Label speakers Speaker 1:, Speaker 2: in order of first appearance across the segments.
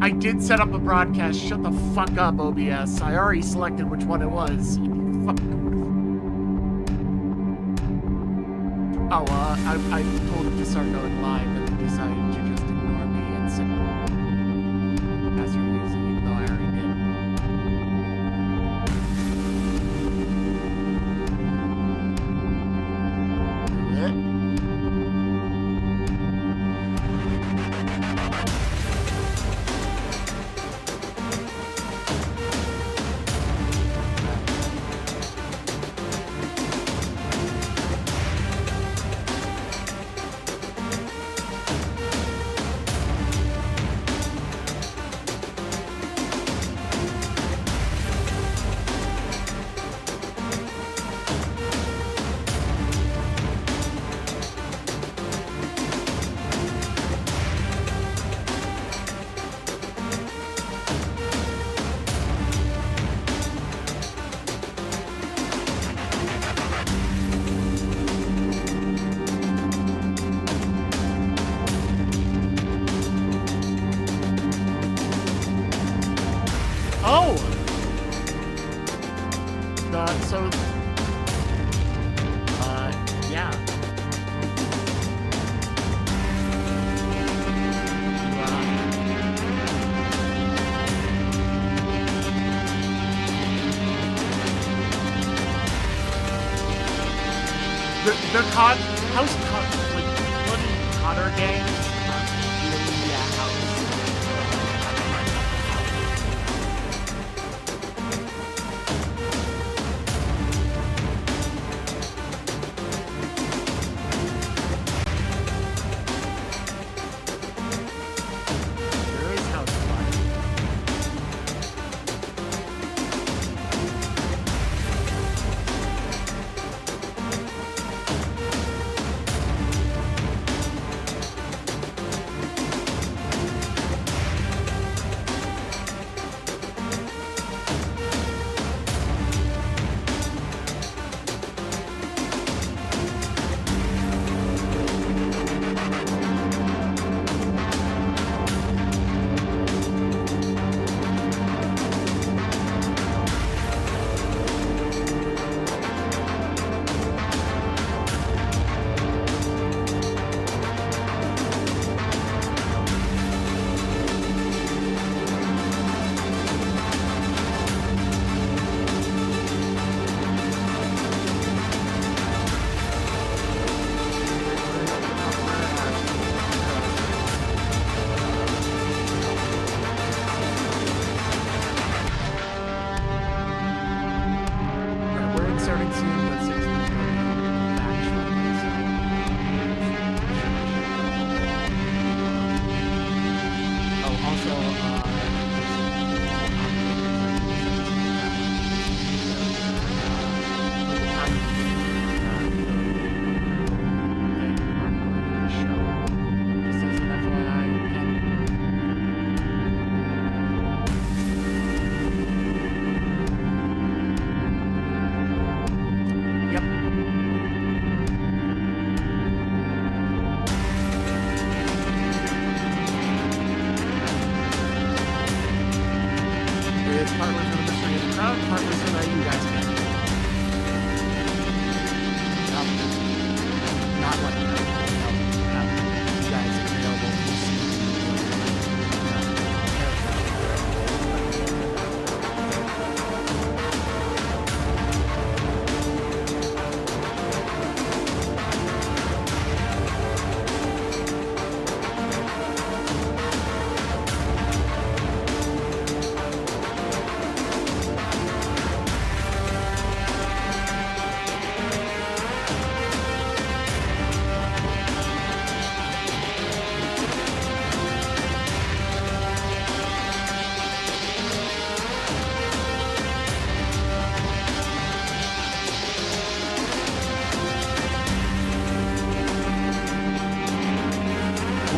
Speaker 1: I did set up a broadcast. Shut the fuck up, OBS. I already selected which one it was. Fuck. Oh, I told him to start going live, and he decided to just ignore me and say, as you're using, even though I already did. Yeah. The house like bloody Cotter gangs are really there is house life.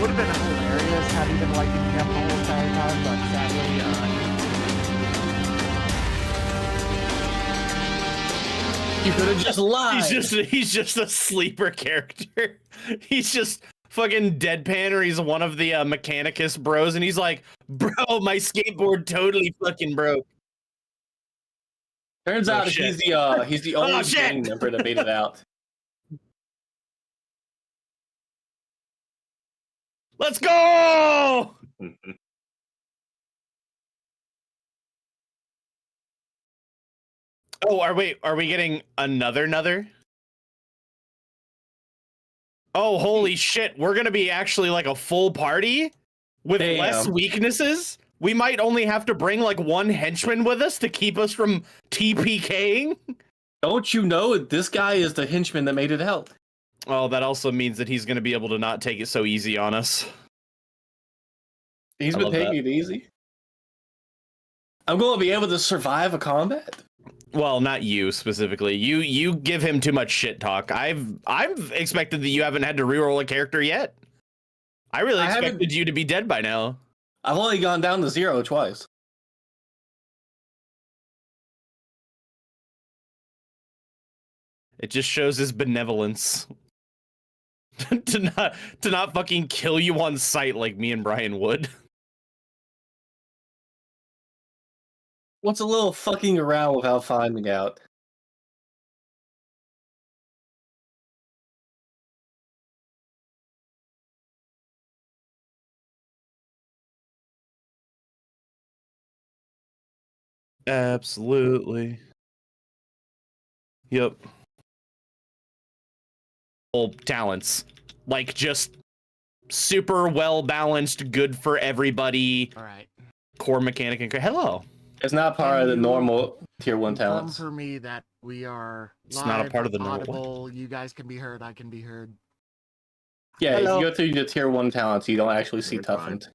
Speaker 1: Would have been hilarious had he been like in camp the whole entire time, but sadly,
Speaker 2: you could have just lied.
Speaker 3: He's just a sleeper character. He's just
Speaker 2: fucking deadpan, or he's one of the Mechanicus bros, and he's like, "Bro, my skateboard totally fucking broke."
Speaker 3: Turns out
Speaker 2: shit.
Speaker 3: he's the only
Speaker 2: shit.
Speaker 3: gang member that made it out.
Speaker 2: Let's go! Oh, are we getting another? Oh, holy shit. We're going to be actually like a full party with less weaknesses? We might only have to bring like one henchman with us to keep us from TPKing?
Speaker 3: Don't you know this guy is the henchman that made it out?
Speaker 2: Well, that also means that he's going to be able to not take it so easy on us.
Speaker 3: He's been taking it easy. I'm going to be able to survive a combat?
Speaker 2: Well, not you specifically. You give him too much shit talk. I've expected that you haven't had to reroll a character yet. I really expected you to be dead by now.
Speaker 3: I've only gone down to 0 twice.
Speaker 2: It just shows his benevolence. to not fucking kill you on sight like me and Brian would.
Speaker 3: What's a little fucking around without finding out?
Speaker 2: Absolutely. Yep. All talents. Like, just super well balanced, good for everybody.
Speaker 1: All right.
Speaker 2: Core mechanic and hello.
Speaker 3: It's not part of the normal tier 1 talents.
Speaker 1: For me that we are
Speaker 2: it's not a part of the
Speaker 1: audible. You guys can be heard. I can be heard.
Speaker 3: Yeah, if you go through the tier 1 talents, you don't actually see toughened.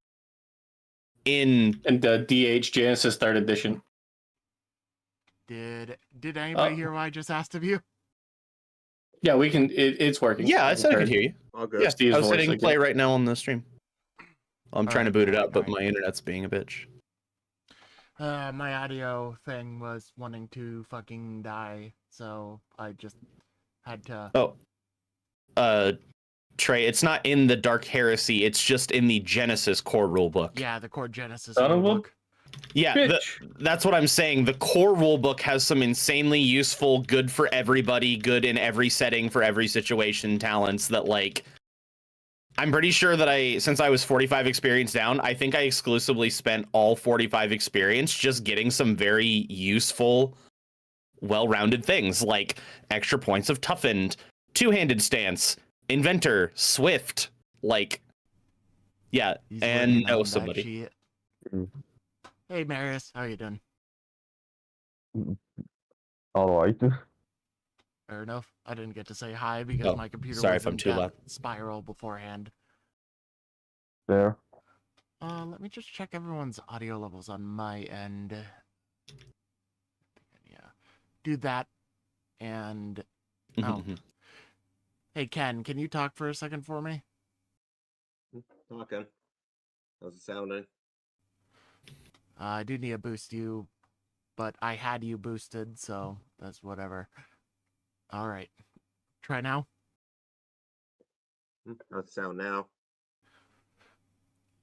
Speaker 2: In
Speaker 3: the DH Genesys 3rd edition.
Speaker 1: Did anybody hear what I just asked of you?
Speaker 3: Yeah, we can. It's working.
Speaker 2: Yeah, I said I could hear you.
Speaker 4: All good.
Speaker 2: Yeah, I was hitting play right now on the stream. I'm trying to boot it up, but my internet's being a bitch.
Speaker 1: My audio thing was wanting to fucking die, so I just had to.
Speaker 2: Oh, Trey, it's not in the Dark Heresy. It's just in the Genesys core rulebook.
Speaker 1: Yeah, the core Genesys rulebook.
Speaker 2: Yeah, that's what I'm saying. The core rulebook has some insanely useful, good for everybody, good in every setting for every situation talents that, like, I'm pretty sure that since I was 45 experience down, I think I exclusively spent all 45 experience just getting some very useful, well-rounded things like extra points of toughened, two-handed stance, inventor, swift, like, yeah, and know somebody.
Speaker 1: Hey, Marius, how you doing?
Speaker 5: All right.
Speaker 1: Fair enough. I didn't get to say hi because my computer
Speaker 2: sorry
Speaker 1: was
Speaker 2: if I'm
Speaker 1: in
Speaker 2: too loud.
Speaker 1: spiral beforehand.
Speaker 5: There.
Speaker 1: Let me just check everyone's audio levels on my end. Yeah, do that. And hey, Ken, can you talk for a second for me?
Speaker 4: Talking. How's it sounding?
Speaker 1: I do need to boost you, but I had you boosted, so that's whatever. All right. Try now.
Speaker 4: How's it sound now?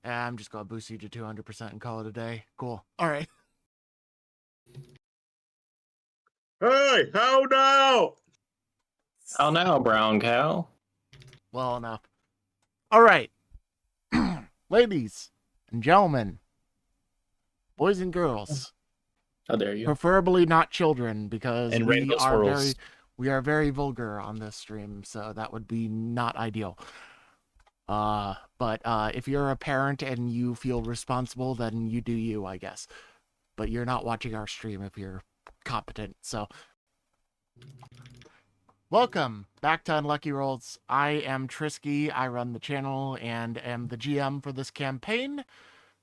Speaker 1: I'm just going to boost you to 200% and call it a day. Cool. All right.
Speaker 4: Hey, how now?
Speaker 3: How now, brown cow?
Speaker 1: Well enough. All right. Ladies and gentlemen, boys and girls.
Speaker 3: How dare you?
Speaker 1: Preferably not children, because
Speaker 2: and
Speaker 1: we are very vulgar on this stream, so that would be not ideal. But if you're a parent and you feel responsible, then you do you, I guess. But you're not watching our stream if you're competent, so. Welcome back to Unlucky Rolls. I am Trisky. I run the channel and am the GM for this campaign.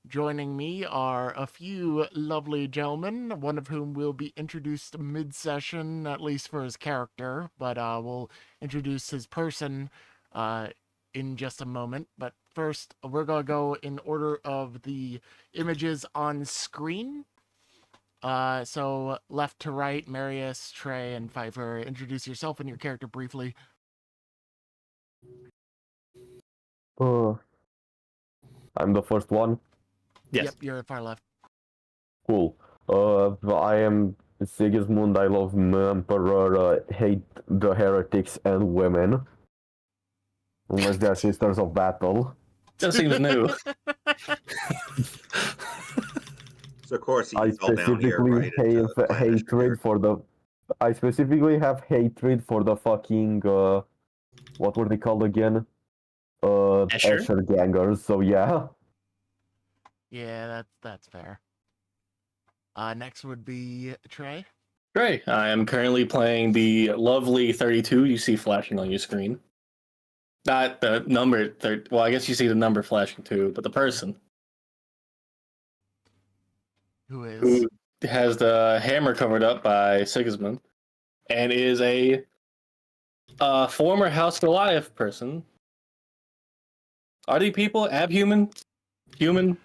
Speaker 1: Joining me are a few lovely gentlemen, one of whom will be introduced mid-session, at least for his character, but we'll introduce his person in just a moment. But first, we're going to go in order of the images on screen. So left to right, Marius, Trey, and Pfeiffer. Introduce yourself and your character briefly.
Speaker 5: Uh, I'm the first one.
Speaker 2: Yes.
Speaker 1: Yep, you're far left.
Speaker 5: Cool. I am Sigismund. I love Emperor. Hate the heretics and women, unless they are sisters of battle.
Speaker 3: That seems new.
Speaker 4: So of course
Speaker 5: I
Speaker 4: he's all down here,
Speaker 5: specifically
Speaker 4: right? Into
Speaker 5: have
Speaker 4: Clan Escher
Speaker 5: hatred
Speaker 4: here.
Speaker 5: for the. I specifically have hatred for the fucking what were they called again?
Speaker 2: Escher?
Speaker 5: Escher gangers. So yeah.
Speaker 1: Yeah, that's fair. Next would be Trey.
Speaker 3: Great. I am currently playing the lovely 32 you see flashing on your screen. Not the number 30. Well, I guess you see the number flashing too, but the person
Speaker 1: Who is?
Speaker 3: who has the hammer covered up by Sigismund and is a former House Goliath person. Are they people? Abhuman? Human?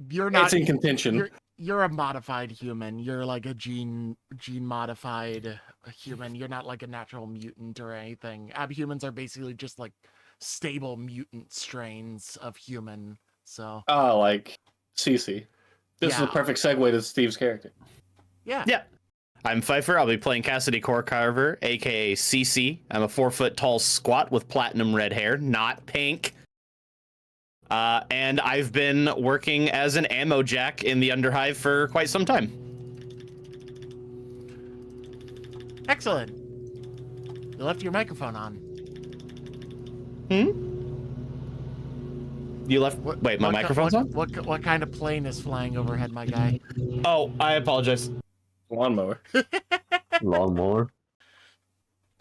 Speaker 1: You're not.
Speaker 3: It's in contention.
Speaker 1: You're a modified human. You're like a gene modified human. You're not like a natural mutant or anything. Abhumans are basically just like stable mutant strains of human. So
Speaker 3: Oh, like Cece. This is
Speaker 1: Yeah.
Speaker 3: a perfect segue to Steve's character.
Speaker 1: yeah.
Speaker 2: Yeah. I'm Pfeiffer. I'll be playing Cassidy Core Carver, aka CC. I'm a 4-foot tall squat with platinum red hair, not pink. And I've been working as an ammo jack in the Underhive for quite some time.
Speaker 1: Excellent. You left your microphone on.
Speaker 2: You left. Wait, my microphone's on?
Speaker 1: What kind of plane is flying overhead, my guy?
Speaker 2: Oh, I apologize.
Speaker 3: Lawnmower.
Speaker 5: Lawnmower.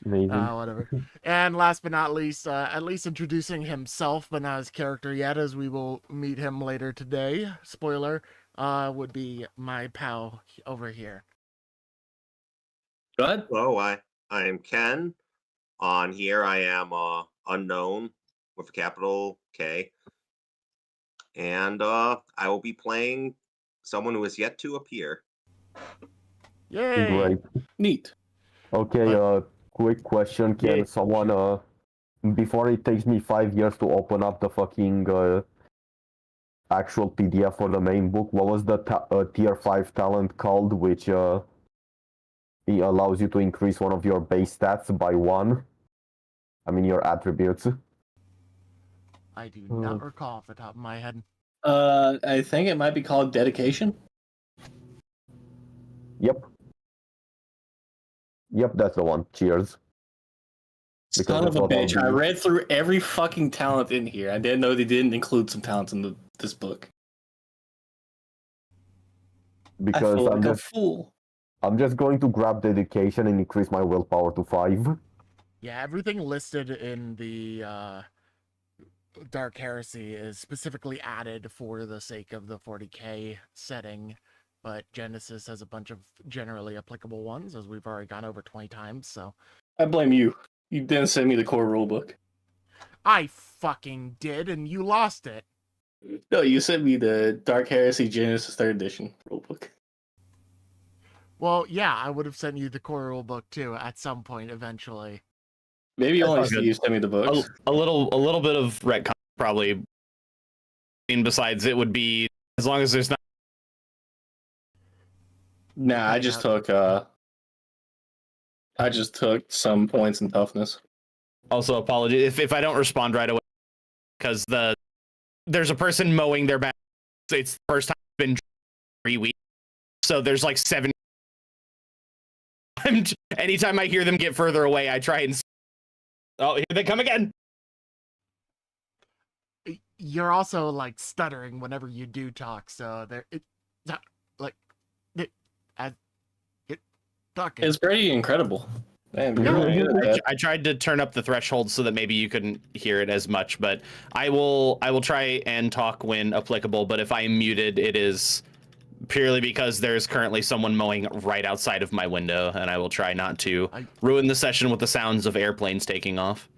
Speaker 5: Amazing.
Speaker 1: Whatever. And last but not least, at least introducing himself, but not his character yet, as we will meet him later today. Spoiler, would be my pal over here.
Speaker 3: Go ahead.
Speaker 4: Hello, I am Ken. On here I am unknown with a capital K. And I will be playing someone who has yet to appear.
Speaker 1: Yay!
Speaker 5: Great.
Speaker 3: Neat.
Speaker 5: Okay, quick question. Can someone, before it takes me 5 years to open up the fucking actual PDF for the main book, what was the tier 5 talent called, which it allows you to increase one of your base stats by 1? I mean, your attributes.
Speaker 1: I do not recall off the top of my head.
Speaker 3: I think it might be called Dedication.
Speaker 5: Yep. Yep, that's the one. Cheers. Because
Speaker 3: Son of
Speaker 5: that's
Speaker 3: a
Speaker 5: what I'll
Speaker 3: bitch. I
Speaker 5: do.
Speaker 3: read through every fucking talent in here. I didn't know they didn't include some talents in this book. I
Speaker 5: Because
Speaker 3: feel like a fool.
Speaker 5: I'm just going to grab dedication and increase my willpower to 5.
Speaker 1: Yeah, everything listed in the Dark Heresy is specifically added for the sake of the 40k setting, but Genesys has a bunch of generally applicable ones, as we've already gone over 20 times, so...
Speaker 3: I blame you. You didn't send me the core rulebook.
Speaker 1: I fucking did, and you lost it.
Speaker 3: No, you sent me the Dark Heresy Genesis 3rd Edition rulebook.
Speaker 1: Well, yeah, I would have sent you the core rulebook too at some point eventually.
Speaker 3: Maybe only
Speaker 2: sounds good.
Speaker 3: Steve sent me the books.
Speaker 2: A little bit of retcon probably. And besides, it would be as long as there's not.
Speaker 3: Nah, I just took some points in toughness.
Speaker 2: Also, apologies if I don't respond right away because there's a person mowing their back. It's the first time it's been 3 weeks, so there's like 7. Anytime I hear them get further away, I try and. Oh, here they come again.
Speaker 1: You're also like stuttering whenever you do talk, so talking.
Speaker 3: It's pretty incredible. Man,
Speaker 2: I tried to turn up the threshold so that maybe you couldn't hear it as much, but I will try and talk when applicable. But if I am muted, it is purely because there's currently someone mowing right outside of my window, and I will try not to ruin the session with the sounds of airplanes taking off.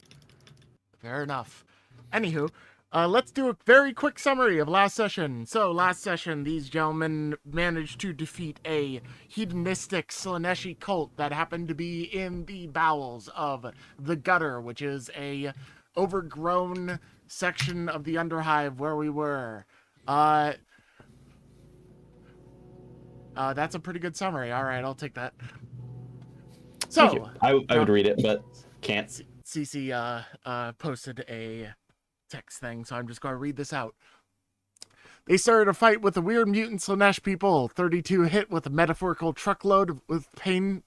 Speaker 1: Fair enough. Anywho, let's do a very quick summary of last session. So, last session, these gentlemen managed to defeat a hedonistic Slaneshi cult that happened to be in the bowels of the Gutter, which is a overgrown section of the Underhive where we were. That's a pretty good summary. All right, I'll take that.
Speaker 2: Thank you.
Speaker 1: So,
Speaker 2: I would read it, but can't.
Speaker 1: Cece posted a text thing, so I'm just going to read this out. They started a fight with the weird mutant Slanesh people. 32 hit with a metaphorical truck loaded with pain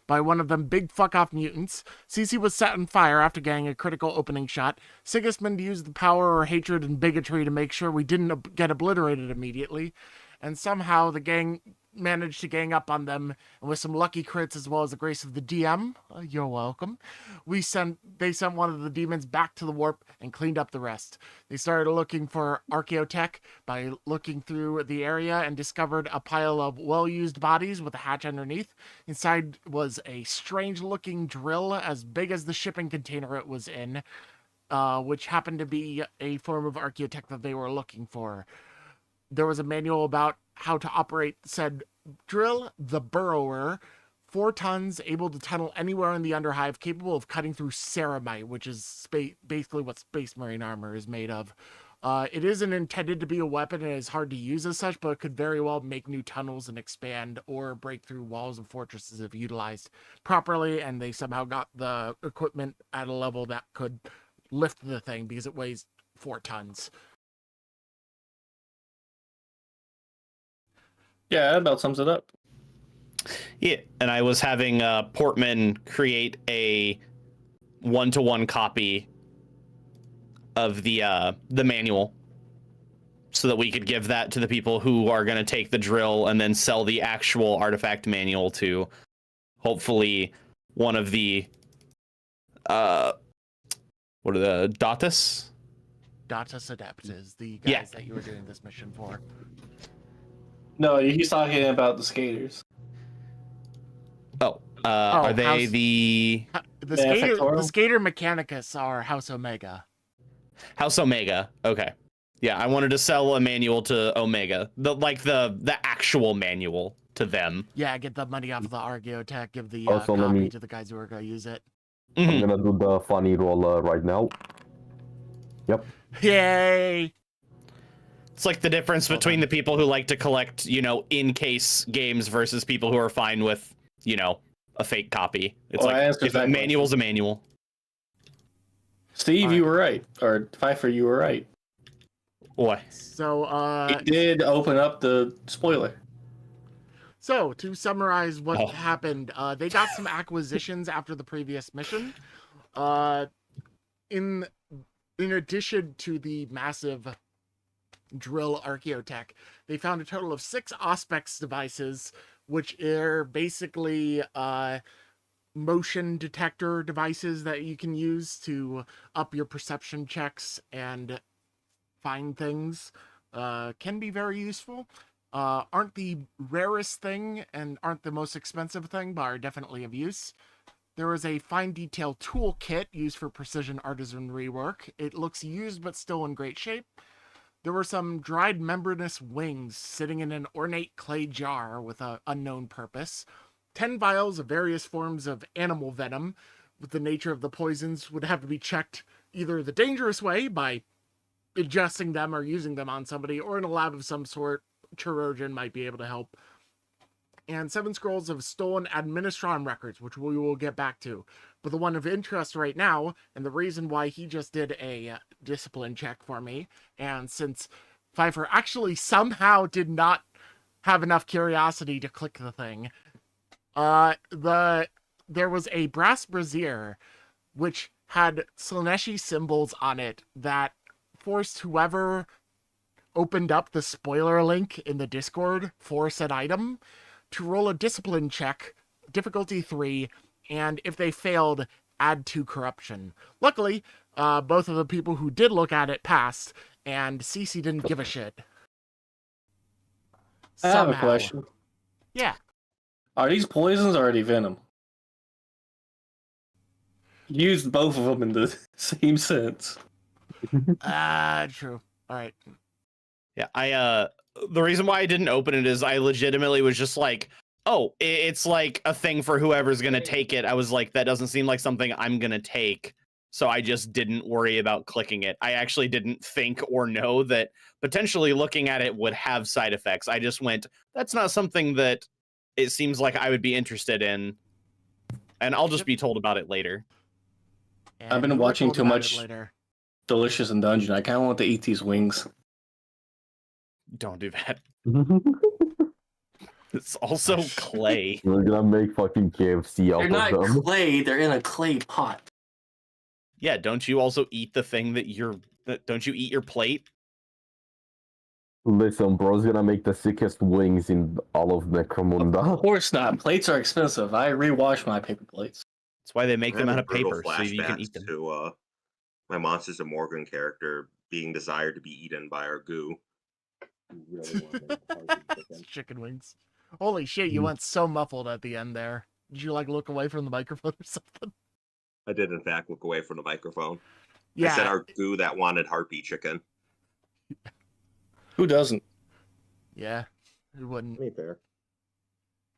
Speaker 1: by one of them big fuck-off mutants. Cece was set on fire after getting a critical opening shot. Sigismund used the power or hatred and bigotry to make sure we didn't get obliterated immediately. And somehow the gang managed to gang up on them, and with some lucky crits as well as the grace of the DM, you're welcome, they sent one of the demons back to the warp and cleaned up the rest. They started looking for Archeotech by looking through the area and discovered a pile of well-used bodies with a hatch underneath. Inside was a strange-looking drill as big as the shipping container it was in, which happened to be a form of Archeotech that they were looking for. There was a manual about how to operate said drill. The Burrower, 4 tons, able to tunnel anywhere in the Underhive, capable of cutting through ceramite, which is basically what Space Marine armor is made of. It isn't intended to be a weapon and is hard to use as such, but it could very well make new tunnels and expand or break through walls and fortresses if utilized properly, and they somehow got the equipment at a level that could lift the thing because it weighs 4 tons.
Speaker 3: Yeah, that about sums it up.
Speaker 2: Yeah, and I was having Portman create a 1-to-1 copy of the manual so that we could give that to the people who are going to take the drill and then sell the actual artifact manual to hopefully one of the what are the Dautus
Speaker 1: Adept is the guys that you were doing this mission for.
Speaker 3: No, he's talking about the skaters.
Speaker 2: Are they the
Speaker 1: Skater Mechanicus are House Omega?
Speaker 2: House Omega? Okay, yeah, I wanted to sell a manual to Omega, the actual manual to them.
Speaker 1: Yeah, get the money off of the Archeotech, give the
Speaker 5: Also,
Speaker 1: copy to the guys who are going to use it.
Speaker 5: I'm gonna do the funny roll right now. Yep.
Speaker 1: Yay!
Speaker 2: It's like the difference between the people who like to collect, in-case games versus people who are fine with, a fake copy. It's if a manual's a manual.
Speaker 3: Steve, you were right. Or Pfeiffer, you were right.
Speaker 2: What?
Speaker 1: So,
Speaker 3: it did open up the spoiler.
Speaker 1: So, to summarize what happened, they got some acquisitions after the previous mission. In addition to the massive drill Archeotech, they found a total of 6 Auspex devices, which are basically motion detector devices that you can use to up your perception checks and find things. Can be very useful. Aren't the rarest thing and aren't the most expensive thing, but are definitely of use. There is a fine detail toolkit used for precision artisanry work. It looks used but still in great shape. There were some dried membranous wings sitting in an ornate clay jar with an unknown purpose. 10 vials of various forms of animal venom, with the nature of the poisons would have to be checked either the dangerous way by ingesting them or using them on somebody, or in a lab of some sort. Chirurgeon might be able to help. And 7 scrolls of stolen Administron records, which we will get back to. But the one of interest right now, and the reason why he just did a discipline check for me, and since Pfeiffer actually somehow did not have enough curiosity to click the thing, there was a brass brazier which had Slaneshi symbols on it that forced whoever opened up the spoiler link in the Discord for said item to roll a discipline check, difficulty 3, and if they failed, add 2 corruption. Luckily, both of the people who did look at it passed, and Cece didn't give a shit.
Speaker 3: I have a question.
Speaker 1: Yeah.
Speaker 3: Are these poisons or are they venom? Used both of them in the same sense.
Speaker 1: True. All right.
Speaker 2: Yeah, the reason why I didn't open it is I legitimately was just like, oh, it's like a thing for whoever's gonna take it. I was like, that doesn't seem like something I'm gonna take. So I just didn't worry about clicking it. I actually didn't think or know that potentially looking at it would have side effects. I just went, that's not something that it seems like I would be interested in. And I'll just be told about it later.
Speaker 1: And
Speaker 3: I've been
Speaker 1: you were
Speaker 3: watching
Speaker 1: told
Speaker 3: too
Speaker 1: about
Speaker 3: much
Speaker 1: it later.
Speaker 3: Delicious in Dungeon. I kind of want to eat these wings.
Speaker 2: Don't do that. It's also clay.
Speaker 5: We're gonna make fucking KFC out
Speaker 3: They're
Speaker 5: of
Speaker 3: not
Speaker 5: them.
Speaker 3: clay. They're in a clay pot.
Speaker 2: Yeah, don't you also eat the thing that don't you eat your plate?
Speaker 5: Listen, bro's gonna make the sickest wings in all of
Speaker 3: Of
Speaker 5: Necromunda.
Speaker 3: course not. Plates are expensive. I rewash my paper plates.
Speaker 2: That's why they make them
Speaker 4: I'm
Speaker 2: out
Speaker 4: having
Speaker 2: of
Speaker 4: brutal
Speaker 2: paper, so you can eat them.
Speaker 4: To my Monsters of Morgan character being desired to be eaten by our goo.
Speaker 1: It's chicken wings. Holy shit, you went so muffled at the end there. Did you like look away from the microphone or something?
Speaker 4: I did in fact look away from the microphone.
Speaker 1: Yeah.
Speaker 4: I said our goo that wanted harpy chicken.
Speaker 3: Who doesn't?
Speaker 1: Yeah. Who wouldn't?
Speaker 4: To be fair.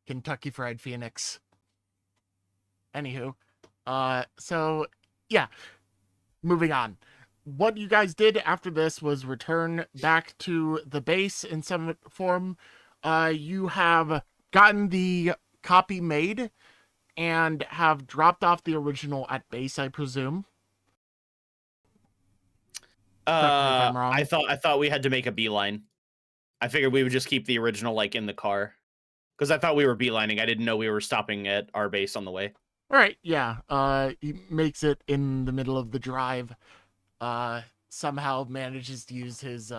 Speaker 1: Kentucky Fried Phoenix. Anywho. So yeah. Moving on. What you guys did after this was return back to the base in some form. You have gotten the copy made and have dropped off the original at base, I presume. Correct me if I'm wrong.
Speaker 2: I thought we had to make a beeline. I figured we would just keep the original like in the car. Because I thought we were beelining. I didn't know we were stopping at our base on the way.
Speaker 1: All right, yeah. He makes it in the middle of the drive. Somehow manages to use his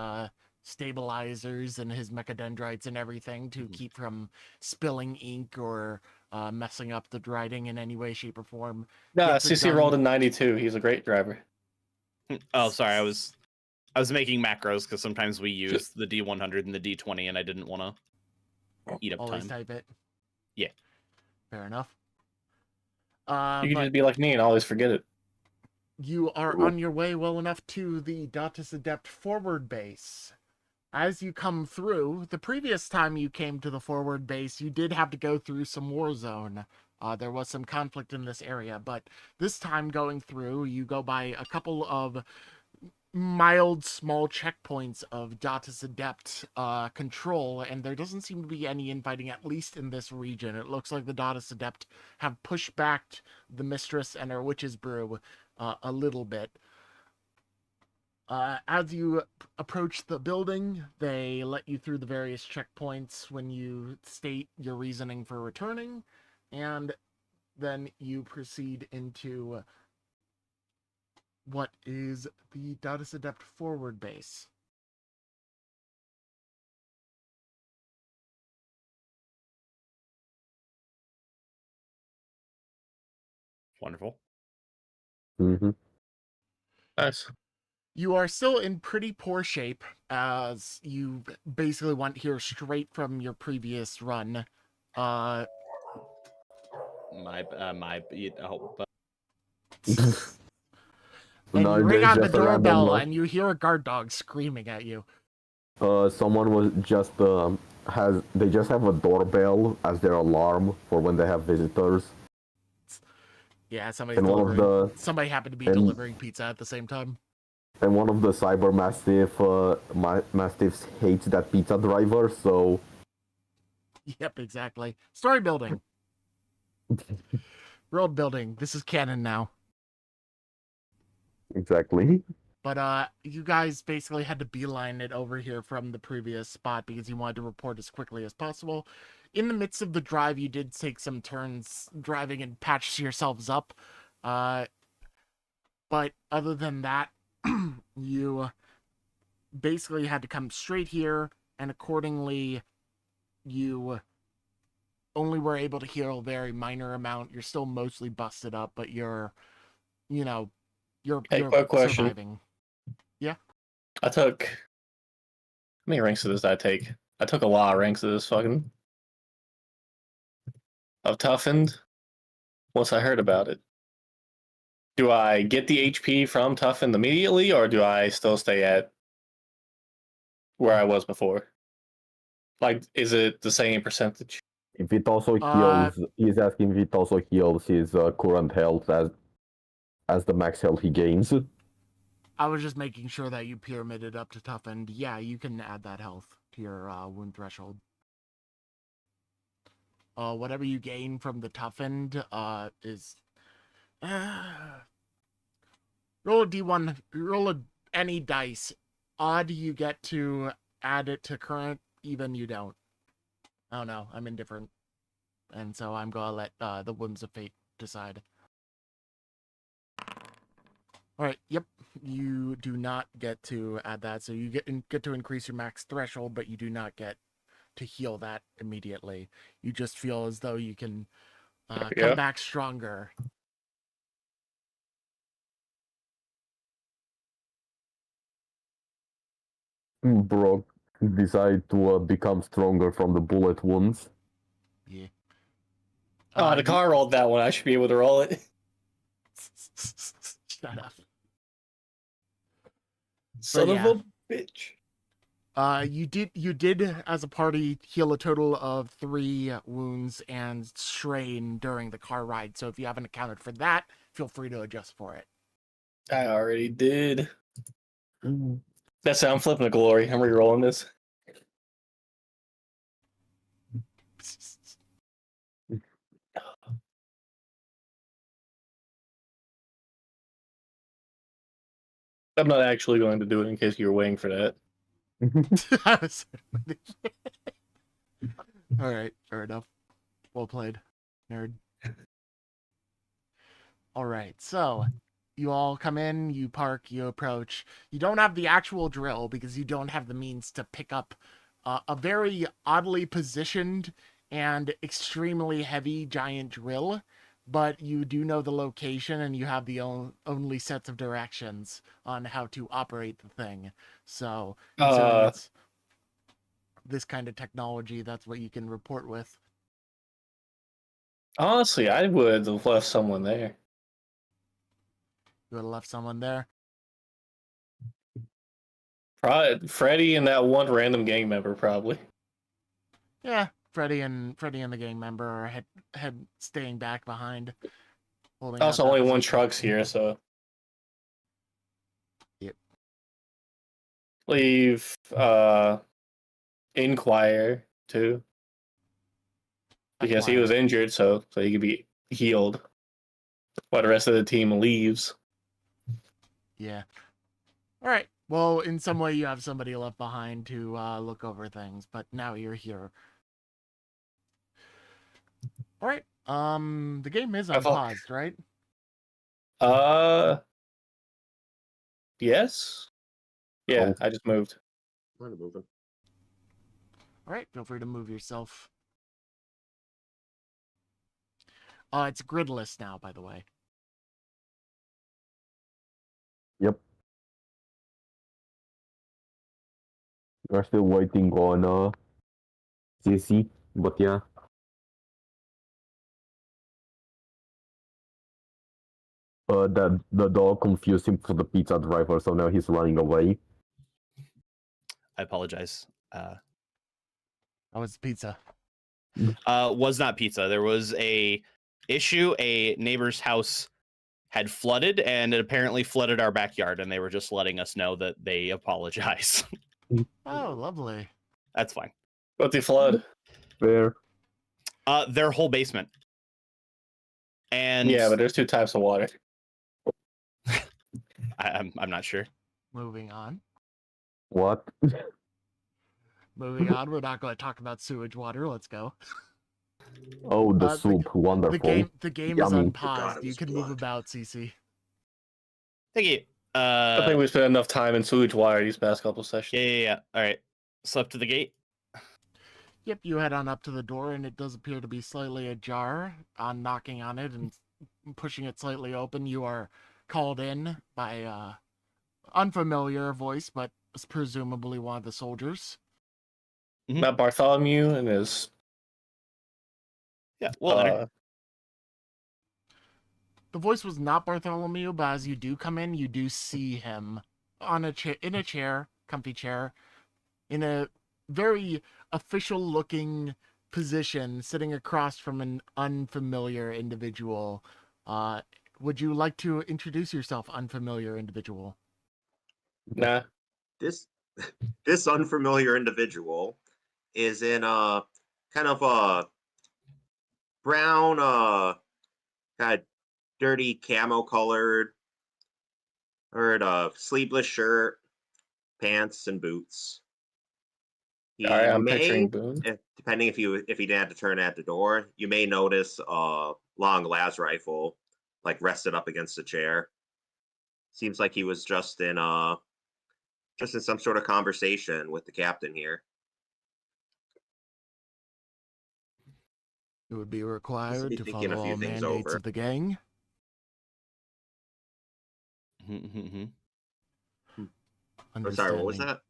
Speaker 1: stabilizers and his mechadendrites and everything to keep from spilling ink or messing up the writing in any way, shape, or form.
Speaker 3: No,
Speaker 1: Gets it
Speaker 3: CC
Speaker 1: done.
Speaker 3: rolled a 92. He's a great driver.
Speaker 2: Oh, sorry. I was making macros because sometimes we use the D100 and the D20, and I didn't want to eat up
Speaker 1: Always
Speaker 2: time.
Speaker 1: type it.
Speaker 2: Yeah.
Speaker 1: Fair enough.
Speaker 3: You can
Speaker 1: But
Speaker 3: just be like me and always forget it.
Speaker 1: you are on your way well enough to the Dautus Adept forward base. As you come through, the previous time you came to the forward base, you did have to go through some war zone. There was some conflict in this area, but this time going through, you go by a couple of mild, small checkpoints of Dautus Adept control, and there doesn't seem to be any infighting, at least in this region. It looks like the Dautus Adept have pushed back the Mistress and her Witch's Brew a little bit. As you approach the building, they let you through the various checkpoints when you state your reasoning for returning, and then you proceed into what is the Dautus Adept forward base.
Speaker 2: Wonderful.
Speaker 5: Mm-hmm.
Speaker 3: Nice.
Speaker 1: You are still in pretty poor shape, as you basically went here straight from your previous run.
Speaker 2: Oh,
Speaker 1: And
Speaker 5: No,
Speaker 1: you ring
Speaker 5: there's
Speaker 1: on the
Speaker 5: just a random
Speaker 1: doorbell,
Speaker 5: knock.
Speaker 1: and you hear a guard dog screaming at you.
Speaker 5: Someone was just they just have a doorbell as their alarm for when they have visitors.
Speaker 1: Yeah, somebody's
Speaker 5: And one of
Speaker 1: delivering.
Speaker 5: the
Speaker 1: Somebody happened to be
Speaker 5: and-
Speaker 1: delivering pizza at the same time.
Speaker 5: and one of the cyber mastiffs hates that pizza driver, so
Speaker 1: Yep, exactly. Story building. World building. This is canon now.
Speaker 5: exactly.
Speaker 1: But you guys basically had to beeline it over here from the previous spot because you wanted to report as quickly as possible. In the midst of the drive, you did take some turns driving and patch yourselves up. But other than that, you basically had to come straight here, and accordingly, you only were able to heal a very minor amount. You're still mostly busted up, but you're
Speaker 3: Hey, quick question.
Speaker 1: surviving.
Speaker 3: I took. How many ranks of this did I take? I took a lot of ranks of this fucking. Of Toughened. Once I heard about it. Do I get the HP from Toughened immediately, or do I still stay at where I was before? Like, is it the same percentage?
Speaker 5: If it also heals, he's asking if it also heals his current health as as the max health he gains.
Speaker 1: I was just making sure that you pyramided up to toughened. Yeah, you can add that health to your wound threshold. Whatever you gain from the toughened is roll a d1, any dice. Odd, you get to add it to current. Even, you don't. I don't know. I'm indifferent, and so I'm gonna let the whims of fate decide. All right. Yep. You do not get to add that, so you get to increase your max threshold, but you do not get to heal that immediately. You just feel as though you can come back stronger.
Speaker 5: Brock decide to become stronger from the bullet wounds.
Speaker 1: Yeah.
Speaker 3: Oh, the car rolled that one. I should be able to roll it.
Speaker 1: Shut up.
Speaker 3: Son of a bitch.
Speaker 1: You did as a party heal a total of 3 wounds and strain during the car ride. So if you haven't accounted for that, feel free to adjust for it.
Speaker 3: I already did. That's it. I'm flipping a glory. I'm re-rolling this. I'm not actually going to do it in case you were waiting for that.
Speaker 1: All right, fair enough. Well played, nerd. All right, so you all come in, you park, you approach. You don't have the actual drill because you don't have the means to pick up a very oddly positioned and extremely heavy giant drill, but you do know the location and you have the only sets of directions on how to operate the thing. So, considering it's this kind of technology, that's what you can report with.
Speaker 3: Honestly, I would have left someone there.
Speaker 1: You would have left someone there.
Speaker 3: Probably Freddy and that one random gang member, probably.
Speaker 1: Yeah, Freddy and the gang member are head staying back behind.
Speaker 3: Also, only one truck's here, so.
Speaker 1: Yep.
Speaker 3: Leave Inquire too, because he was injured, so he could be healed while the rest of the team leaves.
Speaker 1: Yeah. All right. Well, in some way, you have somebody left behind to look over things, but now you're here. All right. The game is unpaused, right?
Speaker 3: Yes. Yeah,
Speaker 5: Oh.
Speaker 3: I just moved.
Speaker 4: I'm moving.
Speaker 1: All right. Feel free to move yourself. It's gridless now, by the way.
Speaker 5: Yep. We're still waiting on CC, but yeah. The dog confused him for the pizza driver, so now he's running away.
Speaker 2: I apologize.
Speaker 1: How was the pizza?
Speaker 2: Was not pizza. There was a issue. A neighbor's house had flooded, and it apparently flooded our backyard, and they were just letting us know that they apologize.
Speaker 1: Oh, lovely.
Speaker 2: That's fine.
Speaker 3: But the flood.
Speaker 5: Fair.
Speaker 2: Their whole basement. And
Speaker 3: yeah, but there's 2 types of water.
Speaker 2: I'm not sure.
Speaker 1: Moving on.
Speaker 5: What?
Speaker 1: Moving on. We're not going to talk about sewage water. Let's go.
Speaker 5: Oh, the soup. Wonderful.
Speaker 1: The game
Speaker 5: Yummy.
Speaker 1: is unpaused. You can move about, CC.
Speaker 2: Thank you.
Speaker 3: I think we spent enough time in sewage water these past couple sessions.
Speaker 2: Yeah. All right. So up to the gate.
Speaker 1: Yep, you head on up to the door, and it does appear to be slightly ajar. On knocking on it and pushing it slightly open, you are called in by unfamiliar voice, but presumably one of the soldiers.
Speaker 3: Not Bartholomew and his.
Speaker 2: Yeah, well,
Speaker 1: the voice was not Bartholomew, but as you do come in, you do see him on in a chair, comfy chair, in a very official-looking position, sitting across from an unfamiliar individual would you like to introduce yourself, unfamiliar individual?
Speaker 3: Nah.
Speaker 4: This this unfamiliar individual is in a kind of a brown, kind of dirty camo colored, or a sleeveless shirt, pants, and boots. He
Speaker 3: All right, I'm
Speaker 4: may,
Speaker 3: picturing Boone.
Speaker 4: depending if he didn't have to turn at the door, you may notice a long las rifle, like rested up against a chair. Seems like he was just in some sort of conversation with the captain here.
Speaker 1: You would be
Speaker 4: Seems to
Speaker 1: required
Speaker 4: be
Speaker 1: to
Speaker 4: thinking
Speaker 1: follow
Speaker 4: a few
Speaker 1: all
Speaker 4: things
Speaker 1: mandates
Speaker 4: over.
Speaker 1: of the gang.
Speaker 4: I'm sorry, what was
Speaker 1: Understanding.
Speaker 4: that?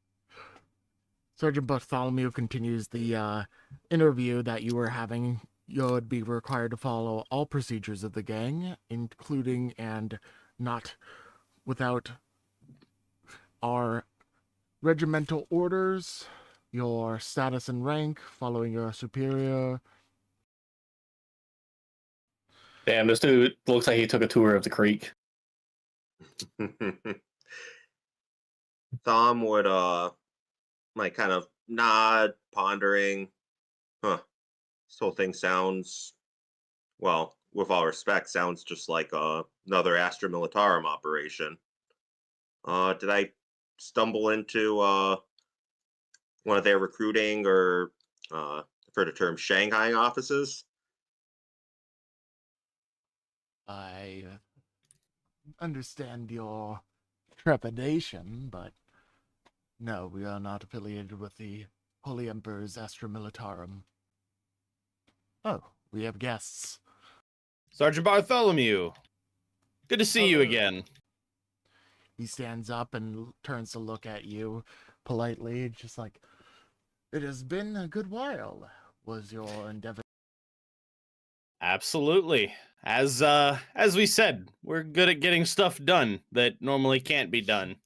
Speaker 1: Sergeant Bartholomew continues the interview that you were having. You would be required to follow all procedures of the gang, including and not without our regimental orders, your status and rank, following your superior.
Speaker 3: Damn, this dude looks like he took a tour of the creek.
Speaker 4: Thom would like kind of nod, pondering. Huh. This whole thing sounds, well, with all respect, sounds just like another Astra Militarum operation. Did I stumble into one of their recruiting or, for the term, Shanghai offices?
Speaker 1: I understand your trepidation, but no, we are not affiliated with the Holy Emperor's Astra Militarum. Oh, we have guests.
Speaker 2: Sergeant Bartholomew, good to see you
Speaker 1: Hello.
Speaker 2: again.
Speaker 1: He stands up and turns to look at you politely, just like, it has been a good while, was your endeavor.
Speaker 2: Absolutely. As we said, we're good at getting stuff done that normally can't be done.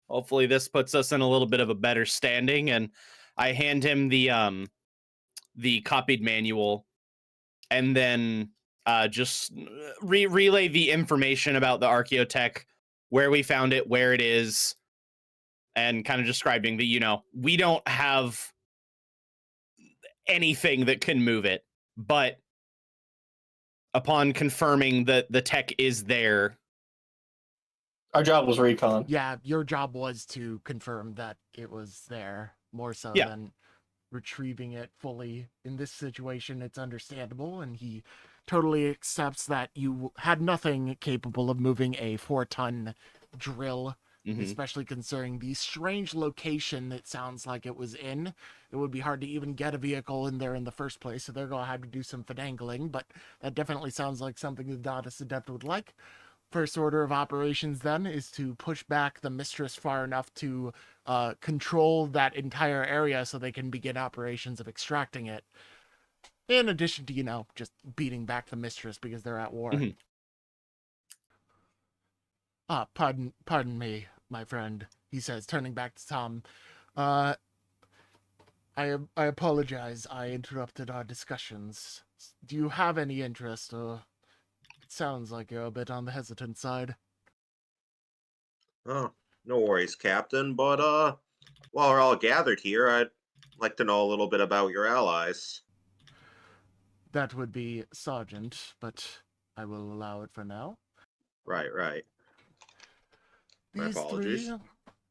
Speaker 2: Hopefully this puts us in a little bit of a better standing, and I hand him the copied manual, and then just relay the information about the Archeotech, where we found it, where it is, and kind of describing that, you know, we don't have anything that can move it, but upon confirming that the tech is there.
Speaker 3: Our job was recon.
Speaker 1: Yeah, your job was to confirm that it was there, more so
Speaker 2: Yeah.
Speaker 1: than retrieving it fully. In this situation, it's understandable, and he totally accepts that you had nothing capable of moving a 4-ton drill, especially considering the strange location it sounds like it was in. It would be hard to even get a vehicle in there in the first place, so they're going to have to do some finagling, but that definitely sounds like something the Dautus Adept would like. First order of operations, then, is to push back the mistress far enough to control that entire area so they can begin operations of extracting it. In addition to, you know, just beating back the mistress because they're at war. Pardon me, my friend, he says, turning back to Thom. I apologize. I interrupted our discussions. Do you have any interest, or it sounds like you're a bit on the hesitant side?
Speaker 4: Oh, no worries, Captain. But while we're all gathered here, I'd like to know a little bit about your allies.
Speaker 1: That would be Sergeant, but I will allow it for now.
Speaker 4: Right. My apologies.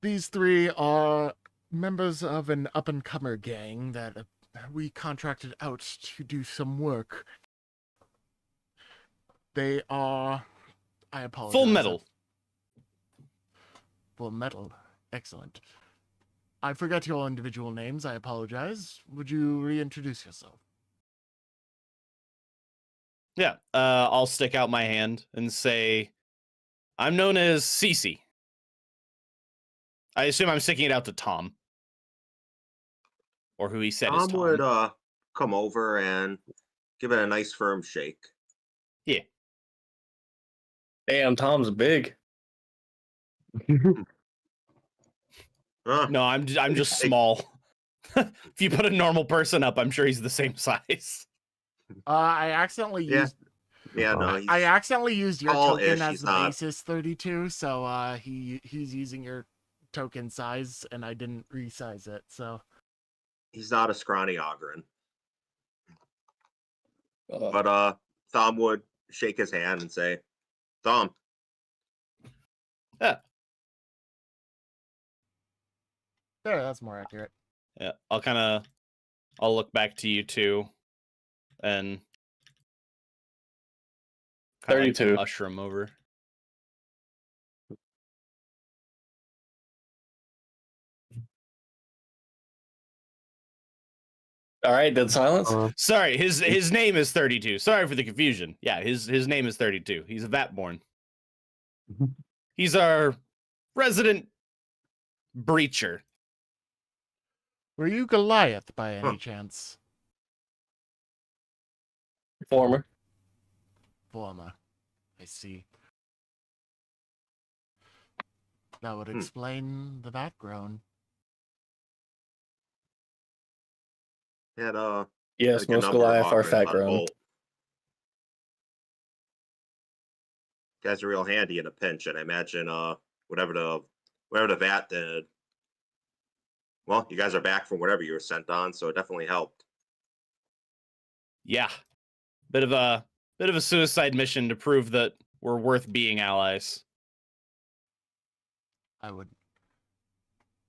Speaker 1: These three are members of an up-and-comer gang that we contracted out to do some work. They are... I apologize.
Speaker 2: Full metal.
Speaker 1: Full metal. Excellent. I forgot your individual names. I apologize. Would you reintroduce yourself?
Speaker 2: Yeah, I'll stick out my hand and say, I'm known as Cece. I assume I'm sticking it out to Thom. Or who he said is
Speaker 4: Thom
Speaker 2: Thom.
Speaker 4: would come over and give it a nice firm shake.
Speaker 2: Yeah.
Speaker 3: Damn, Tom's big.
Speaker 4: Huh?
Speaker 2: No, I'm just small. If you put a normal person up, I'm sure he's the same size.
Speaker 1: I accidentally
Speaker 4: Yeah.
Speaker 1: used...
Speaker 4: Yeah, no,
Speaker 1: I
Speaker 4: he's
Speaker 1: accidentally used your
Speaker 4: tall-ish,
Speaker 1: token as
Speaker 4: he's
Speaker 1: the
Speaker 4: not-
Speaker 1: basis 32, so he's using your token size, and I didn't resize it. So
Speaker 4: he's not a scrawny Ogren.
Speaker 3: Uh,
Speaker 4: But Thom would shake his hand and say, Thom,
Speaker 1: there, that's more accurate.
Speaker 2: Yeah, I'll look back to you two, and kinda like
Speaker 3: 32.
Speaker 2: usher him over.
Speaker 3: All right, dead silence.
Speaker 2: Sorry, his name is 32. Sorry for the confusion. Yeah, his name is 32. He's a Vatborn. He's our resident breacher.
Speaker 1: Were you Goliath by any
Speaker 4: Huh.
Speaker 1: chance?
Speaker 3: Former.
Speaker 1: Former. I see. That would explain the background.
Speaker 4: had
Speaker 3: Yes,
Speaker 4: like a
Speaker 3: most
Speaker 4: number of
Speaker 3: Goliath are
Speaker 4: Ogrens
Speaker 3: fat
Speaker 4: on
Speaker 3: grown.
Speaker 4: Bolt. Guys are real handy in a pinch, and I imagine whatever the vat did. Well, you guys are back from whatever you were sent on, so it definitely helped.
Speaker 2: Yeah, bit of a suicide mission to prove that we're worth being allies.
Speaker 1: I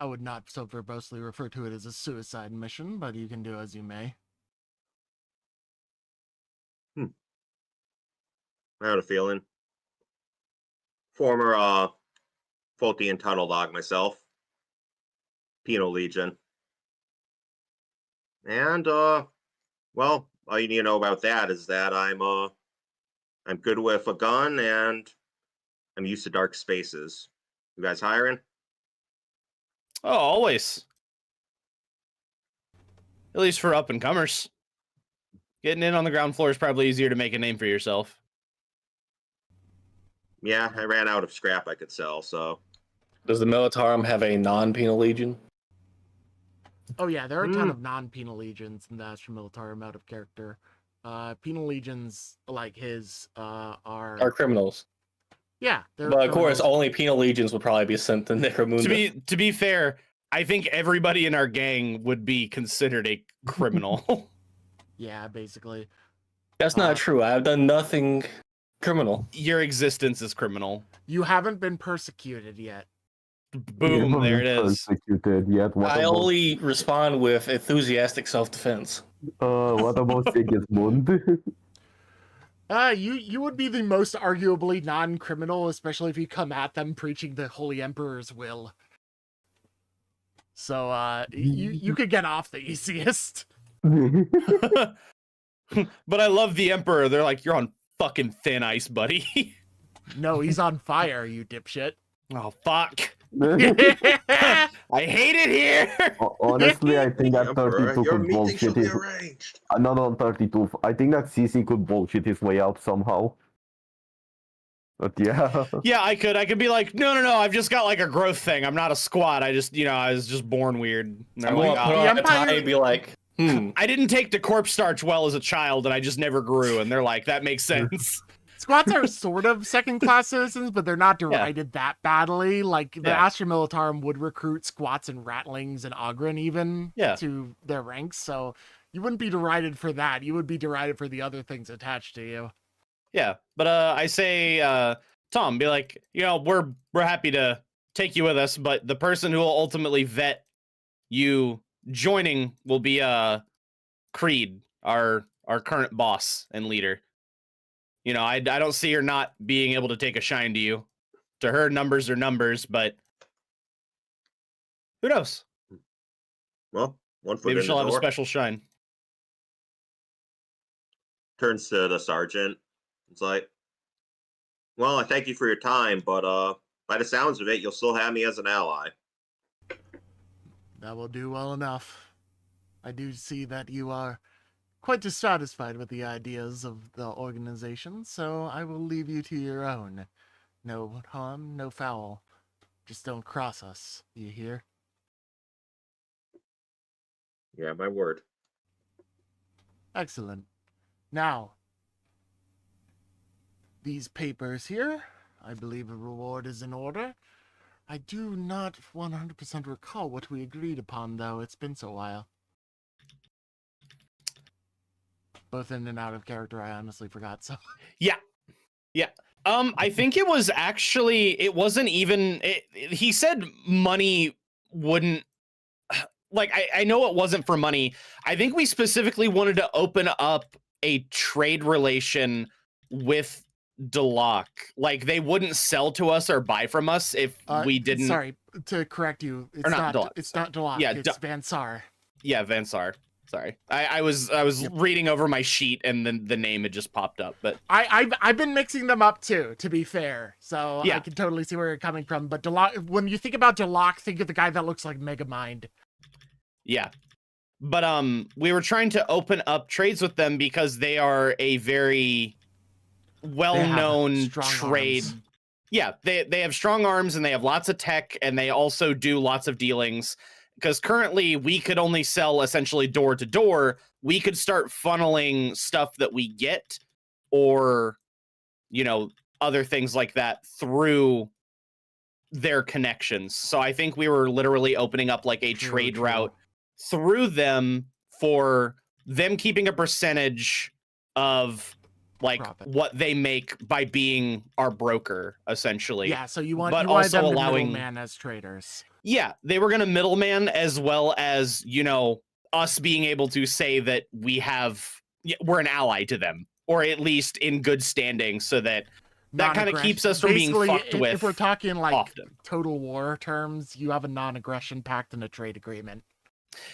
Speaker 1: would not so verbosely refer to it as a suicide mission, but you can do as you may.
Speaker 4: I had a feeling. Former Fultian Tunnel Dog myself. Penal Legion. And well, all you need to know about that is that I'm good with a gun and I'm used to dark spaces. You guys hiring?
Speaker 2: Oh, always. At least for up and comers. Getting in on the ground floor is probably easier to make a name for yourself.
Speaker 4: Yeah, I ran out of scrap I could sell, so
Speaker 3: Does the Militarum have a non-penal legion?
Speaker 1: Oh yeah, there are a ton of non-penal legions in the Astra Militarum out of character. Penal legions like his
Speaker 3: Are criminals?
Speaker 1: yeah, they're
Speaker 3: But of course,
Speaker 1: criminals.
Speaker 3: only penal legions would probably be sent to Necromunda.
Speaker 2: To be fair, I think everybody in our gang would be considered a criminal.
Speaker 1: Yeah, basically.
Speaker 3: That's not true. I've done nothing criminal.
Speaker 2: Your existence is criminal.
Speaker 1: You haven't been persecuted yet.
Speaker 2: Boom, there it is.
Speaker 5: Persecuted yet.
Speaker 3: I only respond with enthusiastic self-defense.
Speaker 5: What about Sigismund?
Speaker 1: You would be the most arguably non-criminal, especially if you come at them preaching the Holy Emperor's will. So, you could get off the easiest.
Speaker 2: But I love the Emperor. They're like, you're on fucking thin ice, buddy.
Speaker 1: No, he's on fire, you dipshit.
Speaker 2: Oh, fuck. I hate it here.
Speaker 5: Honestly, I think that
Speaker 4: Emperor,
Speaker 5: 32
Speaker 4: your
Speaker 5: could
Speaker 4: meeting
Speaker 5: bullshit
Speaker 4: shall be
Speaker 5: his...
Speaker 4: arranged.
Speaker 5: Not on 32. I think that CC could bullshit his way out somehow. But yeah.
Speaker 2: Yeah, I could be like, no, I've just got like a growth thing. I'm not a squat. I just, I was just born weird. And they're
Speaker 3: I'm
Speaker 2: like,
Speaker 3: gonna put
Speaker 2: "Oh,
Speaker 3: on a tie and be like,
Speaker 2: I didn't take to corpse starch well as a child, and I just never grew. And they're like, that makes sense.
Speaker 1: Squats are sort of second-class citizens, but they're not derided that badly. Like, the Astra Militarum would recruit squats and ratlings and Ogren even to their ranks, so you wouldn't be derided for that. You would be derided for the other things attached to you.
Speaker 2: Yeah, but I say, Thom, be like, we're happy to take you with us, but the person who will ultimately vet you joining will be Creed, our current boss and leader. I don't see her not being able to take a shine to you. To her, numbers are numbers, but who knows?
Speaker 4: Well, one foot
Speaker 2: Maybe
Speaker 4: in
Speaker 2: she'll
Speaker 4: the
Speaker 2: have a
Speaker 4: door.
Speaker 2: special shine.
Speaker 4: Turns to the sergeant. It's like, well, I thank you for your time, but by the sounds of it, you'll still have me as an ally.
Speaker 1: That will do well enough. I do see that you are quite dissatisfied with the ideas of the organization, so I will leave you to your own. No harm, no foul. Just don't cross us, you hear?
Speaker 4: Yeah, my word.
Speaker 1: Excellent. Now, these papers here. I believe a reward is in order. I do not 100% recall what we agreed upon, though. It's been so while. Both in and out of character, I honestly forgot, so...
Speaker 2: Yeah. I think it was actually, it wasn't even, he said money wouldn't, like, I know it wasn't for money. I think we specifically wanted to open up a trade relation with Delac. Like, they wouldn't sell to us or buy from us if we didn't.
Speaker 1: Sorry, to correct you, it's not
Speaker 2: Delac.
Speaker 1: It's not Delac,
Speaker 2: Yeah,
Speaker 1: it's Vansar.
Speaker 2: Yeah, Vansar. Sorry, I was
Speaker 1: Yep.
Speaker 2: reading over my sheet and then the name had just popped up. But
Speaker 1: I've been mixing them up too, to be fair. So
Speaker 2: Yeah.
Speaker 1: I can totally see where you're coming from. But Delac, when you think about Delac, think of the guy that looks like Megamind.
Speaker 2: yeah, but we were trying to open up trades with them because they are a very well-known
Speaker 1: strong
Speaker 2: trade.
Speaker 1: arms.
Speaker 2: Yeah, they have strong arms and they have lots of tech and they also do lots of dealings. Because currently we could only sell essentially door to door. We could start funneling stuff that we get or, you know, other things like that through their connections. So I think we were literally opening up like a trade route through them for them keeping a percentage of like
Speaker 1: Profit.
Speaker 2: what they make by being our broker, essentially.
Speaker 1: Yeah, so you want,
Speaker 2: but
Speaker 1: you wanted
Speaker 2: also
Speaker 1: them to
Speaker 2: allowing-
Speaker 1: middleman as traders.
Speaker 2: Yeah, they were going to middleman as well as, you know, us being able to say that we're an ally to them, or at least in good standing, so that kind of
Speaker 1: Non-aggression-
Speaker 2: keeps us from being
Speaker 1: basically,
Speaker 2: fucked with
Speaker 1: If we're talking like
Speaker 2: often.
Speaker 1: total war terms, you have a non-aggression pact and a trade agreement.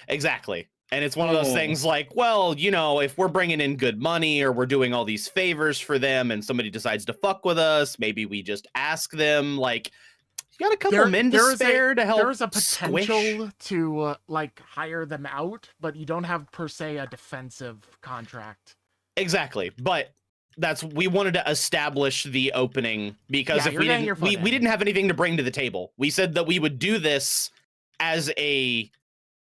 Speaker 2: Exactly. And it's one of those
Speaker 3: Oh.
Speaker 2: things like, well, you know, if we're bringing in good money or we're doing all these favors for them and somebody decides to fuck with us, maybe we just ask them, like, you got a couple men to spare to help
Speaker 1: There's a
Speaker 2: squish?
Speaker 1: potential to like hire them out, but you don't have per se a defensive contract.
Speaker 2: Exactly. But we wanted to establish the opening because
Speaker 1: Yeah,
Speaker 2: if
Speaker 1: you're
Speaker 2: we
Speaker 1: getting your
Speaker 2: didn't,
Speaker 1: foot
Speaker 2: we
Speaker 1: in.
Speaker 2: didn't have anything to bring to the table. We said that we would do this as a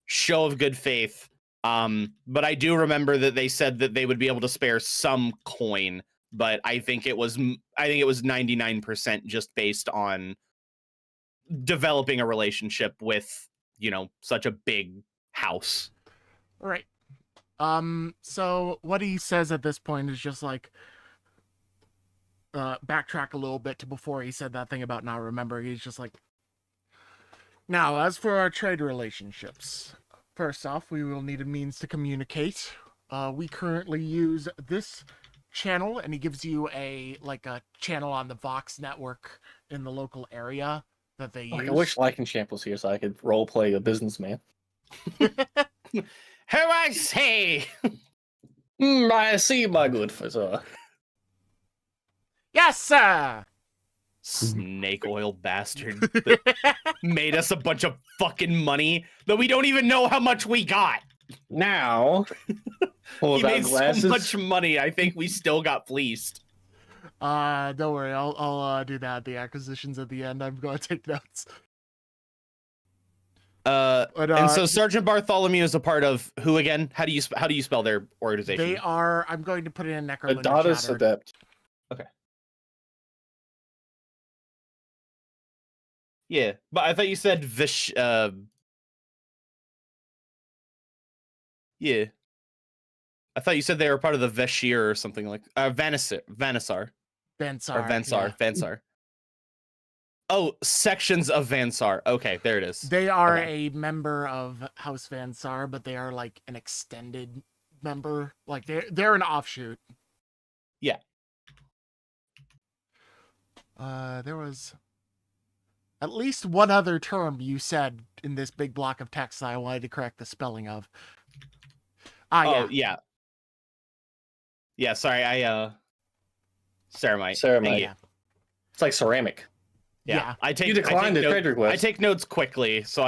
Speaker 2: show of good faith. But I do remember that they said that they would be able to spare some coin, but I think it was 99% just based on developing a relationship with, you know, such a big house.
Speaker 1: All right. So what he says at this point is just like, backtrack a little bit to before he said that thing about not remembering. He's just like, now, as for our trade relationships, first off, we will need a means to communicate. We currently use this channel, and he gives you a channel on the Vox network in the local area that they use.
Speaker 3: I wish Lycanchamp was here so I could role play a businessman.
Speaker 2: Who I say?
Speaker 3: I see, my good sir.
Speaker 1: Yes, sir!
Speaker 2: Snake oil bastard that made us a bunch of fucking money that we don't even know how much we got.
Speaker 3: Now, pull
Speaker 2: He
Speaker 3: out
Speaker 2: made
Speaker 3: glasses.
Speaker 2: so much money. I think we still got fleeced.
Speaker 1: Don't worry, I'll do that. The acquisitions at the end. I'm going to take notes.
Speaker 2: And so Sergeant Bartholomew is a part of who again? How do you spell their organization?
Speaker 1: They are. I'm going to put it in
Speaker 3: The
Speaker 1: Necromunda
Speaker 3: Dautus
Speaker 1: chatter.
Speaker 3: Adept.
Speaker 2: Yeah, but I thought you said yeah. I thought you said they were part of the Veshir or something like Vanisar.
Speaker 1: Vansar.
Speaker 2: Or Vansar.
Speaker 1: yeah.
Speaker 2: Vansar. Oh, sections of Vansar. Okay, there it is.
Speaker 1: They are
Speaker 2: Okay.
Speaker 1: a member of House Vansar, but they are like an extended member. Like they're an offshoot.
Speaker 2: Yeah.
Speaker 1: There was at least one other term you said in this big block of text that I wanted to correct the spelling of.
Speaker 2: Oh,
Speaker 1: yeah.
Speaker 2: yeah. Yeah, sorry, Ceramite.
Speaker 3: Ceramite.
Speaker 2: Thank you.
Speaker 1: Yeah.
Speaker 3: It's like ceramic.
Speaker 2: Yeah. I take
Speaker 3: You declined the trade request.
Speaker 2: I take notes quickly, so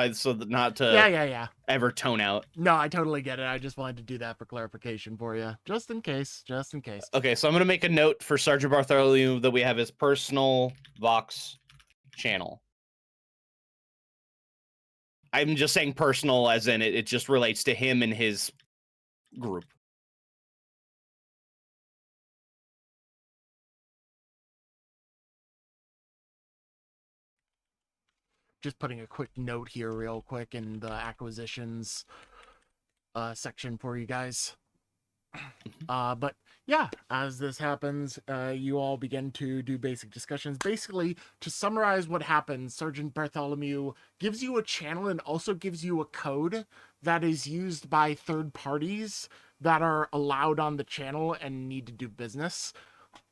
Speaker 2: not to
Speaker 1: Yeah.
Speaker 2: ever tone out.
Speaker 1: No, I totally get it. I just wanted to do that for clarification for you. Just in case.
Speaker 2: Okay, so I'm gonna make a note for Sergeant Bartholomew that we have his personal Vox channel. I'm just saying personal as in it just relates to him and his group.
Speaker 1: just putting a quick note here real quick in the acquisitions section for you guys. But yeah, as this happens, you all begin to do basic discussions. Basically, to summarize what happens, Sergeant Bartholomew gives you a channel and also gives you a code that is used by third parties that are allowed on the channel and need to do business.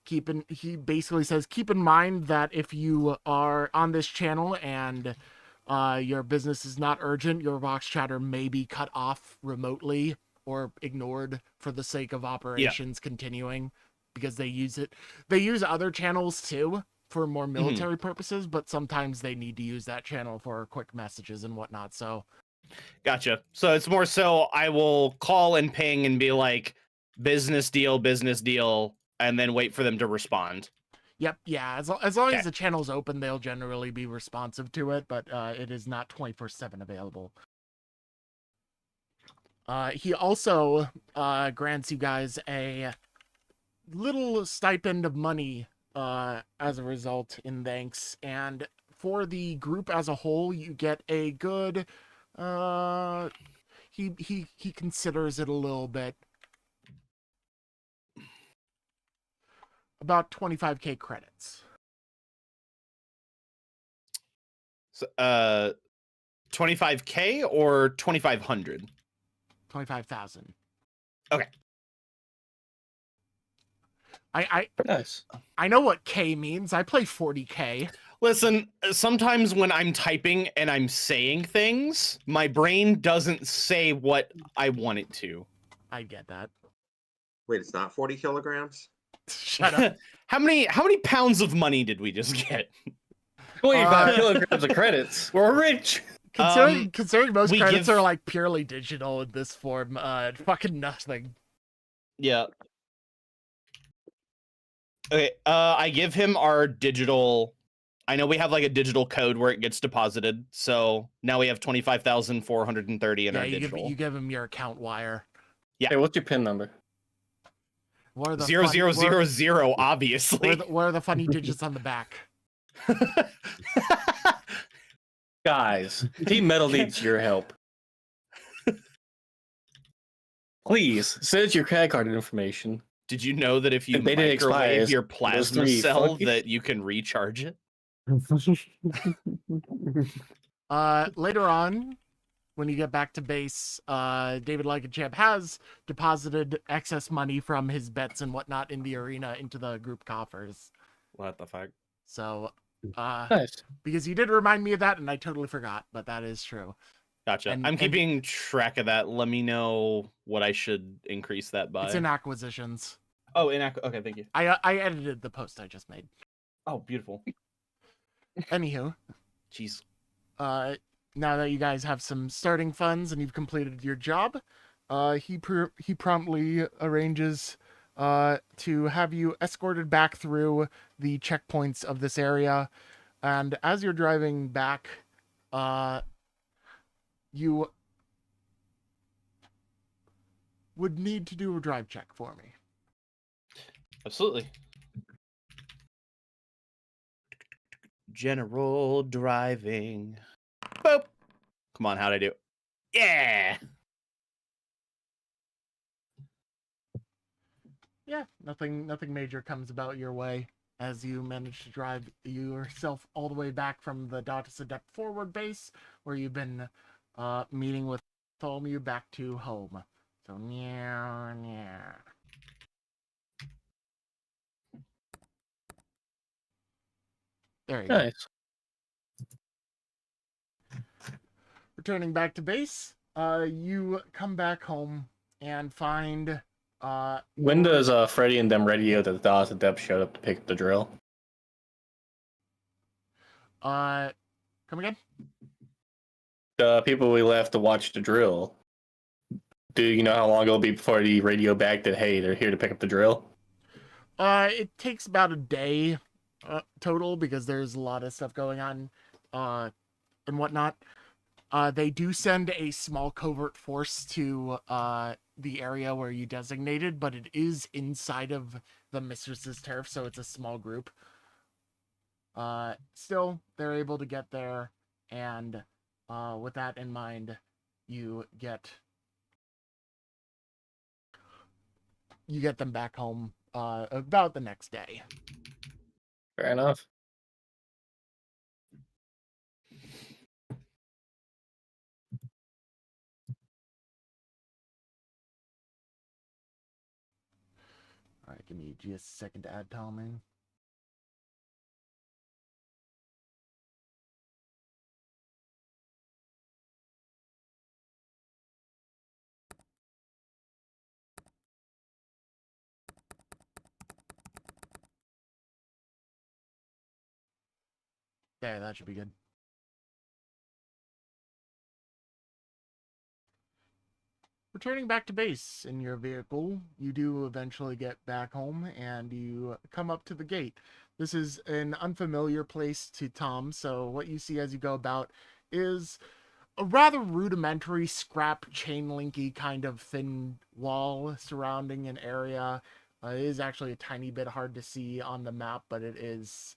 Speaker 1: He basically says, keep in mind that if you are on this channel and your business is not urgent, your box chatter may be cut off remotely or ignored for the sake of operations continuing, because they use it. They use other channels too for more military purposes, but sometimes they need to use that channel for quick messages and whatnot. So,
Speaker 2: Gotcha. So it's more so I will call and ping and be like, business deal, and then wait for them to respond.
Speaker 1: yep, yeah. As long as the channel's open, they'll generally be responsive to it, but it is not 24/7 available. He also grants you guys a little stipend of money as a result in thanks, and for the group as a whole, you get a good. He considers it a little bit. About 25k credits.
Speaker 2: So, 25k or 2500?
Speaker 1: 25,000.
Speaker 2: Okay.
Speaker 3: Nice.
Speaker 1: I know what K means. I play 40k.
Speaker 2: Listen, sometimes when I'm typing and I'm saying things, my brain doesn't say what I want it to.
Speaker 1: I get that.
Speaker 4: Wait, it's not 40 kilograms?
Speaker 1: Shut up.
Speaker 2: How many pounds of money did we just get?
Speaker 3: 25 kilograms of credits. We're rich.
Speaker 1: Considering most
Speaker 2: we
Speaker 1: credits
Speaker 2: give-
Speaker 1: are like purely digital in this form, fucking nothing.
Speaker 2: Yeah. Okay, I give him our digital. I know we have like a digital code where it gets deposited, so now we have 25,430 in our digital.
Speaker 1: You give him your account wire.
Speaker 3: Hey, what's your PIN number?
Speaker 1: What are the
Speaker 2: 0000, obviously.
Speaker 1: What are the funny digits on the back?
Speaker 3: Guys, Team Metal needs your help. Please, send us your credit card information.
Speaker 2: Did you know that if you
Speaker 3: If they didn't expire,
Speaker 2: microwave your
Speaker 3: those
Speaker 2: plasma
Speaker 3: three
Speaker 2: cell
Speaker 3: funky-
Speaker 2: that you can recharge it?
Speaker 1: Later on, when you get back to base, David Lycachamp has deposited excess money from his bets and whatnot in the arena into the group coffers.
Speaker 2: What the fuck?
Speaker 1: So,
Speaker 3: Nice.
Speaker 1: because you did remind me of that, and I totally forgot, but that is true.
Speaker 2: Gotcha.
Speaker 1: And-
Speaker 2: I'm keeping track of that. Let me know what I should increase that by.
Speaker 1: It's in acquisitions.
Speaker 2: Oh, okay, thank you.
Speaker 1: I edited the post I just made.
Speaker 2: Oh, beautiful.
Speaker 1: Anywho,
Speaker 2: Jeez.
Speaker 1: now that you guys have some starting funds and you've completed your job, he promptly arranges to have you escorted back through the checkpoints of this area, and as you're driving back, you would need to do a drive check for me.
Speaker 2: Absolutely. General driving. Boop. Come on, how'd I do? Yeah.
Speaker 1: Yeah, nothing major comes about your way as you manage to drive yourself all the way back from the Dautus Adept forward base, where you've been meeting with Thom, back to home. So, yeah. There you go.
Speaker 3: Nice.
Speaker 1: Returning back to base, you come back home and find
Speaker 3: When does Freddy and them radio that the Dautus Adept showed up to pick up the drill?
Speaker 1: come again?
Speaker 3: The people we left to watch the drill. Do you know how long it'll be before the radio back that, hey, they're here to pick up the drill?
Speaker 1: It takes about a day total, because there's a lot of stuff going on and whatnot. They do send a small covert force to the area where you designated, but it is inside of the Mistress's turf, so it's a small group. Still, they're able to get there and with that in mind, you get them back home about the next day.
Speaker 3: Fair enough.
Speaker 1: All right, give me just a second to add Thom in. There, that should be good. Returning back to base in your vehicle, you do eventually get back home and you come up to the gate. This is an unfamiliar place to Thom, so what you see as you go about is a rather rudimentary scrap chain linky kind of thin wall surrounding an area. It is actually a tiny bit hard to see on the map, but it is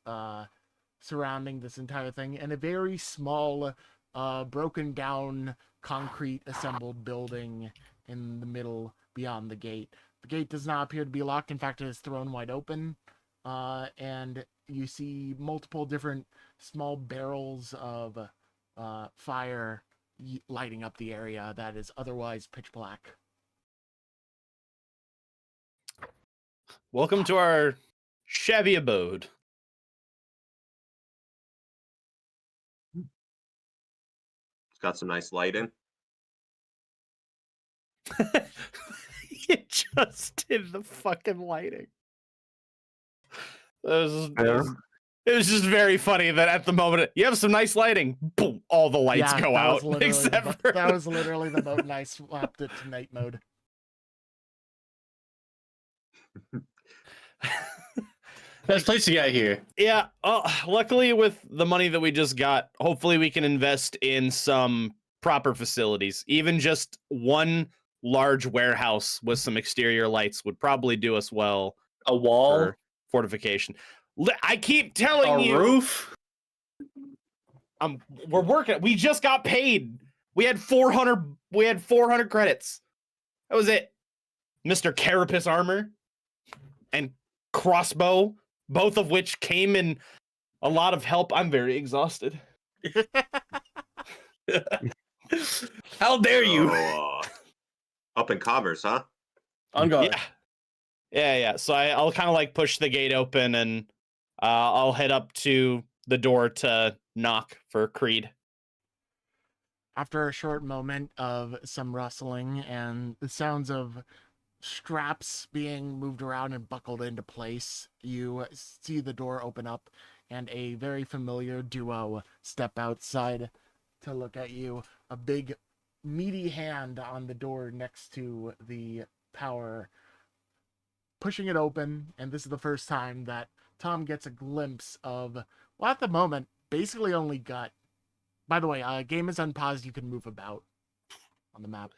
Speaker 1: surrounding this entire thing, and a very small broken down concrete assembled building in the middle beyond the gate. The gate does not appear to be locked. In fact, it is thrown wide open, and you see multiple different small barrels of fire lighting up the area that is otherwise pitch black.
Speaker 2: Welcome to our shabby abode.
Speaker 4: It's got some nice lighting.
Speaker 2: You just did the fucking lighting. It was just very funny that at the moment you have some nice lighting, boom, all the lights
Speaker 1: Yeah,
Speaker 2: go
Speaker 1: that
Speaker 2: out.
Speaker 1: was literally
Speaker 2: Except for
Speaker 1: that was literally the moment I swapped it to night mode.
Speaker 3: Best place to get here.
Speaker 2: Yeah, luckily with the money that we just got, hopefully we can invest in some proper facilities. Even just one large warehouse with some exterior lights would probably do us well.
Speaker 3: A wall,
Speaker 2: for fortification. I keep telling
Speaker 3: a
Speaker 2: you,
Speaker 3: roof.
Speaker 2: we're working. We just got paid. We had 400. We had 400 credits. That was it. Mr. Carapace armor and crossbow, both of which came in a lot of help. I'm very exhausted.
Speaker 3: How dare you?
Speaker 4: Oh, up in commerce, huh?
Speaker 3: On guard.
Speaker 2: Yeah. So I'll kind of like push the gate open and I'll head up to the door to knock for Creed.
Speaker 1: After a short moment of some rustling and the sounds of straps being moved around and buckled into place, you see the door open up and a very familiar duo step outside to look at you. A big, meaty hand on the door next to the power, pushing it open, and this is the first time that Thom gets a glimpse of, well, at the moment, basically only gut. By the way, game is unpaused. You can move about on the map.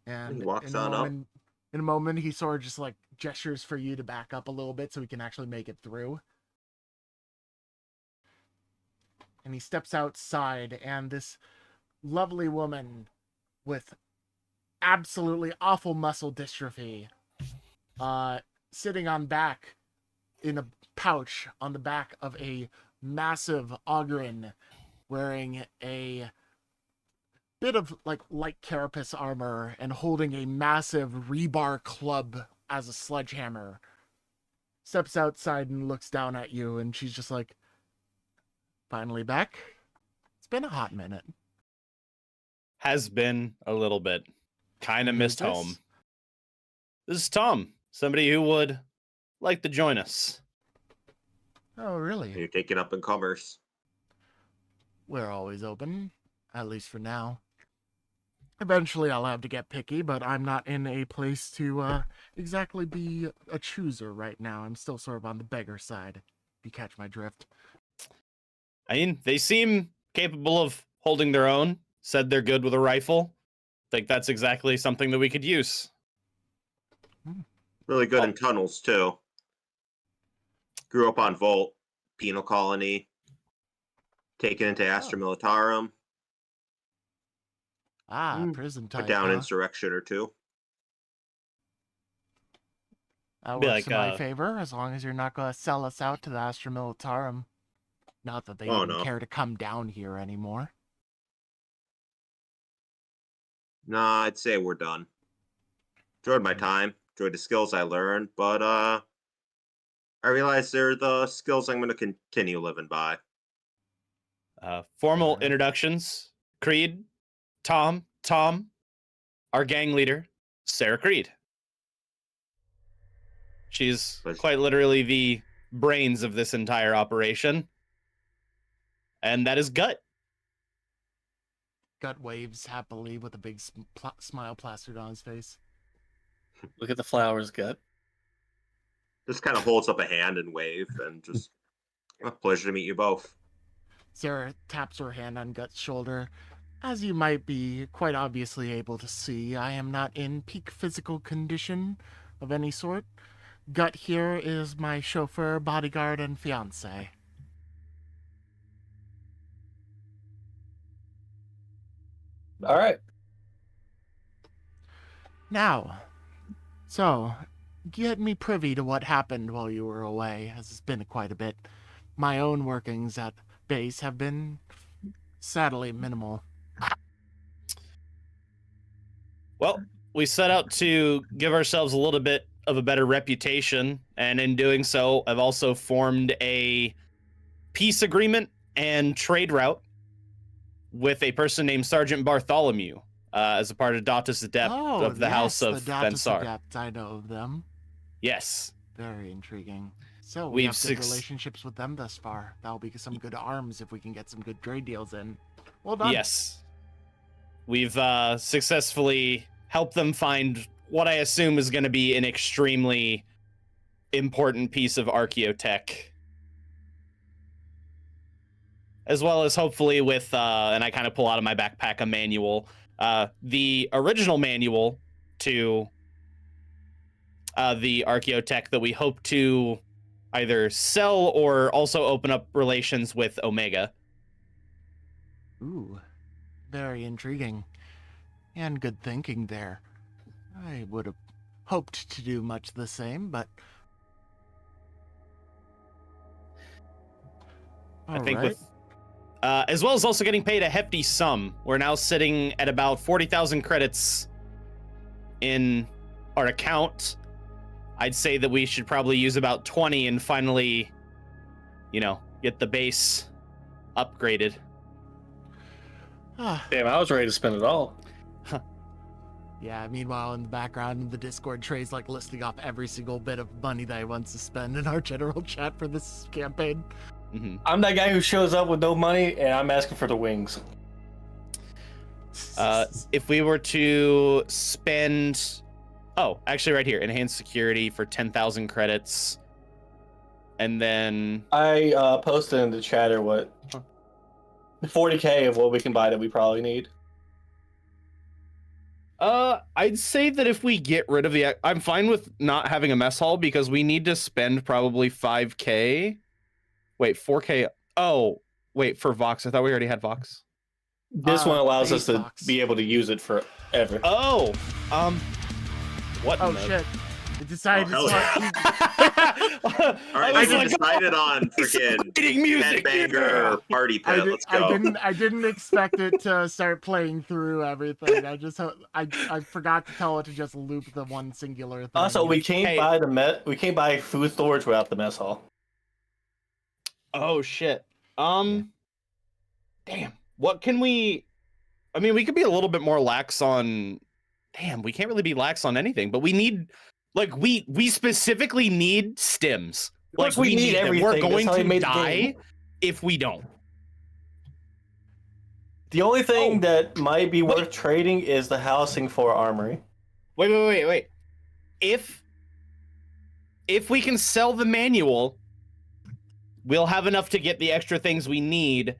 Speaker 1: And
Speaker 4: He walks on up.
Speaker 1: in a moment, he sort of just like gestures for you to back up a little bit so we can actually make it through. And he steps outside, and this lovely woman with absolutely awful muscle dystrophy, sitting on back in a pouch on the back of a massive Ogren, wearing a bit of like light carapace armor and holding a massive rebar club as a sledgehammer, steps outside and looks down at you, and she's just like, finally back? It's been a hot minute.
Speaker 2: Has been a little bit. Kind of
Speaker 1: Who's
Speaker 2: missed
Speaker 1: this?
Speaker 2: home. This is Thom, somebody who would like to join us.
Speaker 1: Oh, really?
Speaker 4: You're taking up in commerce.
Speaker 1: We're always open, at least for now. Eventually I'll have to get picky, but I'm not in a place to exactly be a chooser right now. I'm still sort of on the beggar side, if you catch my drift.
Speaker 2: I mean, they seem capable of holding their own. Said they're good with a rifle. Think that's exactly something that we could use.
Speaker 4: Really good in tunnels, too. Grew up on Volt. penal colony, taken into Astra Militarum,
Speaker 1: Prison
Speaker 4: put
Speaker 1: type,
Speaker 4: down
Speaker 1: huh?
Speaker 4: insurrection or two.
Speaker 1: That
Speaker 2: Be
Speaker 1: works
Speaker 2: like,
Speaker 1: in my favor, as long as you're not going to sell us out to the Astra Militarum. Not that they
Speaker 4: Oh,
Speaker 1: even
Speaker 4: no.
Speaker 1: care to come down here anymore.
Speaker 4: Nah, I'd say we're done. Enjoyed my time, enjoyed the skills I learned, but I realize they're the skills I'm going to continue living by.
Speaker 2: Formal
Speaker 1: Alright.
Speaker 2: introductions. Creed, Thom, our gang leader, Sarah Creed. She's
Speaker 4: Pleasure.
Speaker 2: quite literally the brains of this entire operation. And that is Gut.
Speaker 1: Gut waves happily with a big smile plastered on his face.
Speaker 3: Look at the flowers, Gut.
Speaker 4: Just kind of holds up a hand and wave, and just a pleasure to meet you both.
Speaker 1: Sarah taps her hand on Gut's shoulder. As you might be quite obviously able to see, I am not in peak physical condition of any sort. Gut here is my chauffeur, bodyguard, and fiancé.
Speaker 3: All right.
Speaker 1: Now, so, get me privy to what happened while you were away, as it's been quite a bit. My own workings at base have been sadly minimal.
Speaker 2: Well, we set out to give ourselves a little bit of a better reputation, and in doing so, I've also formed a peace agreement and trade route with a person named Sergeant Bartholomew, as a part of Dautus Adept of the House of
Speaker 1: the Dautus
Speaker 2: Bensar.
Speaker 1: Adept, I know of them.
Speaker 2: Yes.
Speaker 1: Very intriguing. So, we
Speaker 2: We've
Speaker 1: have good relationships with them thus far. That'll be some good arms if we can get some good trade deals in. Well done.
Speaker 2: Yes. We've successfully helped them find what I assume is going to be an extremely important piece of Archeotech. As well as hopefully with, and I kind of pull out of my backpack a manual, the original manual to the Archeotech that we hope to either sell or also open up relations with Omega.
Speaker 1: Ooh, very intriguing. And good thinking there. I would have hoped to do much the same, but...
Speaker 2: I think with... as well as also getting paid a hefty sum. We're now sitting at about 40,000 credits in our account. I'd say that we should probably use about 20 and finally, you know, get the base upgraded.
Speaker 3: Damn, I was ready to spend it all.
Speaker 1: Yeah, meanwhile, in the background, the Discord Trey's like listing off every single bit of money that he wants to spend in our general chat for this campaign.
Speaker 2: Mm-hmm.
Speaker 3: I'm that guy who shows up with no money, and I'm asking for the wings.
Speaker 2: If we were to spend... Oh, actually right here, enhanced security for 10,000 credits. And then...
Speaker 3: I posted in the chatter what 40k of what we can buy that we probably need.
Speaker 2: I'd say that if we get rid of the... I'm fine with not having a mess hall because we need to spend probably 5k. Wait, 4k. Oh, wait, for Vox. I thought we already had Vox.
Speaker 3: This one allows us to
Speaker 1: Vox.
Speaker 3: be able to use it forever.
Speaker 2: Oh, what?
Speaker 1: Oh,
Speaker 2: the...
Speaker 1: shit. I decided
Speaker 4: Oh,
Speaker 1: to
Speaker 4: All right,
Speaker 2: I
Speaker 4: I
Speaker 2: was
Speaker 4: just
Speaker 2: like,
Speaker 4: decided on freaking
Speaker 2: exciting music.
Speaker 4: headbanger party pit. Let's go.
Speaker 1: I didn't expect it to start playing through everything. I forgot to tell it to just loop the one singular thing.
Speaker 3: Also, we can't
Speaker 2: Hey.
Speaker 3: buy we can't buy food storage without the mess hall.
Speaker 2: Oh shit. Damn. What can we? I mean, we could be a little bit more lax on. Damn, we can't really be lax on anything, but we need, like, we specifically need stims. Like,
Speaker 3: we need
Speaker 2: them.
Speaker 3: everything.
Speaker 2: We're
Speaker 3: That's
Speaker 2: going
Speaker 3: how they
Speaker 2: to
Speaker 3: made the
Speaker 2: die
Speaker 3: game.
Speaker 2: if we don't.
Speaker 3: The only thing
Speaker 2: Oh.
Speaker 3: that might be worth trading is the housing for armory.
Speaker 2: Wait. If we can sell the manual, we'll have enough to get the extra things we need.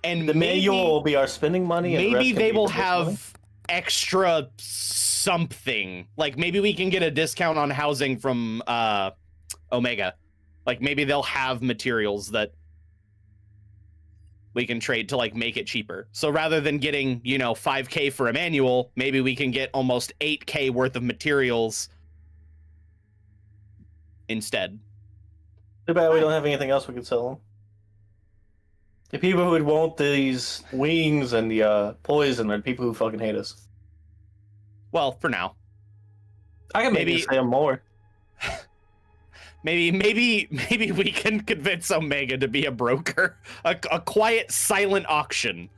Speaker 2: And
Speaker 3: The manual will be our spending money. And the rest
Speaker 2: maybe
Speaker 3: can
Speaker 2: they
Speaker 3: be
Speaker 2: will
Speaker 3: the base money.
Speaker 2: have extra something. Like maybe we can get a discount on housing from Omega Like maybe they'll have materials that we can trade to like make it cheaper. So rather than getting, 5K for a manual, maybe we can get almost 8K worth of materials instead.
Speaker 3: Too bad we don't have anything else we can sell them. The people who would want these wings and the poison are the people who fucking hate us.
Speaker 2: Well, for now.
Speaker 3: I can maybe say them more.
Speaker 2: Maybe we can convince Omega to be a broker. A quiet, silent auction.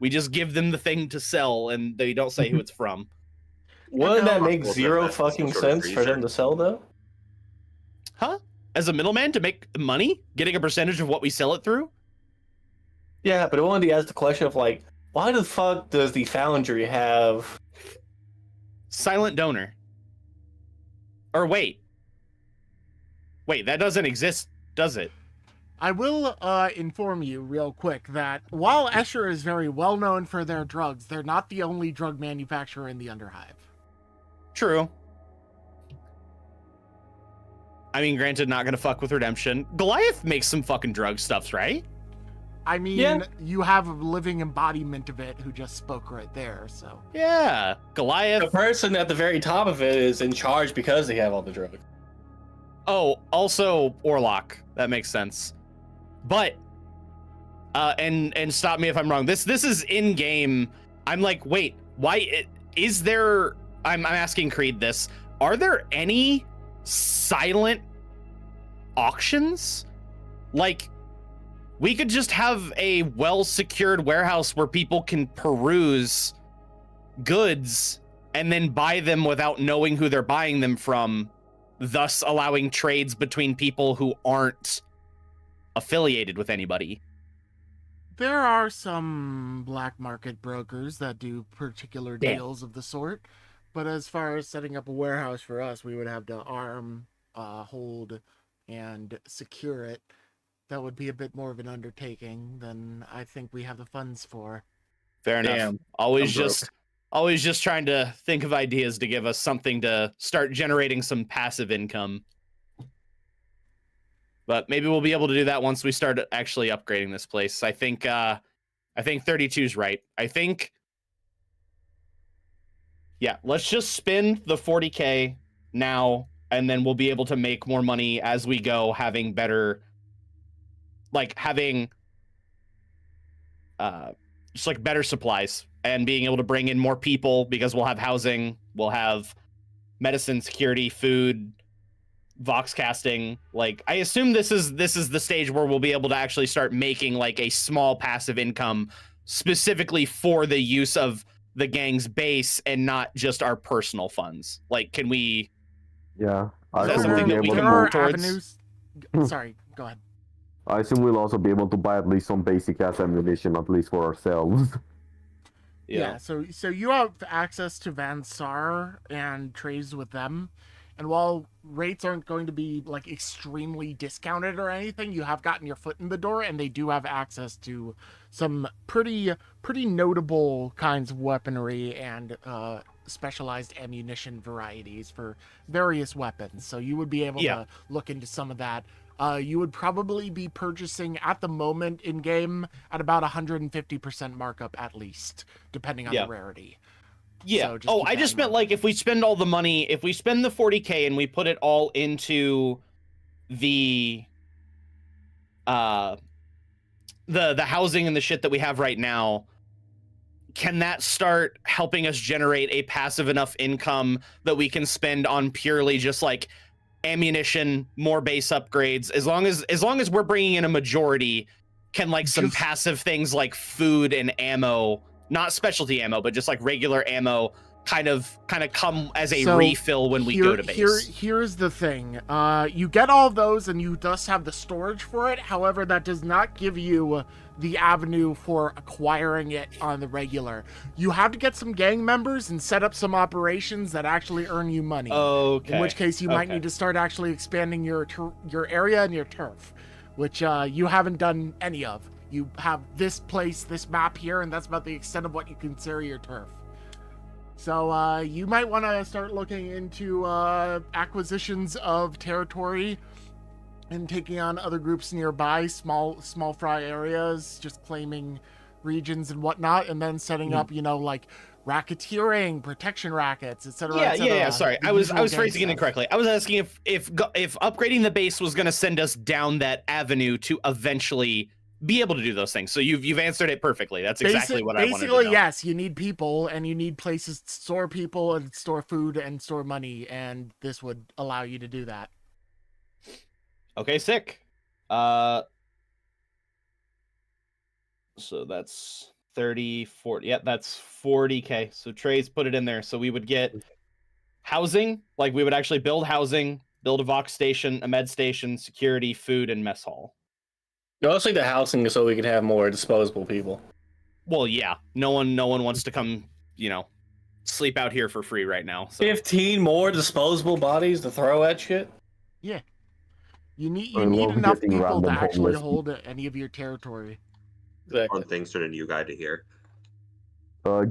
Speaker 2: We just give them the thing to sell and they don't say who it's from.
Speaker 3: Wouldn't that make
Speaker 4: Well,
Speaker 3: zero
Speaker 4: that's
Speaker 3: fucking
Speaker 4: some sort of
Speaker 3: sense for them to sell, though?
Speaker 2: Huh? As a middleman to make money? Getting a percentage of what we sell it through?
Speaker 3: Yeah, but it only asks the question of, like, why the fuck does the Foundry have...
Speaker 2: Silent donor. Or wait, that doesn't exist, does it?
Speaker 1: I will inform you real quick that while Escher is very well known for their drugs, they're not the only drug manufacturer in the Underhive.
Speaker 2: True. I mean, granted, not gonna fuck with Redemption. Goliath makes some fucking drug stuffs, right?
Speaker 1: I mean,
Speaker 3: Yeah.
Speaker 1: you have a living embodiment of it who just spoke right there, so.
Speaker 2: Yeah, Goliath.
Speaker 3: The person at the very top of it is in charge because they have all the drugs.
Speaker 2: Oh, also Orlok. That makes sense. But, and stop me if I'm wrong. This is in game. I'm like, wait, why is there? I'm asking Creed this. Are there any silent auctions? Like, we could just have a well-secured warehouse where people can peruse goods and then buy them without knowing who they're buying them from, thus allowing trades between people who aren't affiliated with anybody.
Speaker 1: There are some black market brokers that do particular
Speaker 2: Damn.
Speaker 1: deals of the sort, but as far as setting up a warehouse for us, we would have to arm, hold, and secure it. That would be a bit more of an undertaking than I think we have the funds for.
Speaker 2: Fair enough.
Speaker 3: Damn,
Speaker 2: Always
Speaker 3: I'm
Speaker 2: just trying to think of ideas to give us something to start generating some passive income. But maybe we'll be able to do that once we start actually upgrading this place. I think 32's right. I think, yeah, let's just spend the 40K now, and then we'll be able to make more money as we go, having better, like having just like better supplies and being able to bring in more people because we'll have housing, we'll have medicine, security, food, vox casting. Like, I assume this is the stage where we'll be able to actually start making like a small passive income specifically for the use of the gang's base and not just our personal funds. Like, can we?
Speaker 5: Yeah,
Speaker 2: Is that
Speaker 5: I
Speaker 2: something that we
Speaker 5: assume
Speaker 2: can
Speaker 1: there are
Speaker 2: work towards?
Speaker 1: avenues. Sorry, go ahead.
Speaker 5: I assume we'll also be able to buy at least some basic ass ammunition, at least for ourselves.
Speaker 1: Yeah, so you have access to Van Sar and trades with them. And while rates aren't going to be like extremely discounted or anything, you have gotten your foot in the door, and they do have access to some pretty notable kinds of weaponry and specialized ammunition varieties for various weapons. So you would be able to look into some of that. You would probably be purchasing at the moment in game at about 150% markup at least, depending on the rarity.
Speaker 2: Yeah.
Speaker 1: So
Speaker 2: I just meant like if we spend all the money, if we spend the 40K and we put it all into the housing and the shit that we have right now, can that start helping us generate a passive enough income that we can spend on purely just like ammunition, more base upgrades? As long as we're bringing in a majority, can like some passive things like food and ammo, not specialty ammo, but just like regular ammo, kind of come as a refill when we go to base.
Speaker 1: Here's the thing. You get all of those and you thus have the storage for it. However, that does not give you the avenue for acquiring it on the regular. You have to get some gang members and set up some operations that actually earn you money.
Speaker 2: Okay.
Speaker 1: In which case you might need to start actually expanding your area and your turf, which you haven't done any of. You have this place, this map here, and that's about the extent of what you consider your turf. So you might want to start looking into acquisitions of territory and taking on other groups nearby, small fry areas, just claiming regions and whatnot, and then setting up, like racketeering, protection rackets, etc.
Speaker 2: Yeah. Sorry, I was phrasing it incorrectly. I was asking if upgrading the base was going to send us down that avenue to eventually be able to do those things. So you've answered it perfectly. That's exactly what I wanted to know.
Speaker 1: Basically, yes, you need people, and you need places to store people and store food and store money, and this would allow you to do that.
Speaker 2: Okay, sick. So that's 30, 40. Yeah, that's 40K. So Trey's put it in there. So we would get housing, like we would actually build housing, build a Vox station, a med station, security, food, and mess hall.
Speaker 3: Mostly the housing so we can have more disposable people.
Speaker 2: Well, yeah. No one wants to come, sleep out here for free right now. So.
Speaker 3: 15 more disposable bodies to throw at shit?
Speaker 1: Yeah. You need enough people to actually hold any of your territory.
Speaker 3: Exactly.
Speaker 4: Fun things for the new guy to hear.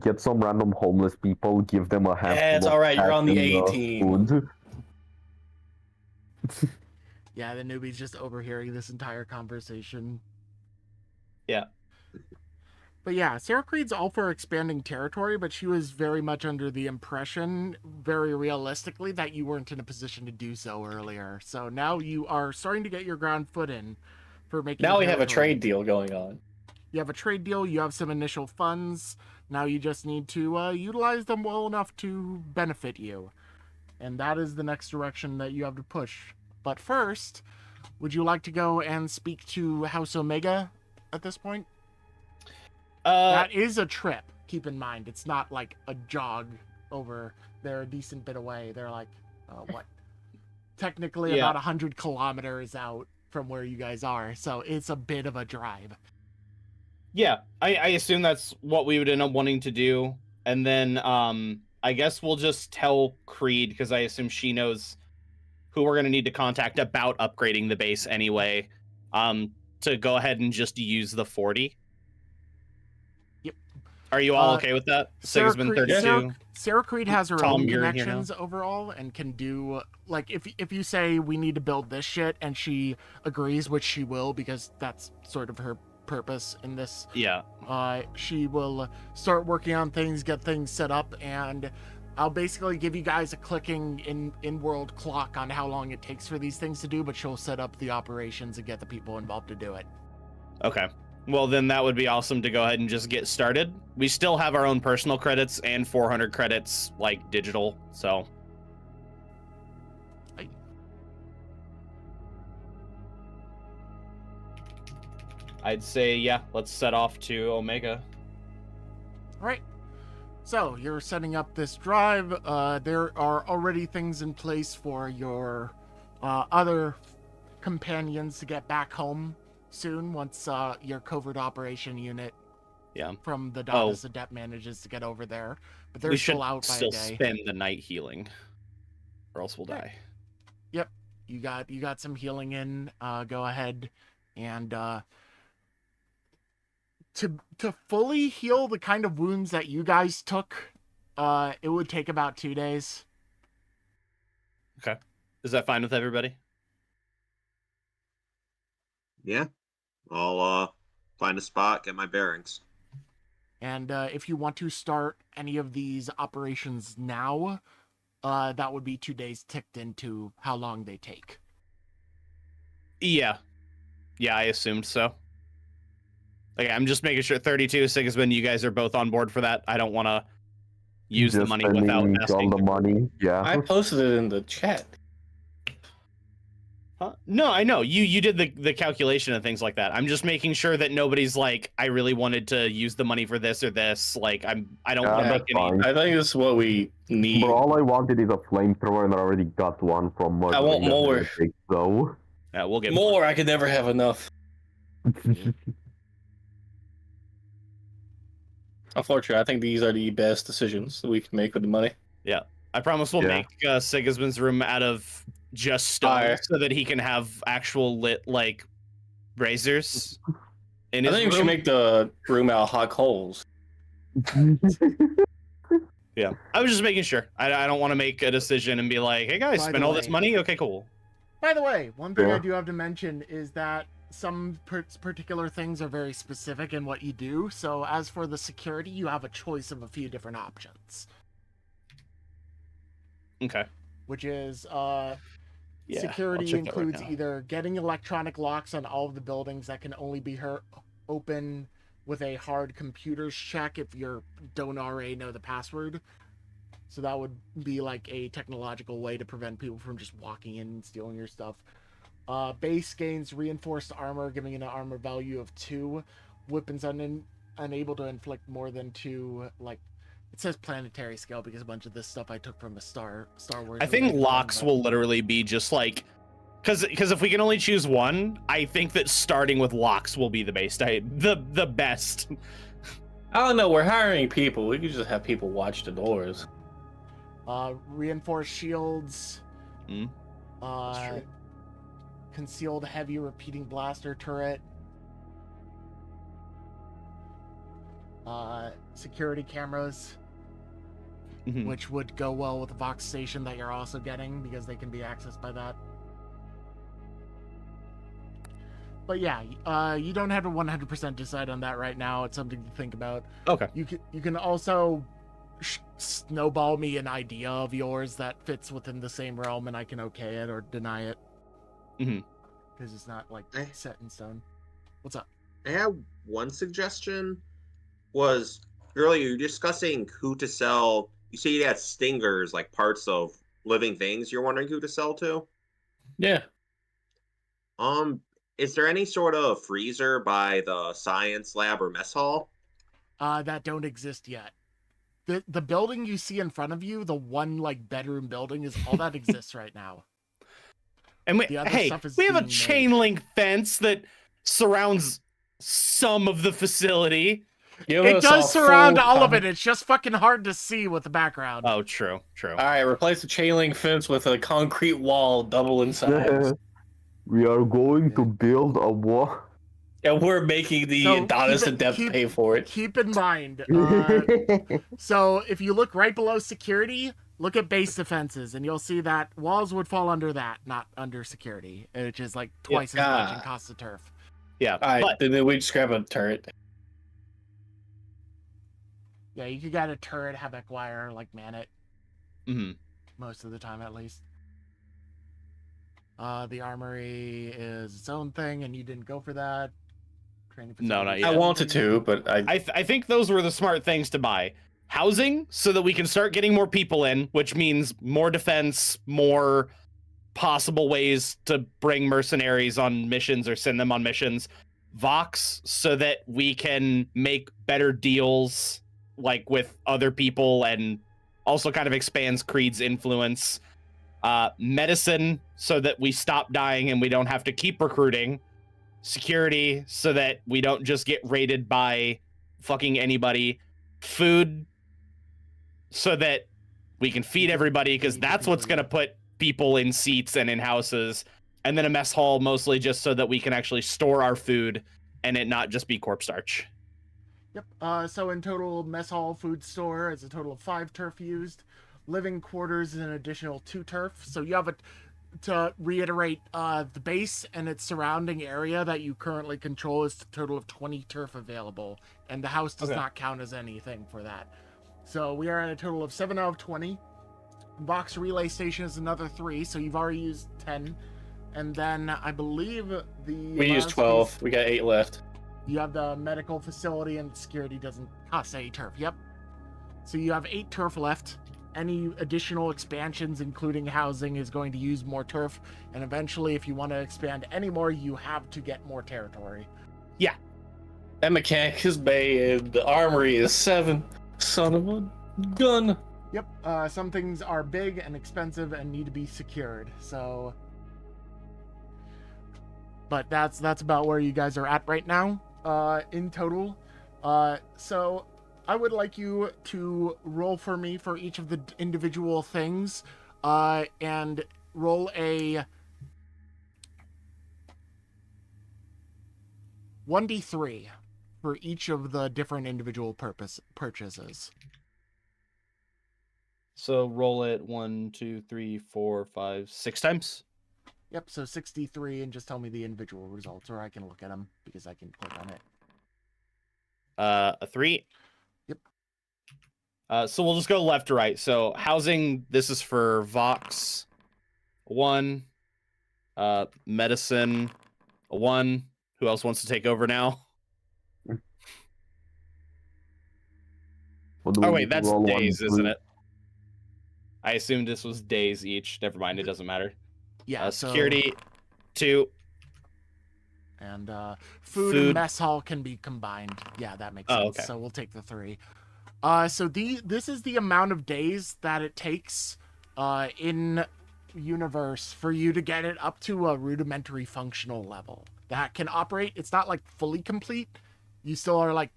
Speaker 5: Get some random homeless people, give them a handful.
Speaker 3: Yeah, it's
Speaker 5: of
Speaker 3: alright, you're on the
Speaker 5: cash and,
Speaker 3: 18.
Speaker 5: food.
Speaker 1: Yeah, the newbie's just overhearing this entire conversation.
Speaker 2: Yeah.
Speaker 1: But yeah, Sarah Creed's all for expanding territory, but she was very much under the impression, very realistically, that you weren't in a position to do so earlier. So now you are starting to get your ground foot in for making.
Speaker 3: Now we have a
Speaker 1: territory.
Speaker 3: trade deal going on.
Speaker 1: You have a trade deal, you have some initial funds. Now you just need to utilize them well enough to benefit you. And that is the next direction that you have to push. But first, would you like to go and speak to House Omega at this point? That is a trip. Keep in mind, it's not like a jog over. They're a decent bit away. They're like, technically about 100 kilometers out from where you guys are. So it's a bit of a drive.
Speaker 2: Yeah, I assume that's what we would end up wanting to do. And then I guess we'll just tell Creed, because I assume she knows who we're going to need to contact about upgrading the base anyway, to go ahead and just use the 40.
Speaker 1: Yep.
Speaker 2: Are you all okay with that? Sigismund 32.
Speaker 1: Sarah Creed has her
Speaker 2: Thom,
Speaker 1: own
Speaker 2: you're here
Speaker 1: connections overall and can do, like, if you say we need to build this shit and she agrees, which she will, because that's sort of her purpose in this.
Speaker 2: Yeah.
Speaker 1: She will start working on things, get things set up, and I'll basically give you guys a clicking in-world clock on how long it takes for these things to do, but she'll set up the operations and get the people involved to do it.
Speaker 2: Okay. Well, then that would be awesome to go ahead and just get started. We still have our own personal credits and 400 credits, like, digital, so... I'd say, yeah, let's set off to Omega.
Speaker 1: All right. So you're setting up this drive. There are already things in place for your other companions to get back home soon once your covert operation unit from the Dautus Adept manages to get over there. But they're still out by a day.
Speaker 2: We should spend the night healing, or else we'll die.
Speaker 1: Yep. You got some healing in. Go ahead and... To fully heal the kind of wounds that you guys took, it would take about 2 days.
Speaker 2: Okay. Is that fine with everybody?
Speaker 4: Yeah. I'll find a spot, get my bearings.
Speaker 1: And if you want to start any of these operations now, that would be 2 days ticked into how long they take.
Speaker 2: Yeah. Yeah, I assumed so. Okay, I'm just making sure 32, Sigismund, you guys are both on board for that. I don't want to use the money without asking.
Speaker 5: The money, yeah.
Speaker 3: I posted it in the chat.
Speaker 2: Huh? No, I know. You did the calculation and things like that. I'm just making sure that nobody's like, I really wanted to use the money for this or this. Like, I don't want to make any...
Speaker 3: I think this is what we need.
Speaker 5: But all I wanted is a flamethrower, and I already got one from...
Speaker 3: I want more.
Speaker 5: So...
Speaker 2: Yeah, we'll get
Speaker 3: more. I could never have enough. Unfortunately, I think these are the best decisions that we can make with the money.
Speaker 2: Yeah. I promise we'll make Sigismund's room out of just stone so that he can have actual lit, like, razors in his room.
Speaker 3: I think we should make the room out of hot coals.
Speaker 2: Yeah. I was just making sure. I don't want to make a decision and be like, hey, guys, spend all this money? Okay, cool.
Speaker 1: By the way, one thing I
Speaker 5: Yeah.
Speaker 1: do have to mention is that some particular things are very specific in what you do. So as for the security, you have a choice of a few different options,
Speaker 2: Okay.
Speaker 1: which is
Speaker 2: Yeah. I'll
Speaker 1: security
Speaker 2: check that right
Speaker 1: includes
Speaker 2: now.
Speaker 1: either getting electronic locks on all of the buildings that can only be open with a hard computers check if you don't already know the password. So that would be like a technological way to prevent people from just walking in and stealing your stuff. Base gains reinforced armor, giving it an armor value of 2. Weapons unable to inflict more than 2. Like, it says planetary scale because a bunch of this stuff I took from a Star Wars.
Speaker 2: I think
Speaker 1: related
Speaker 2: locks
Speaker 1: thing, but-
Speaker 2: will literally be just like, because if we can only choose one, I think that starting with locks will be the the best.
Speaker 3: I don't know. We're hiring people. We could just have people watch the doors.
Speaker 1: Reinforced shields.
Speaker 2: Mm, that's true.
Speaker 1: Concealed heavy repeating blaster turret. Security cameras,
Speaker 2: Mhm.
Speaker 1: which would go well with the Vox station that you're also getting because they can be accessed by that. But yeah, you don't have to 100% decide on that right now. It's something to think about.
Speaker 2: Okay.
Speaker 1: You can also snowball me an idea of yours that fits within the same realm, and I can okay it or deny it.
Speaker 2: Mhm.
Speaker 1: Because it's not like set in stone. What's up?
Speaker 4: I have one suggestion. Was earlier you were discussing who to sell. You say you had stingers, like parts of living things. You're wondering who to sell to.
Speaker 3: Yeah.
Speaker 4: Is there any sort of freezer by the science lab or mess hall?
Speaker 1: That don't exist yet. The building you see in front of you, the one like bedroom building, is all that exists right now.
Speaker 2: And
Speaker 1: The other
Speaker 2: hey,
Speaker 1: stuff is
Speaker 2: we have a
Speaker 1: being
Speaker 2: chain
Speaker 1: made.
Speaker 2: link fence that surrounds some of the facility.
Speaker 3: Give
Speaker 1: It
Speaker 3: us
Speaker 1: does
Speaker 3: a
Speaker 1: surround
Speaker 3: full
Speaker 1: all of
Speaker 3: con-
Speaker 1: it. It's just fucking hard to see with the background.
Speaker 2: Oh, true.
Speaker 3: All right, replace the chain link fence with a concrete wall double in size.
Speaker 5: We are going to build a wall.
Speaker 3: And we're making the
Speaker 1: So
Speaker 3: Dautus Adept pay for it.
Speaker 1: Keep in mind. So if you look right below security, look at base defenses, and you'll see that walls would fall under that, not under security, which is like twice as much in cost of turf.
Speaker 2: Yeah.
Speaker 3: All right,
Speaker 2: But
Speaker 3: then we just grab a turret.
Speaker 1: Yeah, you could get a turret, have a wire, like man it,
Speaker 2: mhm.
Speaker 1: most of the time at least. The armory is its own thing, and you didn't go for that. Training
Speaker 2: No, not
Speaker 1: facility is
Speaker 2: yet.
Speaker 3: I
Speaker 1: its own
Speaker 3: wanted
Speaker 1: thing.
Speaker 3: to, but
Speaker 2: I think those were the smart things to buy. Housing, so that we can start getting more people in, which means more defense, more possible ways to bring mercenaries on missions or send them on missions. Vox, so that we can make better deals like with other people and also kind of expands Creed's influence. Medicine, so that we stop dying and we don't have to keep recruiting. Security, so that we don't just get raided by fucking anybody. Food, so that we can feed everybody, because that's what's going to put people in seats and in houses. And then a mess hall, mostly just so that we can actually store our food and it not just be corpse starch.
Speaker 1: Yep. So in total, mess hall, food store is a total of 5 turf used. Living quarters is an additional 2 turf. So you have to reiterate, the base and its surrounding area that you currently control is a total of 20 turf available, and the house does not count as anything for that. So we are at a total of 7 out of 20. Vox relay station is another 3, so you've already used 10. And then I believe
Speaker 3: we used 12. We got 8 left.
Speaker 1: You have the medical facility, and security doesn't cost any turf. Yep. So you have 8 turf left. Any additional expansions, including housing, is going to use more turf. And eventually, if you want to expand any more, you have to get more territory.
Speaker 2: Yeah.
Speaker 3: That mechanic is bay and the armory is 7. Son of a gun.
Speaker 1: Yep. Some things are big and expensive and need to be secured. So, but that's about where you guys are at right now. In total. So I would like you to roll for me for each of the individual things, and roll a 1d3 for each of the different individual purchases.
Speaker 2: So roll it 1, 2, 3, 4, 5, 6 times.
Speaker 1: Yep, so 63, and just tell me the individual results, or I can look at them because I can click on it.
Speaker 2: A 3.
Speaker 1: Yep.
Speaker 2: So we'll just go left to right. So housing, this is for Vox, 1. Medicine, a 1. Who else wants to take over now?
Speaker 5: What do we
Speaker 2: Oh
Speaker 5: need
Speaker 2: wait,
Speaker 5: to
Speaker 2: that's
Speaker 5: roll?
Speaker 2: days,
Speaker 5: 1,
Speaker 2: isn't
Speaker 5: 3?
Speaker 2: it? I assumed this was days each. Never mind, it doesn't matter.
Speaker 1: Yeah,
Speaker 2: Security, 2.
Speaker 1: And food and mess hall can be combined. Yeah, that makes sense.
Speaker 2: Okay.
Speaker 1: So we'll take the 3. So this is the amount of days that it takes in universe for you to get it up to a rudimentary functional level that can operate. It's not like fully complete. You still are like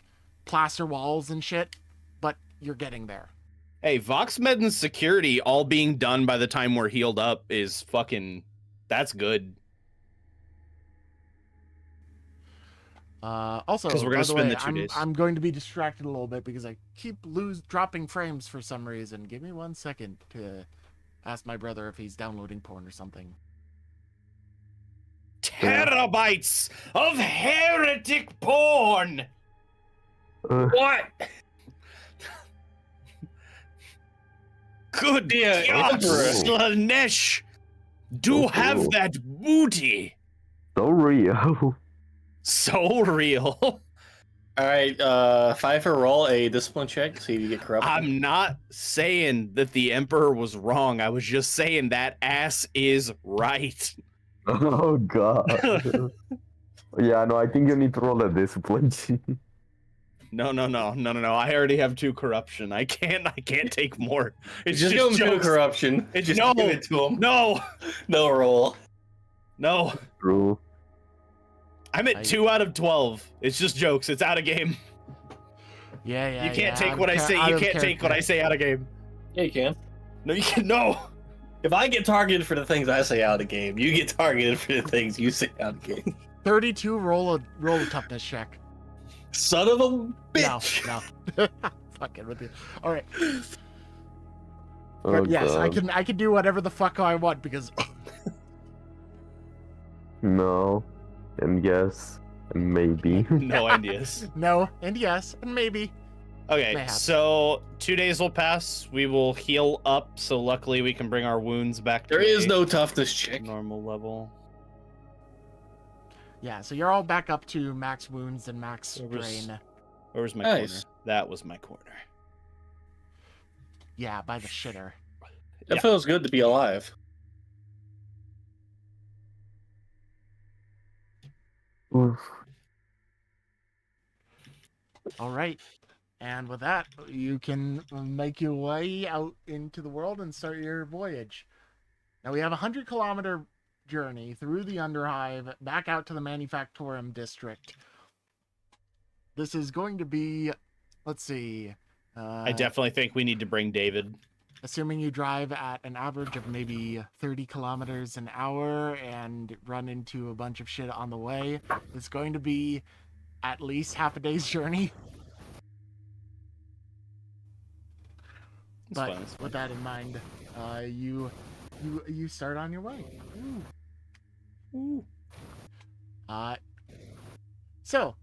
Speaker 1: plaster walls and shit, but you're getting there.
Speaker 2: Hey, VoxMed and security all being done by the time we're healed up is fucking... That's good.
Speaker 1: Also,
Speaker 2: 'Cause we're
Speaker 1: by
Speaker 2: gonna
Speaker 1: the
Speaker 2: spend
Speaker 1: way,
Speaker 2: the 2 days.
Speaker 1: I'm going to be distracted a little bit because I keep dropping frames for some reason. Give me 1 second to ask my brother if he's downloading porn or something.
Speaker 2: Terabytes of heretic porn!
Speaker 3: What?
Speaker 2: Good
Speaker 3: Yeah,
Speaker 2: God,
Speaker 3: Emperor.
Speaker 2: Slanesh! Do have
Speaker 5: Oh.
Speaker 2: that booty!
Speaker 5: So real.
Speaker 2: So real.
Speaker 3: All right, Pfeiffer, roll a discipline check. See if you get corrupted.
Speaker 2: I'm not saying that the Emperor was wrong. I was just saying that ass is right.
Speaker 5: Oh god. Yeah, no, I think you need to roll a discipline.
Speaker 2: No. I already have 2 corruption. I can't take more. It's
Speaker 3: just give him 2
Speaker 2: jokes.
Speaker 3: corruption.
Speaker 2: It's
Speaker 3: Just
Speaker 2: no,
Speaker 3: give it to him.
Speaker 2: No,
Speaker 3: No roll.
Speaker 2: no.
Speaker 5: True.
Speaker 2: I'm at 2 out of 12. It's just jokes. It's out of game.
Speaker 1: Yeah.
Speaker 2: You can't take
Speaker 1: out
Speaker 2: what
Speaker 1: of
Speaker 2: I
Speaker 1: cha-
Speaker 2: say.
Speaker 1: out
Speaker 2: You
Speaker 1: of
Speaker 2: can't take what I
Speaker 1: character.
Speaker 2: say out of game.
Speaker 3: Yeah, you can.
Speaker 2: No, you can't. No.
Speaker 3: If I get targeted for the things I say out of the game, you get targeted for the things you say out of the game.
Speaker 1: 32. Roll a toughness check.
Speaker 3: Son of a bitch.
Speaker 1: No. Fucking with you. All right.
Speaker 5: Oh,
Speaker 1: But yes,
Speaker 5: god.
Speaker 1: I can do whatever the fuck I want because
Speaker 5: No. And yes. And maybe.
Speaker 2: No ideas.
Speaker 1: no and yes and maybe.
Speaker 2: Okay,
Speaker 1: Mayhaps.
Speaker 2: so 2 days will pass. We will heal up, so luckily we can bring our wounds back to
Speaker 3: There is
Speaker 2: a
Speaker 3: no toughness check.
Speaker 2: normal level.
Speaker 1: Yeah, so you're all back up to max wounds and max
Speaker 2: Where was-
Speaker 1: strain.
Speaker 2: Where was my
Speaker 3: Nice.
Speaker 2: corner? That was my corner.
Speaker 1: Yeah, by the shitter.
Speaker 3: It
Speaker 2: Yeah.
Speaker 3: feels good to be alive.
Speaker 5: Oof.
Speaker 1: All right. And with that, you can make your way out into the world and start your voyage. Now we have a 100-kilometer journey through the Underhive back out to the Manufactorum district. This is going to be, let's see.
Speaker 2: I definitely think we need to bring David.
Speaker 1: Assuming you drive at an average of maybe 30 kilometers an hour and run into a bunch of shit on the way, it's going to be at least half a day's journey.
Speaker 2: It's
Speaker 1: But
Speaker 2: fine, it's fine.
Speaker 1: with that in mind, you start on your way.
Speaker 2: Ooh.
Speaker 1: So,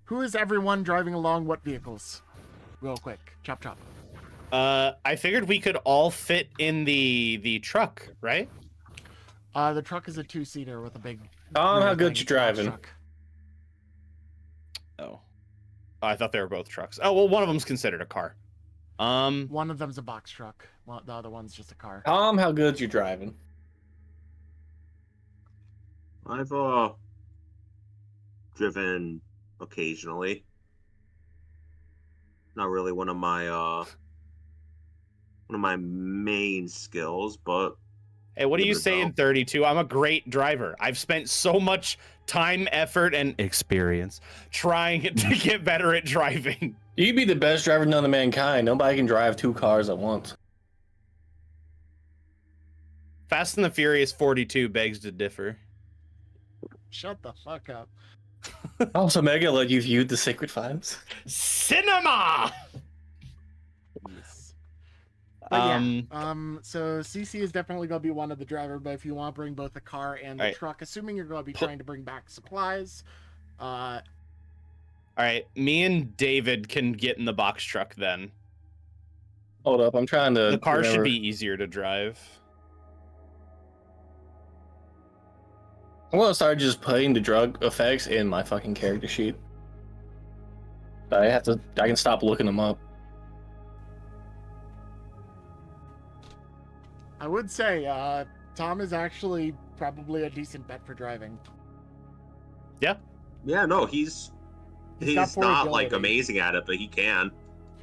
Speaker 1: who is everyone driving along what vehicles? Real quick, chop chop.
Speaker 2: I figured we could all fit in the truck, right?
Speaker 1: The truck is a 2-seater with a big.
Speaker 3: Tom,
Speaker 1: rear
Speaker 3: how good
Speaker 1: thing,
Speaker 3: you driving?
Speaker 1: truck.
Speaker 2: Oh, I thought they were both trucks. Oh well, one of them's considered a car.
Speaker 1: One of them's a box truck. Well, the other one's just a car.
Speaker 3: Tom, how good you driving?
Speaker 4: I've driven occasionally. Not really one of my main skills, but
Speaker 2: Hey, what do you
Speaker 4: Good
Speaker 2: say in
Speaker 4: though.
Speaker 2: 32? I'm a great driver. I've spent so much time, effort, and experience trying to get better at driving.
Speaker 3: You'd be the best driver known to mankind. Nobody can drive 2 cars at once.
Speaker 2: Fast and the Furious 42 begs to differ.
Speaker 1: Shut the fuck up.
Speaker 3: Also, Mega, like you viewed the Sacred Files?
Speaker 2: Cinema!
Speaker 1: Yes. But so CC is definitely going to be one of the driver, but if you want to bring both the car and the
Speaker 2: Alright.
Speaker 1: truck, assuming you're going to be trying to bring back supplies,
Speaker 2: all right, me and David can get in the box truck then.
Speaker 3: Hold up, I'm trying to.
Speaker 2: The car should
Speaker 3: remember.
Speaker 2: be easier to drive.
Speaker 3: I'm gonna start just putting the drug effects in my fucking character sheet. I can stop looking them up.
Speaker 1: I would say Thom is actually probably a decent bet for driving.
Speaker 4: Yeah, no, he's
Speaker 1: got poor
Speaker 4: not like
Speaker 1: agility.
Speaker 4: amazing at it, but he can.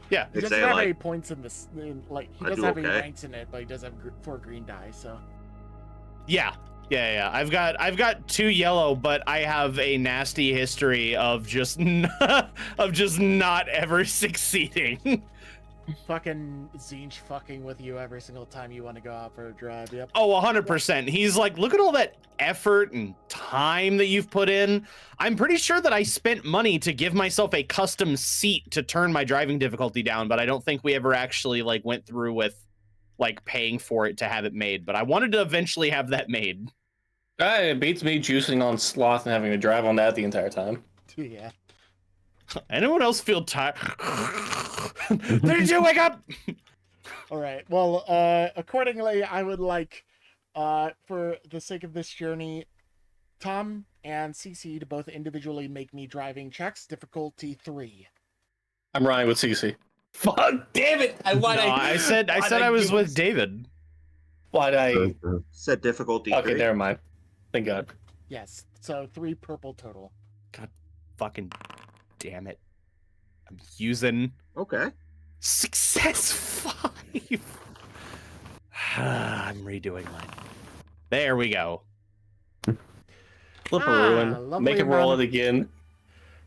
Speaker 2: Yeah.
Speaker 1: He
Speaker 4: They
Speaker 1: doesn't
Speaker 4: say,
Speaker 1: have
Speaker 4: like,
Speaker 1: any points in this. Like he
Speaker 4: I
Speaker 1: doesn't
Speaker 4: do
Speaker 1: have any
Speaker 4: okay.
Speaker 1: ranks in it, but he does have 4 green die. So
Speaker 2: Yeah. I've got 2 yellow, but I have a nasty history of just of just not ever succeeding.
Speaker 1: fucking Zinch fucking with you every single time you want to go out for a drive. Yep.
Speaker 2: Oh, 100%. He's like, look at all that effort and time that you've put in. I'm pretty sure that I spent money to give myself a custom seat to turn my driving difficulty down, but I don't think we ever actually like went through with like paying for it to have it made. But I wanted to eventually have that made.
Speaker 3: It beats me juicing on sloth and having to drive on that the entire time.
Speaker 1: Yeah.
Speaker 2: Anyone else feel tired? Did you wake up?
Speaker 1: All right. Well, accordingly, I would like, for the sake of this journey, Thom and CC to both individually make me driving checks, difficulty 3.
Speaker 3: I'm riding with CC. Fuck, damn it!
Speaker 2: I said I was with David.
Speaker 3: Why'd I?
Speaker 4: Said difficulty
Speaker 3: Okay,
Speaker 4: 3.
Speaker 3: never mind. Thank God.
Speaker 1: Yes. So 3 purple total.
Speaker 2: Fucking damn it. I'm using
Speaker 4: Okay.
Speaker 2: success 5. I'm redoing mine. There we go.
Speaker 3: Flip a
Speaker 1: Ah,
Speaker 3: ruin.
Speaker 1: lovely
Speaker 3: Make him roll
Speaker 1: amount
Speaker 3: it again.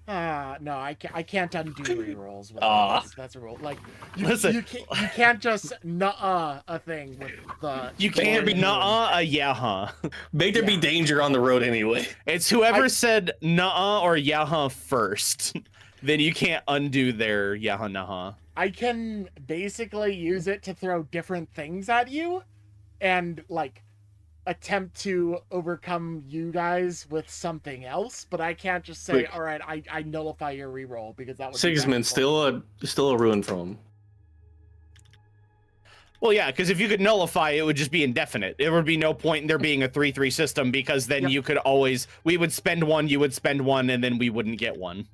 Speaker 1: No, I can't undo rerolls. With
Speaker 3: Aw.
Speaker 1: that's a rule. Like, you
Speaker 2: Listen.
Speaker 1: can't just nuh-uh a thing with the.
Speaker 2: You can't be
Speaker 1: ruin.
Speaker 2: nuh-uh a yeah-huh.
Speaker 3: Make there be
Speaker 1: Yeah.
Speaker 3: danger on the road anyway.
Speaker 2: It's whoever said nuh-uh or yeah-huh first. Then you can't undo their yeah-huh, nah-huh.
Speaker 1: I can basically use it to throw different things at you, and like attempt to overcome you guys with something else. But I can't just say,
Speaker 3: Wait.
Speaker 1: "All right, I nullify your reroll," because that would.
Speaker 3: Sigismund, still a ruin from him.
Speaker 2: Well, yeah, because if you could nullify, it would just be indefinite. There would be no point in there being a 3-3 system, because then
Speaker 1: Yep.
Speaker 2: you could always, we would spend 1, you would spend 1, and then we wouldn't get 1.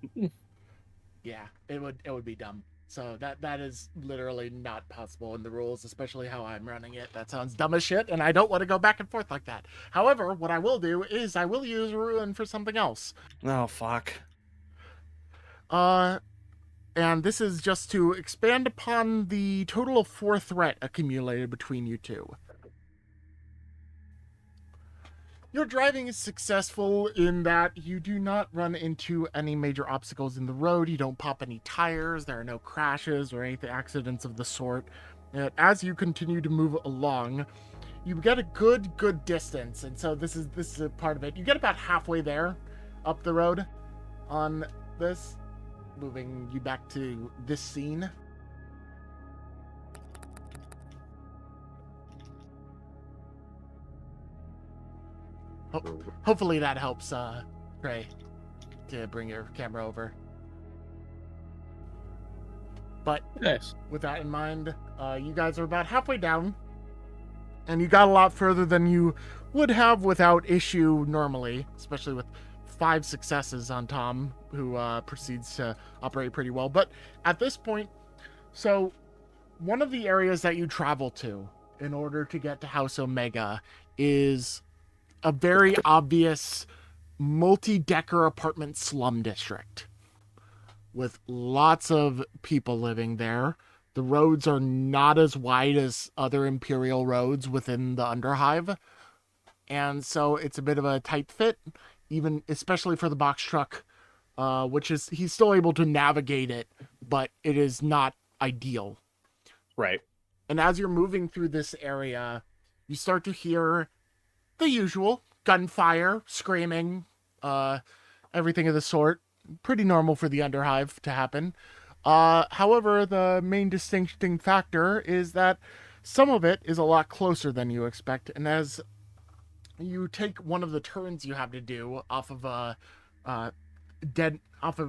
Speaker 1: Yeah, it would be dumb. So that is literally not possible in the rules, especially how I'm running it. That sounds dumb as shit, and I don't want to go back and forth like that. However, what I will do is I will use Ruin for something else.
Speaker 2: Oh, fuck.
Speaker 1: And this is just to expand upon the total of 4 threat accumulated between you two. Your driving is successful in that you do not run into any major obstacles in the road. You don't pop any tires. There are no crashes or any accidents of the sort. And as you continue to move along, you get a good distance. And so this is a part of it. You get about halfway there up the road on this, moving you back to this scene. Hopefully that helps, Trey, to bring your camera over. But
Speaker 3: Nice.
Speaker 1: with that in mind, you guys are about halfway down, and you got a lot further than you would have without issue normally, especially with 5 successes on Thom, who proceeds to operate pretty well. But at this point, so one of the areas that you travel to in order to get to House Omega is a very obvious multi-decker apartment slum district with lots of people living there. The roads are not as wide as other Imperial roads within the Underhive, and so it's a bit of a tight fit, even especially for the box truck, which is, he's still able to navigate it, but it is not ideal.
Speaker 2: Right.
Speaker 1: And as you're moving through this area, you start to hear the usual gunfire, screaming, everything of the sort. Pretty normal for the Underhive to happen. However, the main distinguishing factor is that Some of it is a lot closer than you expect, and as you take one of the turns you have to do off of a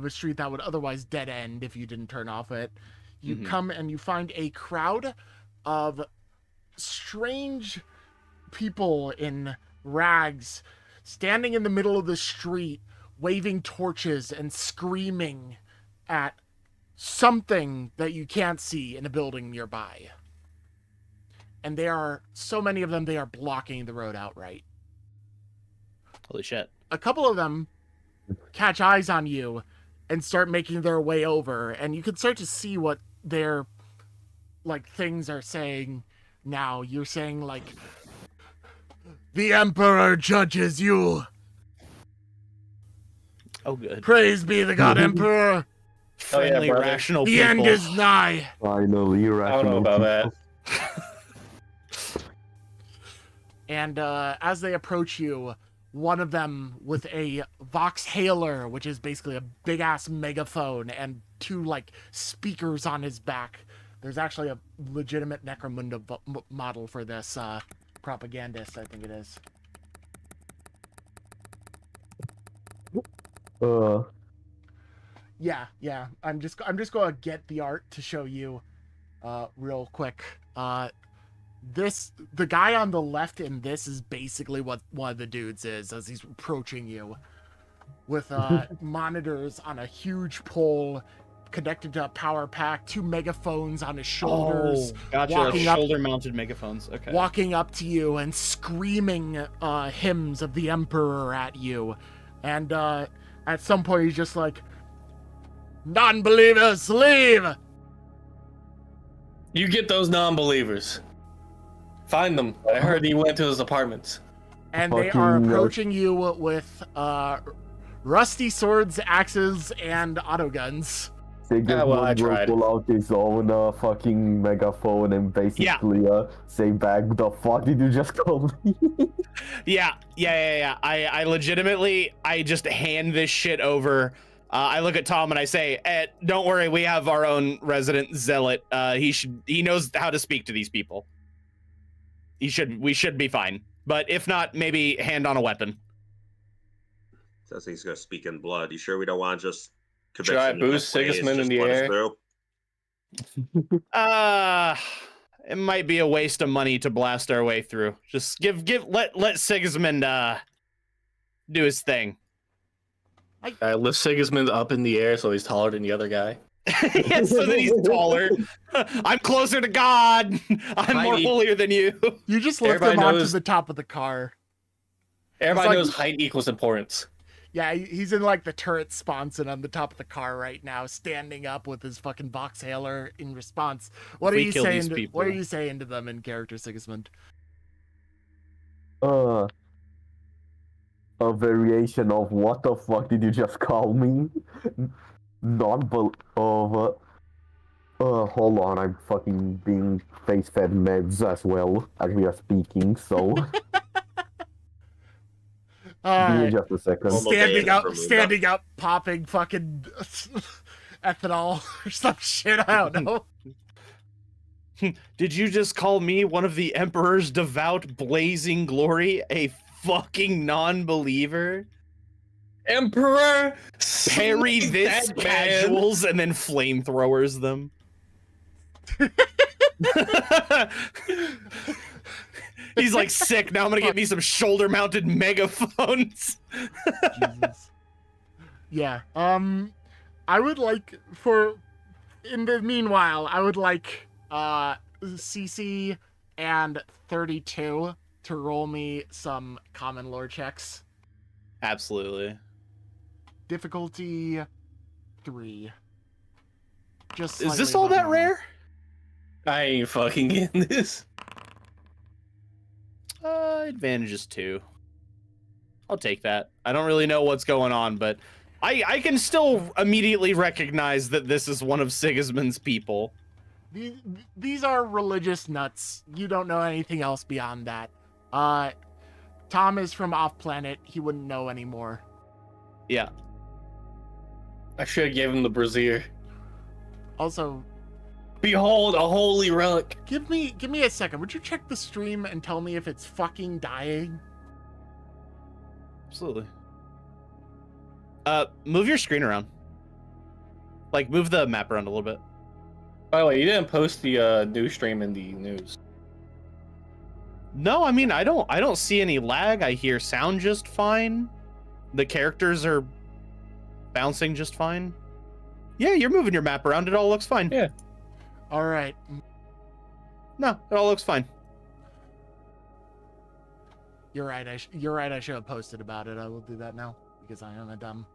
Speaker 1: street that would otherwise dead end if you didn't turn off it, you come and you find a crowd of strange people in rags standing in the middle of the street, waving torches and screaming at something that you can't see in a building nearby. And there are so many of them, they are blocking the road outright.
Speaker 2: Holy shit.
Speaker 1: A couple of them catch eyes on you and start making their way over, and you can start to see what their things are saying now. You're saying the Emperor judges you.
Speaker 2: Oh, good.
Speaker 1: Praise be the God Emperor.
Speaker 2: Friendly,
Speaker 3: brother.
Speaker 2: rational
Speaker 1: The
Speaker 2: people.
Speaker 1: end is nigh.
Speaker 5: Finally,
Speaker 3: I don't know about that.
Speaker 1: And as they approach you, one of them with a Vox Hailer, which is basically a big ass megaphone, and two speakers on his back. There's actually a legitimate Necromunda model for this propagandist, I think it is. Yeah. I'm just gonna get the art to show you real quick. The guy on the left in this is basically what one of the dudes is as he's approaching you with monitors on a huge pole connected to a power pack, two megaphones on his shoulders.
Speaker 2: Oh, gotcha. Shoulder-mounted megaphones. Okay.
Speaker 1: Walking up to you and screaming hymns of the Emperor at you. And at some point he's just like, "Non-believers, leave!"
Speaker 3: You get those non-believers. Find them. I heard he went to his apartments.
Speaker 1: And they are approaching you with rusty swords, axes, and autoguns.
Speaker 3: Well, I
Speaker 5: Sigismund will
Speaker 3: tried.
Speaker 5: pull out his own fucking megaphone and basically say back, the fuck did you just call me?
Speaker 2: Yeah. I legitimately, I just hand this shit over. I look at Thom and I say, don't worry, we have our own resident zealot. He knows how to speak to these people. We should be fine. But if not, maybe hand on a weapon.
Speaker 4: Says he's gonna speak in blood. You sure we don't want to just
Speaker 3: Should I boost Sigismund in the air?
Speaker 2: It might be a waste of money to blast our way through. Just let Sigismund do his thing.
Speaker 3: I lift Sigismund up in the air so he's taller than the other guy.
Speaker 2: Yeah, so that he's taller. I'm closer to God. I'm more holier than you.
Speaker 1: You just lift him onto the top of the car.
Speaker 3: Everybody knows height equals importance.
Speaker 1: Yeah, he's in the turret sponson on the top of the car right now, standing up with his fucking Vox Hailer in response. What are you saying? What are you saying to them in character, Sigismund?
Speaker 5: A variation of what the fuck did you just call me? Hold on, I'm fucking being face-fed meds as well as we are speaking, so... Give me just a second.
Speaker 1: Standing up, popping fucking ethanol or some shit, I don't know.
Speaker 2: Did you just call me one of the Emperor's devout blazing glory a fucking non-believer?
Speaker 3: Emperor!
Speaker 2: Parry this casuals and then flamethrowers them. He's sick. Now I'm gonna get me some shoulder-mounted megaphones.
Speaker 1: Jesus. Yeah. I would like in the meanwhile, I would like CC and 32 to roll me some common lore checks.
Speaker 2: Absolutely.
Speaker 1: Difficulty 3. Just
Speaker 2: is this
Speaker 1: slightly
Speaker 2: all that
Speaker 1: above
Speaker 2: rare?
Speaker 3: I ain't fucking getting this.
Speaker 2: Advantage is 2. I'll take that. I don't really know what's going on, but I can still immediately recognize that this is one of Sigismund's people.
Speaker 1: These are religious nuts. You don't know anything else beyond that. Thom is from off planet. He wouldn't know anymore.
Speaker 2: Yeah.
Speaker 3: I should have gave him the brazier.
Speaker 1: Also,
Speaker 3: Behold, a holy relic.
Speaker 1: Give me a second. Would you check the stream and tell me if it's fucking dying?
Speaker 2: Absolutely. Move your screen around. Like, move the map around a little bit.
Speaker 3: By the way, you didn't post the new stream in the news.
Speaker 2: No, I mean, I don't see any lag. I hear sound just fine. The characters are bouncing just fine. Yeah, you're moving your map around. It all looks fine.
Speaker 3: Yeah.
Speaker 1: All right.
Speaker 2: No, it all looks fine.
Speaker 1: You're right. You're right. I should have posted about it. I will do that now because I am a dumb.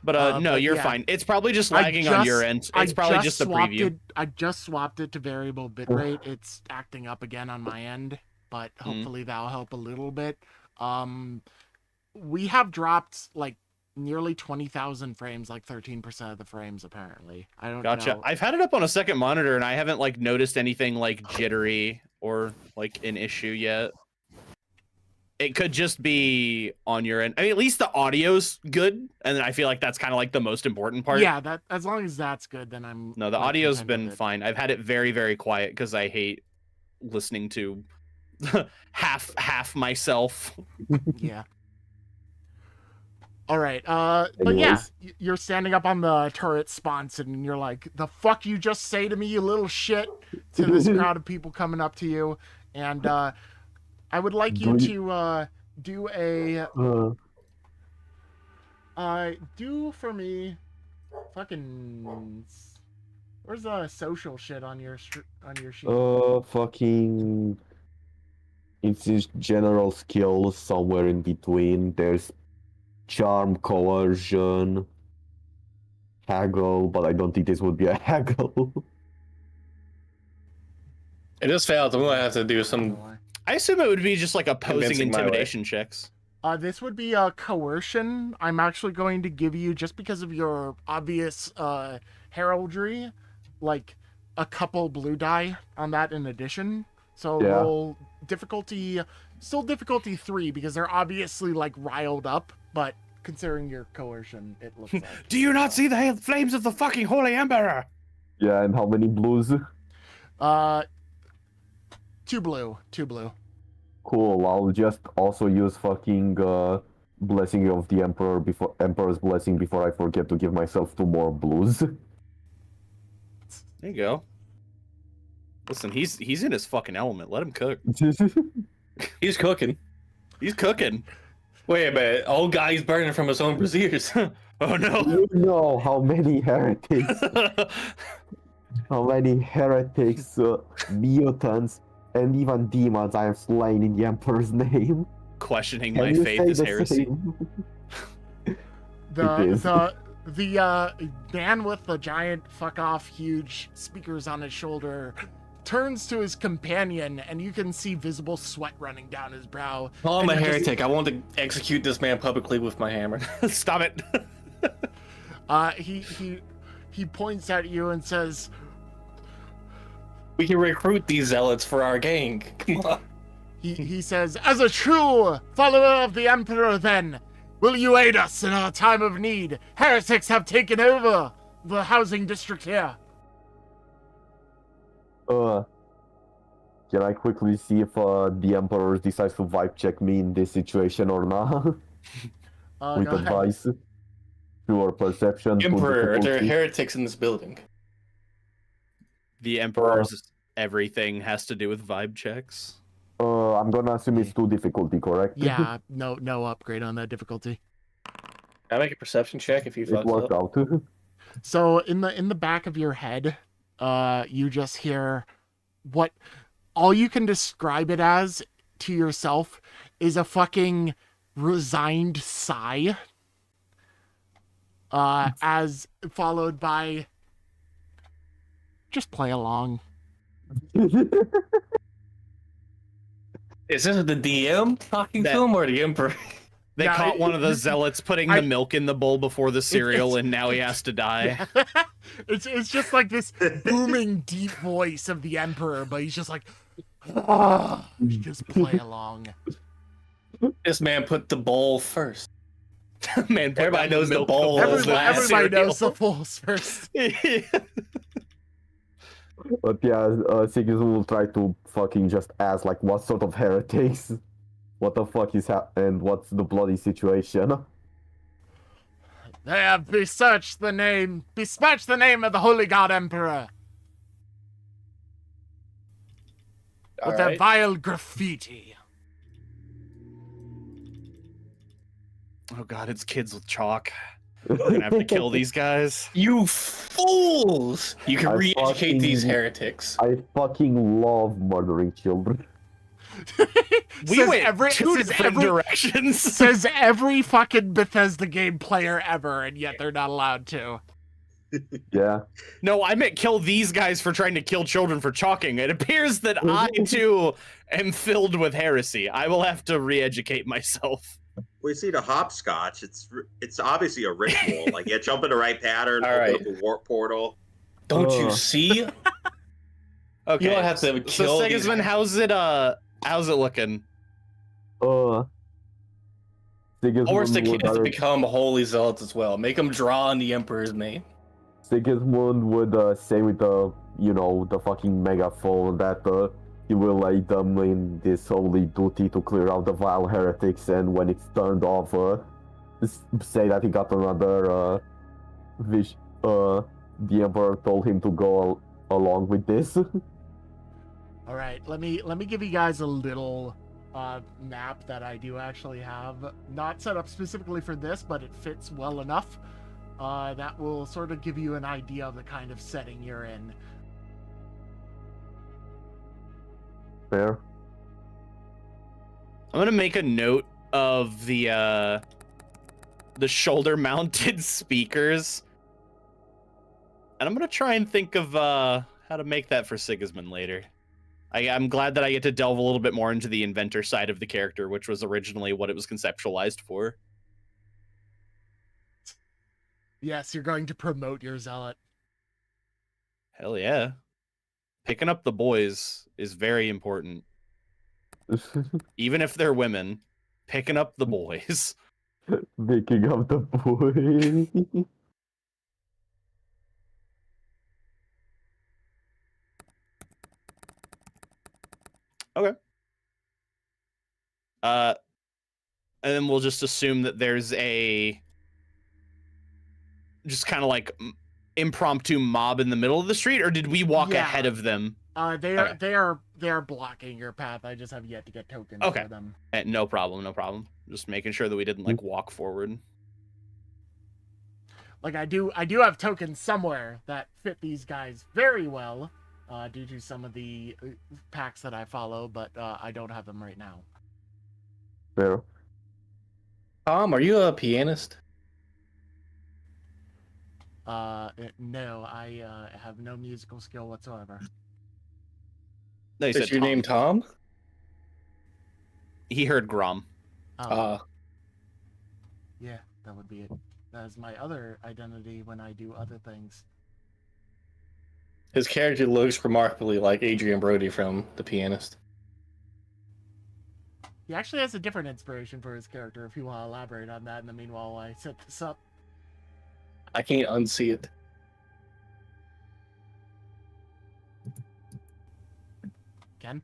Speaker 2: But no,
Speaker 1: but
Speaker 2: you're
Speaker 1: yeah.
Speaker 2: fine. It's probably just lagging on your end. It's probably just a preview.
Speaker 1: I just swapped it to variable bitrate. It's acting up again on my end, but hopefully that'll help a little bit. We have dropped like nearly 20,000 frames, like 13% of the frames apparently. I don't
Speaker 2: Gotcha.
Speaker 1: know.
Speaker 2: I've had it up on a second monitor and I haven't like noticed anything like jittery or like an issue yet. It could just be on your end. I mean, at least the audio's good, and I feel like that's kind of like the most important part.
Speaker 1: Yeah, that as long as that's good, then I'm.
Speaker 2: No, the
Speaker 1: like,
Speaker 2: audio's
Speaker 1: content
Speaker 2: been
Speaker 1: with it.
Speaker 2: fine. I've had it very, very quiet because I hate listening to half myself.
Speaker 1: Yeah. All right. But yeah,
Speaker 5: Anyways.
Speaker 1: you're standing up on the turret sponson, and you're like, "The fuck you just say to me, you little shit!" To this crowd of people coming up to you, and I would like you to do a do for me, fucking. Where's the social shit on your sheet?
Speaker 5: Fucking. It's just general skills somewhere in between. There's charm, coercion, haggle, but I don't think this would be a haggle.
Speaker 3: It just failed. I'm gonna have to do some.
Speaker 2: I assume it would be just like opposing
Speaker 3: Convincing my way.
Speaker 2: intimidation checks.
Speaker 1: This would be a coercion. I'm actually going to give you, just because of your obvious heraldry, like a couple blue die on that in addition. So
Speaker 5: Yeah.
Speaker 1: roll difficulty, still difficulty 3, because they're obviously like riled up, but considering your coercion, it looks like.
Speaker 2: Do you not see the flames of the fucking Holy Emperor?
Speaker 5: Yeah, and how many blues?
Speaker 1: 2 blue.
Speaker 5: Cool, I'll just also use fucking Blessing of the Emperor's Blessing before I forget to give myself 2 more blues.
Speaker 2: There you go. Listen, he's in his fucking element. Let him cook.
Speaker 3: He's cooking.
Speaker 2: He's cooking.
Speaker 3: Wait a minute. Old guy's burning from his own braziers.
Speaker 2: Oh no.
Speaker 5: You know how many heretics, mutants, and even demons I have slain in the Emperor's name.
Speaker 2: Questioning
Speaker 5: Can
Speaker 2: my
Speaker 5: you
Speaker 2: faith
Speaker 5: say
Speaker 2: is
Speaker 5: the
Speaker 2: heresy.
Speaker 5: same? It is.
Speaker 1: The man with the giant fuck off huge speakers on his shoulder turns to his companion, and you can see visible sweat running down his brow.
Speaker 3: Oh, I'm
Speaker 1: And
Speaker 3: a
Speaker 1: he just-
Speaker 3: heretic. I want to execute this man publicly with my hammer.
Speaker 2: Stop it.
Speaker 1: He points at you and says,
Speaker 3: We can recruit these zealots for our gang. Come on.
Speaker 1: he says, "As a true follower of the Emperor, then, will you aid us in our time of need? Heretics have taken over the housing district here."
Speaker 5: Can I quickly see if the Emperor decides to vibe check me in this situation or not? With
Speaker 1: Go ahead.
Speaker 5: advice. Pure perception. to
Speaker 3: Emperor, there are
Speaker 5: difficulty.
Speaker 3: heretics in this building.
Speaker 2: The Emperor's everything has to do with vibe checks.
Speaker 5: I'm gonna assume it's 2 difficulty, correct?
Speaker 1: Yeah, no upgrade on that difficulty.
Speaker 3: Can I make a perception check if you
Speaker 5: It
Speaker 3: fuck
Speaker 5: worked
Speaker 3: up?
Speaker 5: out.
Speaker 1: So in the back of your head, you just hear what all you can describe it as to yourself is a fucking resigned sigh. As followed by just play along.
Speaker 3: Is this the DM talking
Speaker 2: That-
Speaker 3: to him or the Emperor?
Speaker 2: They
Speaker 1: Yeah,
Speaker 2: caught one of the zealots putting the milk in the bowl before the cereal, and now he has to die.
Speaker 1: It's just like this booming deep voice of the Emperor, but he's just like just play along.
Speaker 3: This man put the bowl first.
Speaker 2: Man, put
Speaker 3: Everybody
Speaker 2: that
Speaker 3: knows the
Speaker 2: milk
Speaker 3: bowl
Speaker 2: before
Speaker 3: is
Speaker 2: the
Speaker 3: last
Speaker 1: Everybody
Speaker 2: cereal.
Speaker 1: knows the fools first.
Speaker 5: But yeah, Sigismund will try to fucking just ask, like, what sort of heretics? What the fuck is and what's the bloody situation?
Speaker 1: They have besmirched the name of the Holy God Emperor with their
Speaker 3: Alright.
Speaker 1: vile graffiti.
Speaker 2: Oh god, it's kids with chalk. We're gonna have to kill these guys.
Speaker 3: You fools! You can
Speaker 5: I
Speaker 3: re-educate these
Speaker 5: fucking-
Speaker 3: heretics.
Speaker 5: I fucking love murdering children.
Speaker 2: We
Speaker 1: Says
Speaker 2: went two
Speaker 1: says
Speaker 2: different directions.
Speaker 1: says every fucking Bethesda game player ever, and yet they're not allowed to.
Speaker 5: Yeah.
Speaker 2: No, I meant kill these guys for trying to kill children for chalking. It appears that I too am filled with heresy. I will have to re-educate myself.
Speaker 4: We see the hopscotch. It's obviously a ritual. Like, yeah, jump in the right pattern,
Speaker 3: All
Speaker 4: open
Speaker 3: right.
Speaker 4: up a warp portal.
Speaker 3: Don't you
Speaker 5: Ugh.
Speaker 3: see?
Speaker 2: Okay.
Speaker 3: You don't have to
Speaker 2: So
Speaker 3: kill these-
Speaker 2: Sigismund, how's it looking?
Speaker 5: Sigismund
Speaker 3: Force the
Speaker 5: would
Speaker 3: kids to
Speaker 5: either-
Speaker 3: become holy zealots as well. Make them draw on the Emperor's name.
Speaker 5: Sigismund would say with the, the fucking megaphone that he will lay them in this holy duty to clear out the vile heretics, and when it's turned off, say that he got another wish. The Emperor told him to go along with this.
Speaker 1: All right, let me give you guys a little map that I do actually have, not set up specifically for this, but it fits well enough. That will sort of give you an idea of the kind of setting you're in.
Speaker 5: Fair.
Speaker 2: I'm gonna make a note of the shoulder-mounted speakers, and I'm gonna try and think of how to make that for Sigismund later. I'm glad that I get to delve a little bit more into the inventor side of the character, which was originally what it was conceptualized for.
Speaker 1: Yes, you're going to promote your zealot.
Speaker 2: Hell yeah. Picking up the boys is very important. Even if they're women, picking up the boys.
Speaker 5: Picking up the boy.
Speaker 2: And then we'll just assume that there's a just kind of like impromptu mob in the middle of the street, or did we walk
Speaker 1: Yeah.
Speaker 2: ahead of them?
Speaker 1: They
Speaker 2: Okay.
Speaker 1: are blocking your path. I just have yet to get tokens
Speaker 2: Okay.
Speaker 1: for them.
Speaker 2: No problem. Just making sure that we didn't like walk forward.
Speaker 1: Like I do have tokens somewhere that fit these guys very well, due to some of the packs that I follow, but I don't have them right now.
Speaker 5: Fair.
Speaker 3: Thom, are you a pianist?
Speaker 1: No, I have no musical skill whatsoever.
Speaker 2: No, he
Speaker 3: Is
Speaker 2: said
Speaker 3: your
Speaker 2: Tom.
Speaker 3: name Thom?
Speaker 2: He heard Grom.
Speaker 1: Oh, yeah, that would be it. That is my other identity when I do other things.
Speaker 3: His character looks remarkably like Adrian Brody from The Pianist.
Speaker 1: He actually has a different inspiration for his character. If you want to elaborate on that in the meanwhile, while I set this up.
Speaker 3: I can't unsee it.
Speaker 1: Ken?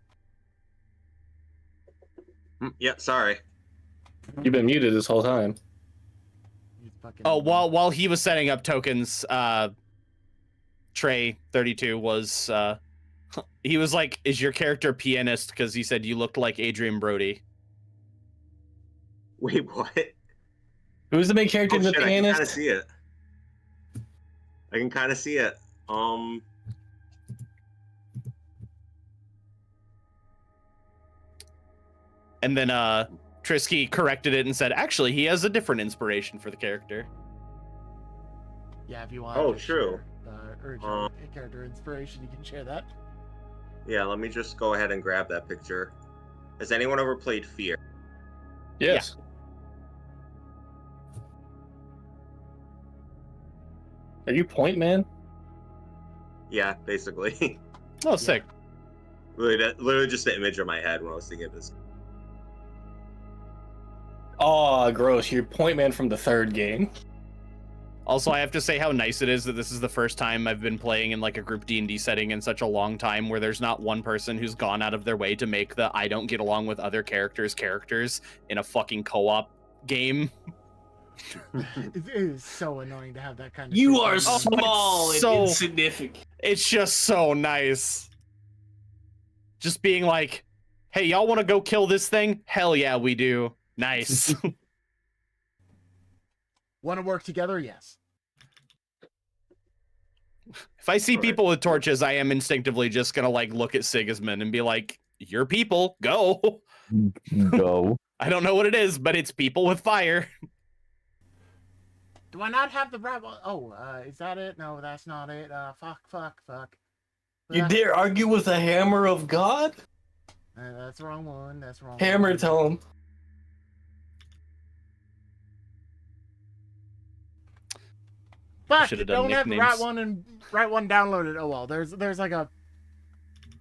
Speaker 4: Yeah, sorry.
Speaker 3: You've been muted this whole time.
Speaker 1: He's fucking...
Speaker 2: Oh, while he was setting up tokens, Trey 32 was he was like, "Is your character a pianist?" Because he said you looked like Adrian Brody.
Speaker 4: Wait, what?
Speaker 3: Who's the main character
Speaker 4: Oh,
Speaker 3: in The
Speaker 4: shit, I can kind of
Speaker 3: Pianist?
Speaker 4: see it. I can kind of see it.
Speaker 2: And then Trisky corrected it and said, "Actually, he has a different inspiration for the character."
Speaker 1: Yeah, if you want
Speaker 4: Oh,
Speaker 1: to
Speaker 4: true.
Speaker 1: share, original character inspiration, you can share that.
Speaker 4: Yeah, let me just go ahead and grab that picture. Has anyone ever played Fear?
Speaker 3: Yes. Are you Point Man?
Speaker 4: Yeah, basically.
Speaker 2: Oh, sick.
Speaker 4: literally just the image in my head when I was thinking of this.
Speaker 3: Oh, gross. You're Point Man from the third game.
Speaker 2: Also, I have to say how nice it is that this is the first time I've been playing in like a group D&D setting in such a long time where there's not one person who's gone out of their way to make the I don't get along with other characters in a fucking co-op game.
Speaker 1: It is so annoying to have that kind of
Speaker 3: You
Speaker 1: shit
Speaker 3: are
Speaker 1: going on.
Speaker 3: small and
Speaker 2: so-
Speaker 3: insignificant.
Speaker 2: It's just so nice. Just being like, hey, y'all want to go kill this thing? Hell yeah, we do. Nice.
Speaker 1: Want to work together? Yes.
Speaker 2: If I see
Speaker 4: All right.
Speaker 2: people with torches, I am instinctively just gonna like look at Sigismund and be like, "Your people, go."
Speaker 5: Go.
Speaker 2: I don't know what it is, but it's people with fire.
Speaker 1: Do I not have the right one? Oh, is that it? No, that's not it. Fuck.
Speaker 3: You dare argue with a hammer of God?
Speaker 1: That's the wrong one. That's the wrong
Speaker 3: Hammer,
Speaker 1: one.
Speaker 3: tell him.
Speaker 1: Fuck,
Speaker 2: Should've done
Speaker 1: don't have the right
Speaker 2: nicknames.
Speaker 1: one and right one downloaded. Oh well, there's like a.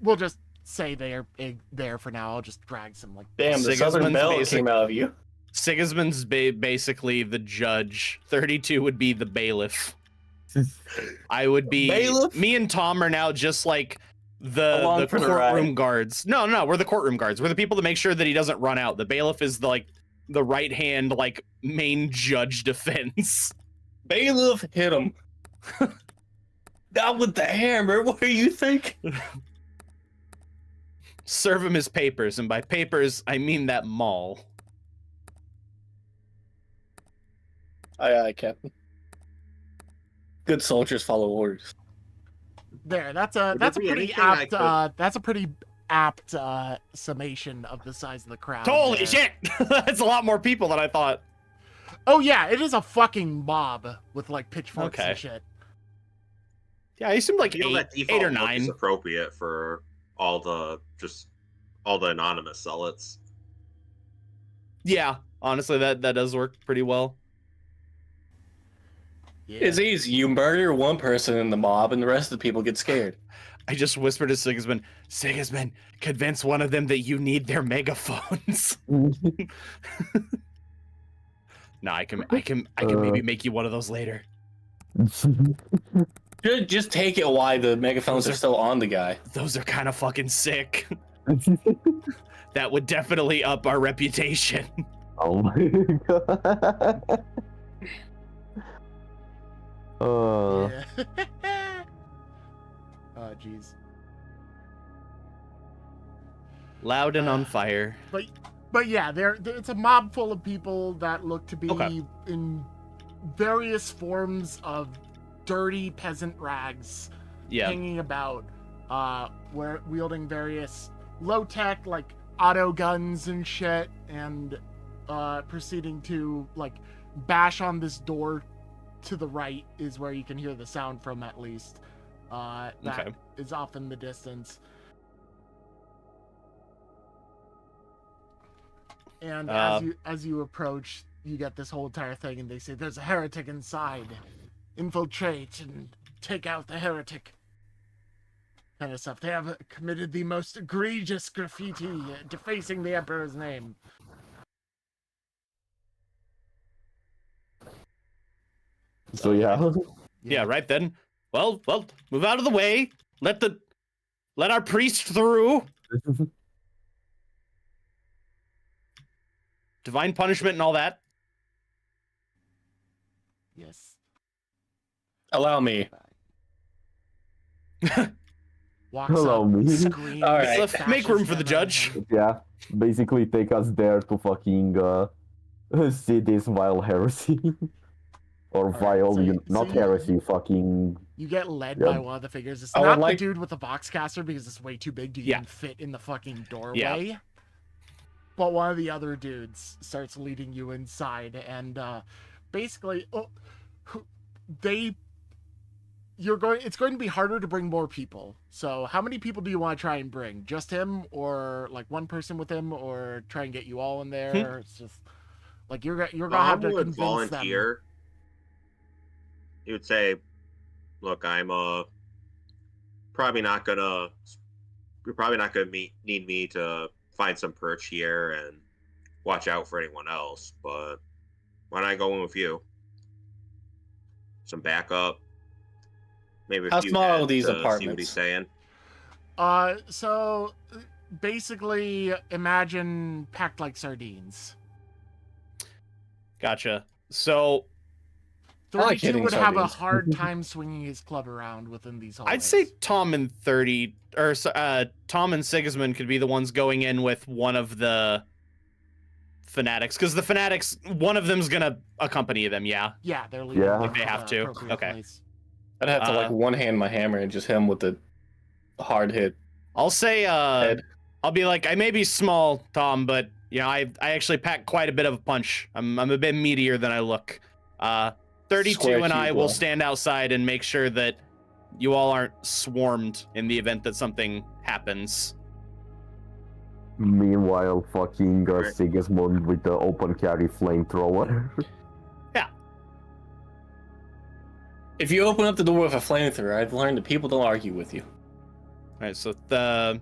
Speaker 1: We'll just say they're there for now. I'll just drag some like.
Speaker 3: Damn, the
Speaker 2: Sigismund's
Speaker 3: Southern Belle
Speaker 2: basic-
Speaker 3: came out of you.
Speaker 2: Sigismund's basically the judge. 32 would be the bailiff. I would be.
Speaker 3: Bailiff?
Speaker 2: Me and Thom are now just like the
Speaker 3: Along for the
Speaker 2: courtroom
Speaker 3: ride.
Speaker 2: guards. No, we're the courtroom guards. We're the people that make sure that he doesn't run out. The bailiff is the right hand like main judge defense.
Speaker 3: Bailiff hit him. Not with the hammer. What do you think?
Speaker 2: Serve him his papers, and by papers I mean that maul.
Speaker 3: Aye, Captain. Good soldiers follow orders.
Speaker 1: There, that's
Speaker 4: Would
Speaker 1: a
Speaker 4: there be
Speaker 1: pretty
Speaker 4: anything I
Speaker 1: apt
Speaker 4: could-
Speaker 1: that's a pretty apt summation of the size of the crowd.
Speaker 2: Holy
Speaker 1: there.
Speaker 2: shit! That's a lot more people than I thought.
Speaker 1: Oh yeah, it is a fucking mob with like pitchforks
Speaker 2: Okay.
Speaker 1: and shit.
Speaker 2: Yeah, he seemed like
Speaker 4: I feel that
Speaker 2: eight
Speaker 4: default
Speaker 2: or
Speaker 4: look is
Speaker 2: 9.
Speaker 4: appropriate for all the anonymous zealots.
Speaker 2: Yeah, honestly, that does work pretty well.
Speaker 1: Yeah.
Speaker 3: It's easy. You murder one person in the mob, and the rest of the people get scared.
Speaker 2: I just whispered to Sigismund, Sigismund, convince one of them that you need their megaphones. No, I can maybe make you one of those later.
Speaker 3: Just take it why the megaphones
Speaker 2: Those
Speaker 3: are
Speaker 2: are-
Speaker 3: still on the guy.
Speaker 2: Those are kind of fucking sick. That would definitely up our reputation.
Speaker 5: Oh my god.
Speaker 1: Yeah. Oh jeez.
Speaker 2: Loud and on fire.
Speaker 1: But yeah, it's a mob full of people that look to be
Speaker 2: Okay.
Speaker 1: in various forms of dirty peasant rags,
Speaker 2: Yeah.
Speaker 1: hanging about, wielding various low-tech like auto guns and shit, and proceeding to like bash on this door to the right is where you can hear the sound from at least. That
Speaker 2: Okay.
Speaker 1: is off in the distance. And as you approach, you get this whole entire thing, and they say there's a heretic inside. Infiltrate and take out the heretic. Kind of stuff. They have committed the most egregious graffiti, defacing the emperor's name.
Speaker 5: So yeah.
Speaker 2: Yeah, right then. Well, move out of the way. Let our priest through. Divine punishment and all that.
Speaker 1: Yes.
Speaker 3: Allow me.
Speaker 1: Walks
Speaker 5: Hello,
Speaker 1: up,
Speaker 5: me.
Speaker 1: screams,
Speaker 3: All right.
Speaker 2: Let's make room
Speaker 1: smashes
Speaker 2: for the
Speaker 1: hammer.
Speaker 2: judge.
Speaker 5: Yeah. Basically take us there to fucking see this vile heresy. Or
Speaker 1: Alright,
Speaker 5: vile,
Speaker 1: so you-
Speaker 5: not
Speaker 1: so you-
Speaker 5: heresy, fucking.
Speaker 1: You get led
Speaker 5: Yeah.
Speaker 1: by one of the figures. It's
Speaker 3: I would
Speaker 1: not
Speaker 3: like-
Speaker 1: the dude with the boxcaster because it's way too big to
Speaker 2: Yeah.
Speaker 1: even fit in the fucking doorway. But one of the other dudes starts leading you inside, and basically, it's going to be harder to bring more people. So, how many people do you want to try and bring? Just him, or like one person with him, or try and get you all in there? It's just like you're gonna have
Speaker 4: Thom
Speaker 1: to
Speaker 4: would
Speaker 1: convince
Speaker 4: volunteer. He would say, "Look, I'm probably not gonna. You're probably not gonna need me to find some perch here and watch out for anyone else. But why don't I go in with you? some backup. Maybe a
Speaker 3: How
Speaker 4: few
Speaker 3: small are
Speaker 4: heads
Speaker 3: these
Speaker 4: to see what
Speaker 3: apartments?
Speaker 4: he's saying.
Speaker 1: So basically, imagine packed like sardines.
Speaker 2: Gotcha. So
Speaker 3: I like
Speaker 1: 32
Speaker 3: hitting
Speaker 1: would have a
Speaker 3: sardines.
Speaker 1: hard time swinging his club around within these hallways.
Speaker 2: I'd say Thom and Thom and Sigismund could be the ones going in with one of the fanatics, because the fanatics, one of them's gonna accompany them. Yeah.
Speaker 1: Yeah, they're leaving.
Speaker 5: Yeah.
Speaker 1: them
Speaker 2: They
Speaker 1: at
Speaker 2: have
Speaker 1: the
Speaker 2: to?
Speaker 1: appropriate
Speaker 2: Okay.
Speaker 1: place.
Speaker 3: I'd have to like one hand my hammer and just hit him with the hard hit.
Speaker 2: I'll say
Speaker 3: Head.
Speaker 2: I'll be like, I may be small, Thom, but I actually pack quite a bit of a punch. I'm a bit meatier than I look. 32
Speaker 3: Square
Speaker 2: and I
Speaker 3: cube
Speaker 2: will
Speaker 3: blow.
Speaker 2: stand outside and make sure that you all aren't swarmed in the event that something happens.
Speaker 5: Meanwhile, fucking
Speaker 4: Right.
Speaker 5: Sigismund with the open carry flamethrower.
Speaker 3: If you open up the door with a flamethrower, I've learned that people don't argue with you.
Speaker 2: All right, so the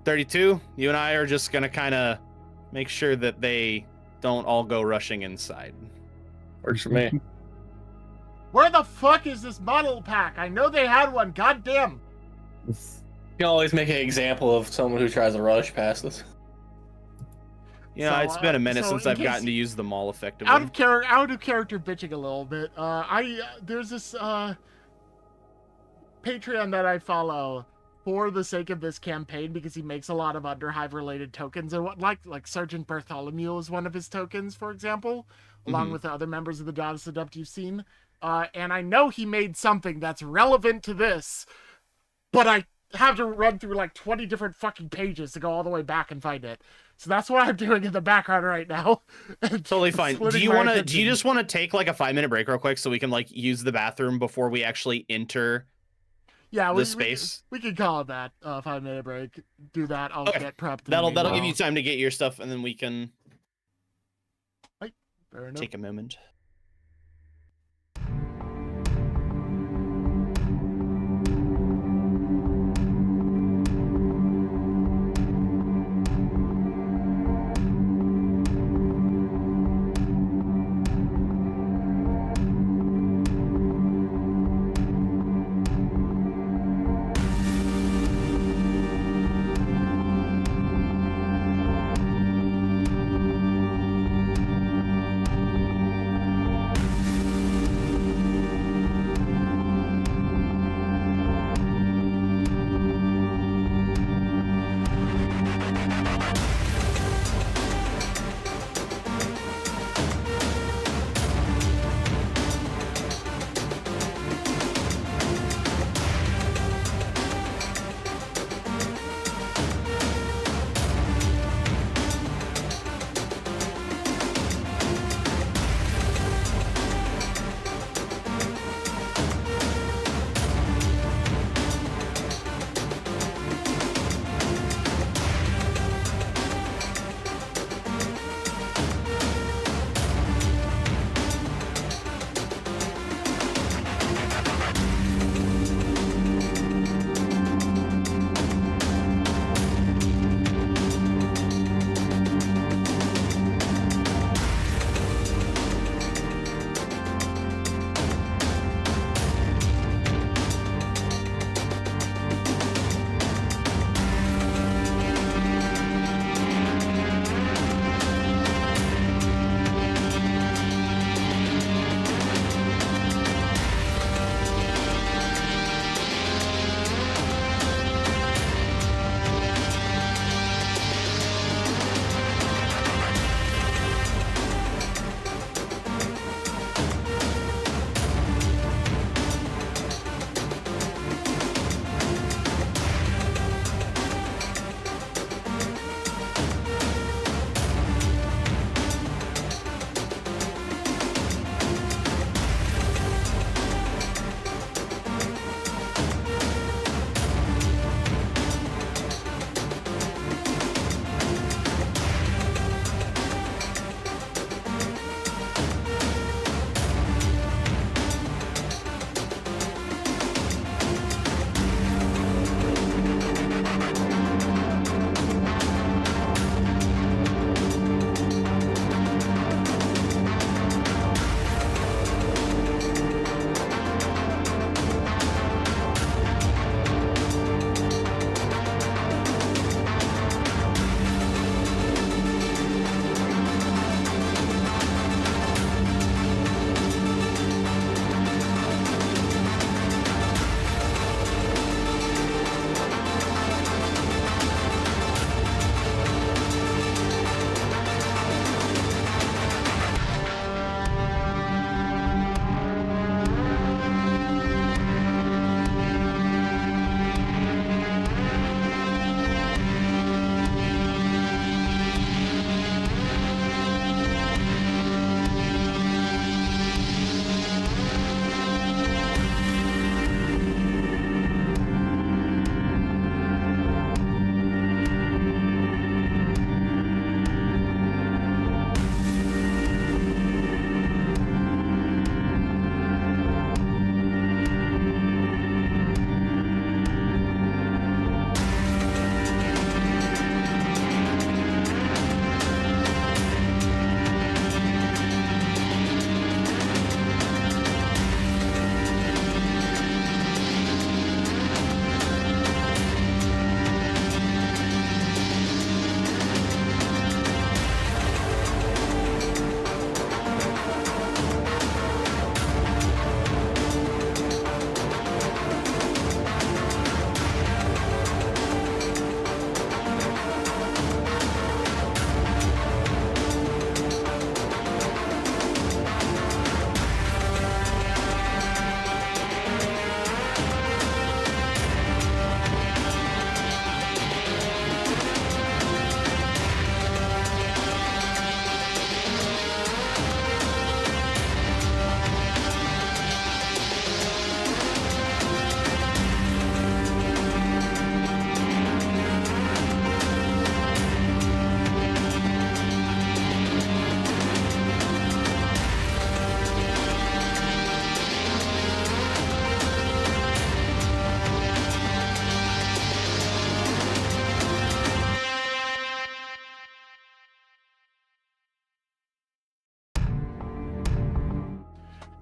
Speaker 2: 32, you and I are just gonna kind of make sure that they don't all go rushing inside.
Speaker 3: Works for me.
Speaker 1: Where the fuck is this model pack? I know they had one. Goddamn.
Speaker 3: You can always make an example of someone who tries to rush past us.
Speaker 2: You know,
Speaker 1: So,
Speaker 2: it's been a minute
Speaker 1: so
Speaker 2: since
Speaker 1: in
Speaker 2: I've
Speaker 1: case-
Speaker 2: gotten to use them all effectively.
Speaker 1: Out of character bitching a little bit. There's this Patreon that I follow for the sake of this campaign because he makes a lot of Underhive related tokens and what like Sergeant Bartholomew is one of his tokens, for example, along
Speaker 2: Mhm.
Speaker 1: with the other members of the Dautus Adept you've seen. And I know he made something that's relevant to this, but I have to run through like 20 different fucking pages to go all the way back and find it. So that's what I'm doing in the background right now.
Speaker 2: Totally fine. Do
Speaker 1: Splitting
Speaker 2: you
Speaker 1: my
Speaker 2: want to? Do
Speaker 1: attention.
Speaker 2: you just want to take like a 5-minute break real quick so we can like use the bathroom before we actually enter
Speaker 1: Yeah,
Speaker 2: the space?
Speaker 1: We could call it that. 5-minute break. Do that. I'll
Speaker 2: Okay.
Speaker 1: get prepped. in the
Speaker 2: That'll give
Speaker 1: meanwhile.
Speaker 2: you time to get your stuff, and then we can
Speaker 1: Fair enough.
Speaker 2: take a moment.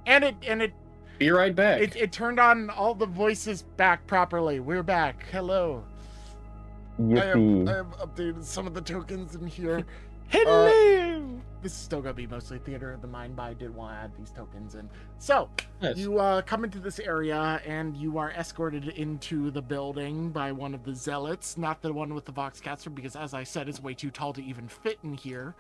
Speaker 1: And it
Speaker 3: Be right back.
Speaker 1: it turned on all the voices back properly. We're back. Hello. I
Speaker 5: Yippee.
Speaker 1: have updated some of the tokens in here.
Speaker 2: Hello.
Speaker 1: This is still gonna be mostly theater of the mind, but I did want to add these tokens in. So
Speaker 3: Nice.
Speaker 1: you come into this area and you are escorted into the building by one of the zealots, not the one with the Voxcaster, because as I said, it's way too tall to even fit in here.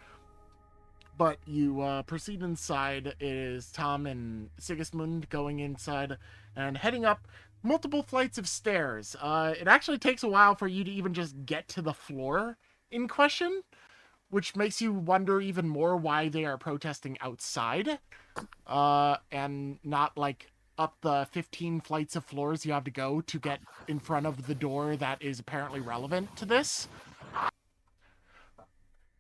Speaker 1: But you proceed inside. It is Thom and Sigismund going inside and heading up multiple flights of stairs. It actually takes a while for you to even just get to the floor in question, which makes you wonder even more why they are protesting outside, and not like up the 15 flights of floors you have to go to get in front of the door that is apparently relevant to this.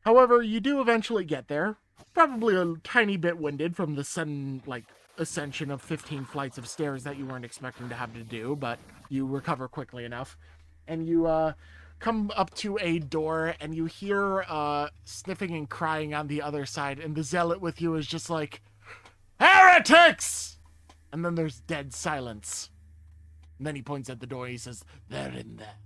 Speaker 1: However, you do eventually get there, probably a tiny bit winded from the sudden, like, ascension of 15 flights of stairs that you weren't expecting to have to do, but you recover quickly enough. And you, come up to a door, and you hear, sniffing and crying on the other side, and the zealot with you is just like, heretics! And then there's dead silence. And then he points at the door, and he says, they're in there.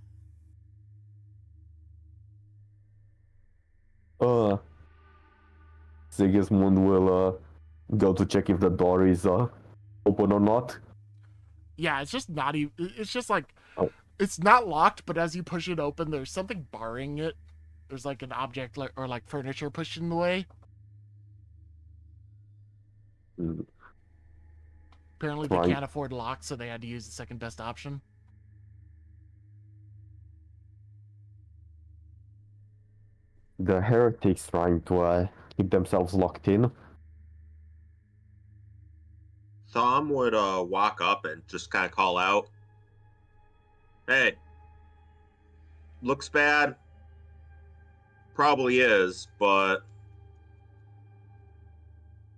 Speaker 5: Sigismund will go to check if the door is open or not.
Speaker 1: Yeah, it's just not even, it's just like,
Speaker 5: Oh.
Speaker 1: it's not locked, but as you push it open, there's something barring it. There's like an object or like furniture pushed in the way.
Speaker 5: Mm.
Speaker 1: Apparently they
Speaker 5: Right.
Speaker 1: can't afford locks, so they had to use the second best option.
Speaker 5: The heretics trying to keep themselves locked in.
Speaker 4: Thom would walk up and just kind of call out, "Hey, looks bad. Probably is, but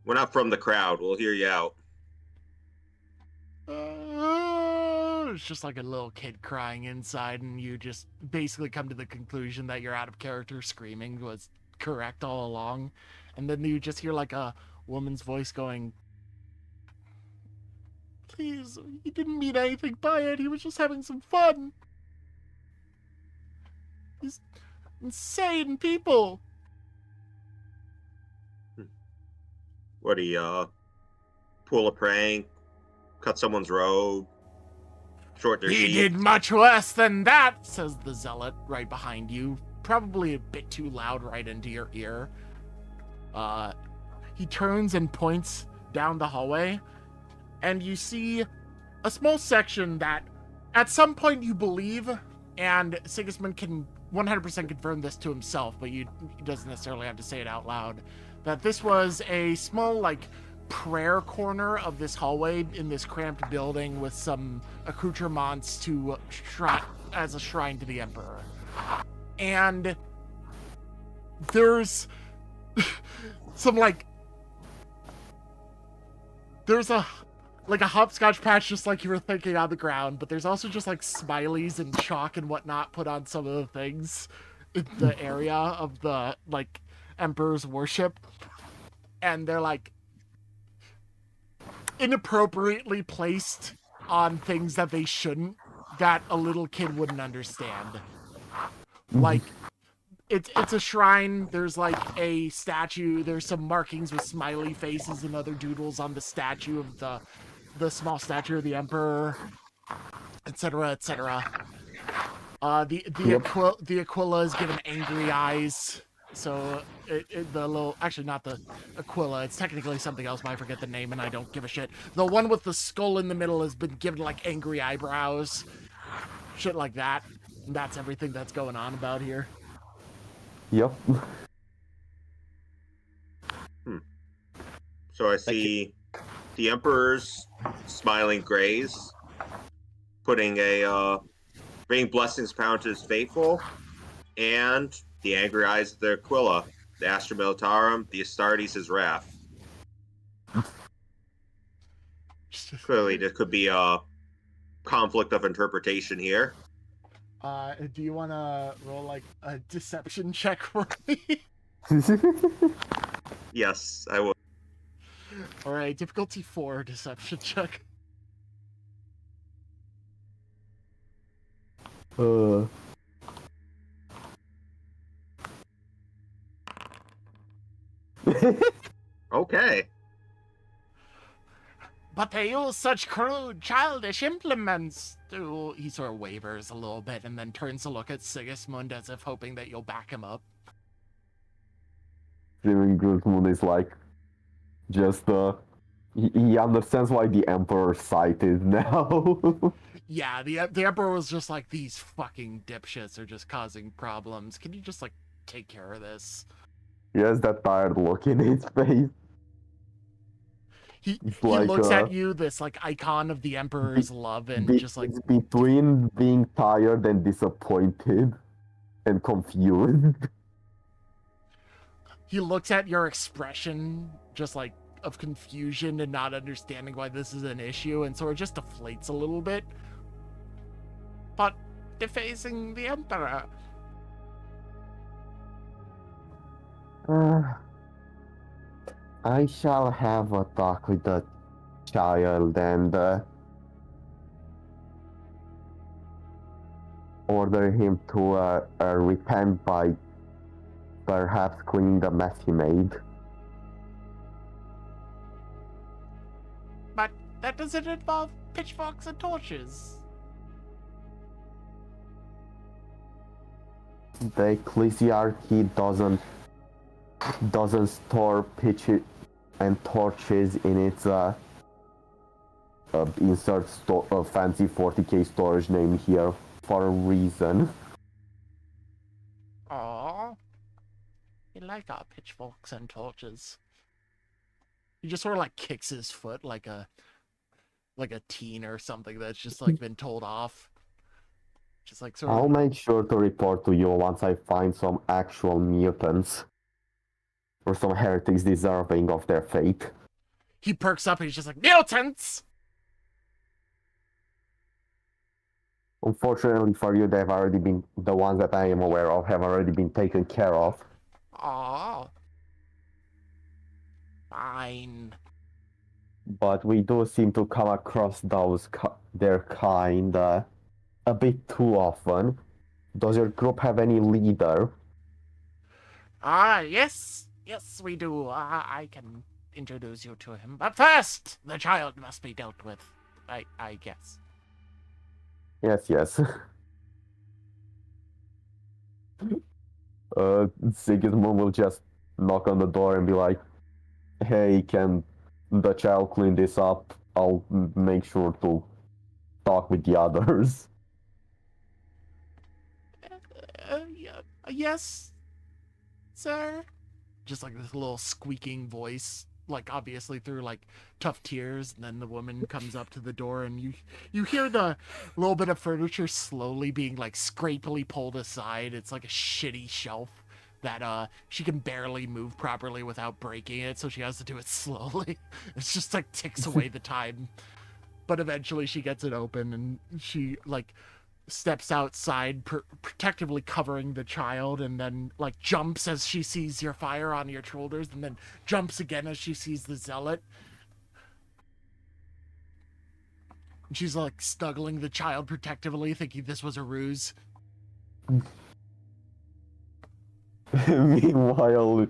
Speaker 4: we're not from the crowd. We'll hear you out."
Speaker 1: It's just like a little kid crying inside, and you just basically come to the conclusion that you're out of character screaming was correct all along. And then you just hear like a woman's voice going, please, he didn't mean anything by it. He was just having some fun. These insane people.
Speaker 4: What do you pull a prank, cut someone's robe, short their
Speaker 1: He
Speaker 4: sheep?
Speaker 1: did much worse than that, says the zealot right behind you. Probably a bit too loud right into your ear. He turns and points down the hallway, and you see a small section that at some point you believe, and Sigismund can 100% confirm this to himself, but he doesn't necessarily have to say it out loud, that this was a small, like, prayer corner of this hallway in this cramped building with some accoutrements to as a shrine to the Emperor. And there's some, like, there's a hopscotch patch just like you were thinking on the ground, but there's also just like smileys and chalk and whatnot put on some of the things in the area of the, like, Emperor's worship. And they're like inappropriately placed on things that they shouldn't, that a little kid wouldn't understand. Like, it's a shrine, there's like a statue, there's some markings with smiley faces and other doodles on the statue of the small statue of the Emperor, etc., etc. The Aquila is given angry eyes, so the little, actually not the Aquila, it's technically something else, but I forget the name and I don't give a shit. The one with the skull in the middle has been given like angry eyebrows, shit like that. And that's everything that's going on about here.
Speaker 5: Yep.
Speaker 4: So I see the Emperor's smiling grays, putting a bringing blessings upon his faithful, and the angry eyes of the Aquila, the Astra Militarum, the Astartes, his wrath. Clearly, there could be a conflict of interpretation here.
Speaker 1: Do you want to roll like a deception check for me?
Speaker 4: Yes, I will.
Speaker 1: All right, difficulty 4, deception check.
Speaker 4: Okay.
Speaker 1: But they use such crude, childish implements. He sort of wavers a little bit and then turns to look at Sigismund as if hoping that you'll back him up.
Speaker 5: Sigismund is like, just, he understands why the Emperor's side is now.
Speaker 1: Yeah, the Emperor was just like, these fucking dipshits are just causing problems. Can you just, like, take care of this?
Speaker 5: He has that tired look in his face.
Speaker 1: He
Speaker 5: like,
Speaker 1: looks at you, this, like, icon of the Emperor's love, and just like...
Speaker 5: It's between being tired and disappointed and confused.
Speaker 1: He looks at your expression, just like, of confusion and not understanding why this is an issue, and sort of just deflates a little bit. But defacing the Emperor...
Speaker 5: I shall have a talk with the child and order him to repent by perhaps cleaning the mess he made.
Speaker 1: But that doesn't involve pitchforks and torches.
Speaker 5: The ecclesiarchy doesn't store pitch and torches in its insert fancy 40k storage name here for a reason.
Speaker 1: Aww. We like our pitchforks and torches. He just sort of like kicks his foot like a teen or something that's just like been told off. Just like sort of...
Speaker 5: I'll make sure to report to you once I find some actual mutants. Or some heretics deserving of their fate.
Speaker 1: He perks up and he's just like, mutants!
Speaker 5: Unfortunately for you, they've already been, the ones that I am aware of have already been taken care of.
Speaker 1: Oh. Fine.
Speaker 5: But we do seem to come across their kind a bit too often. Does your group have any leader?
Speaker 1: Yes. Yes, we do. I can introduce you to him. But first, the child must be dealt with. I guess.
Speaker 5: Yes. Sigismund will just knock on the door and be like, hey, can the child clean this up? I'll make sure to talk with the others.
Speaker 1: Yes, sir? Just like this little squeaking voice, like obviously through like tough tears, and then the woman comes up to the door and you hear the little bit of furniture slowly being like scrapily pulled aside. It's like a shitty shelf that she can barely move properly without breaking it, so she has to do it slowly. It's just like ticks away the time. But eventually she gets it open and she like steps outside, protectively covering the child, and then like jumps as she sees your fire on your shoulders, and then jumps again as she sees the zealot. And she's like snuggling the child protectively, thinking this was a ruse.
Speaker 5: Meanwhile,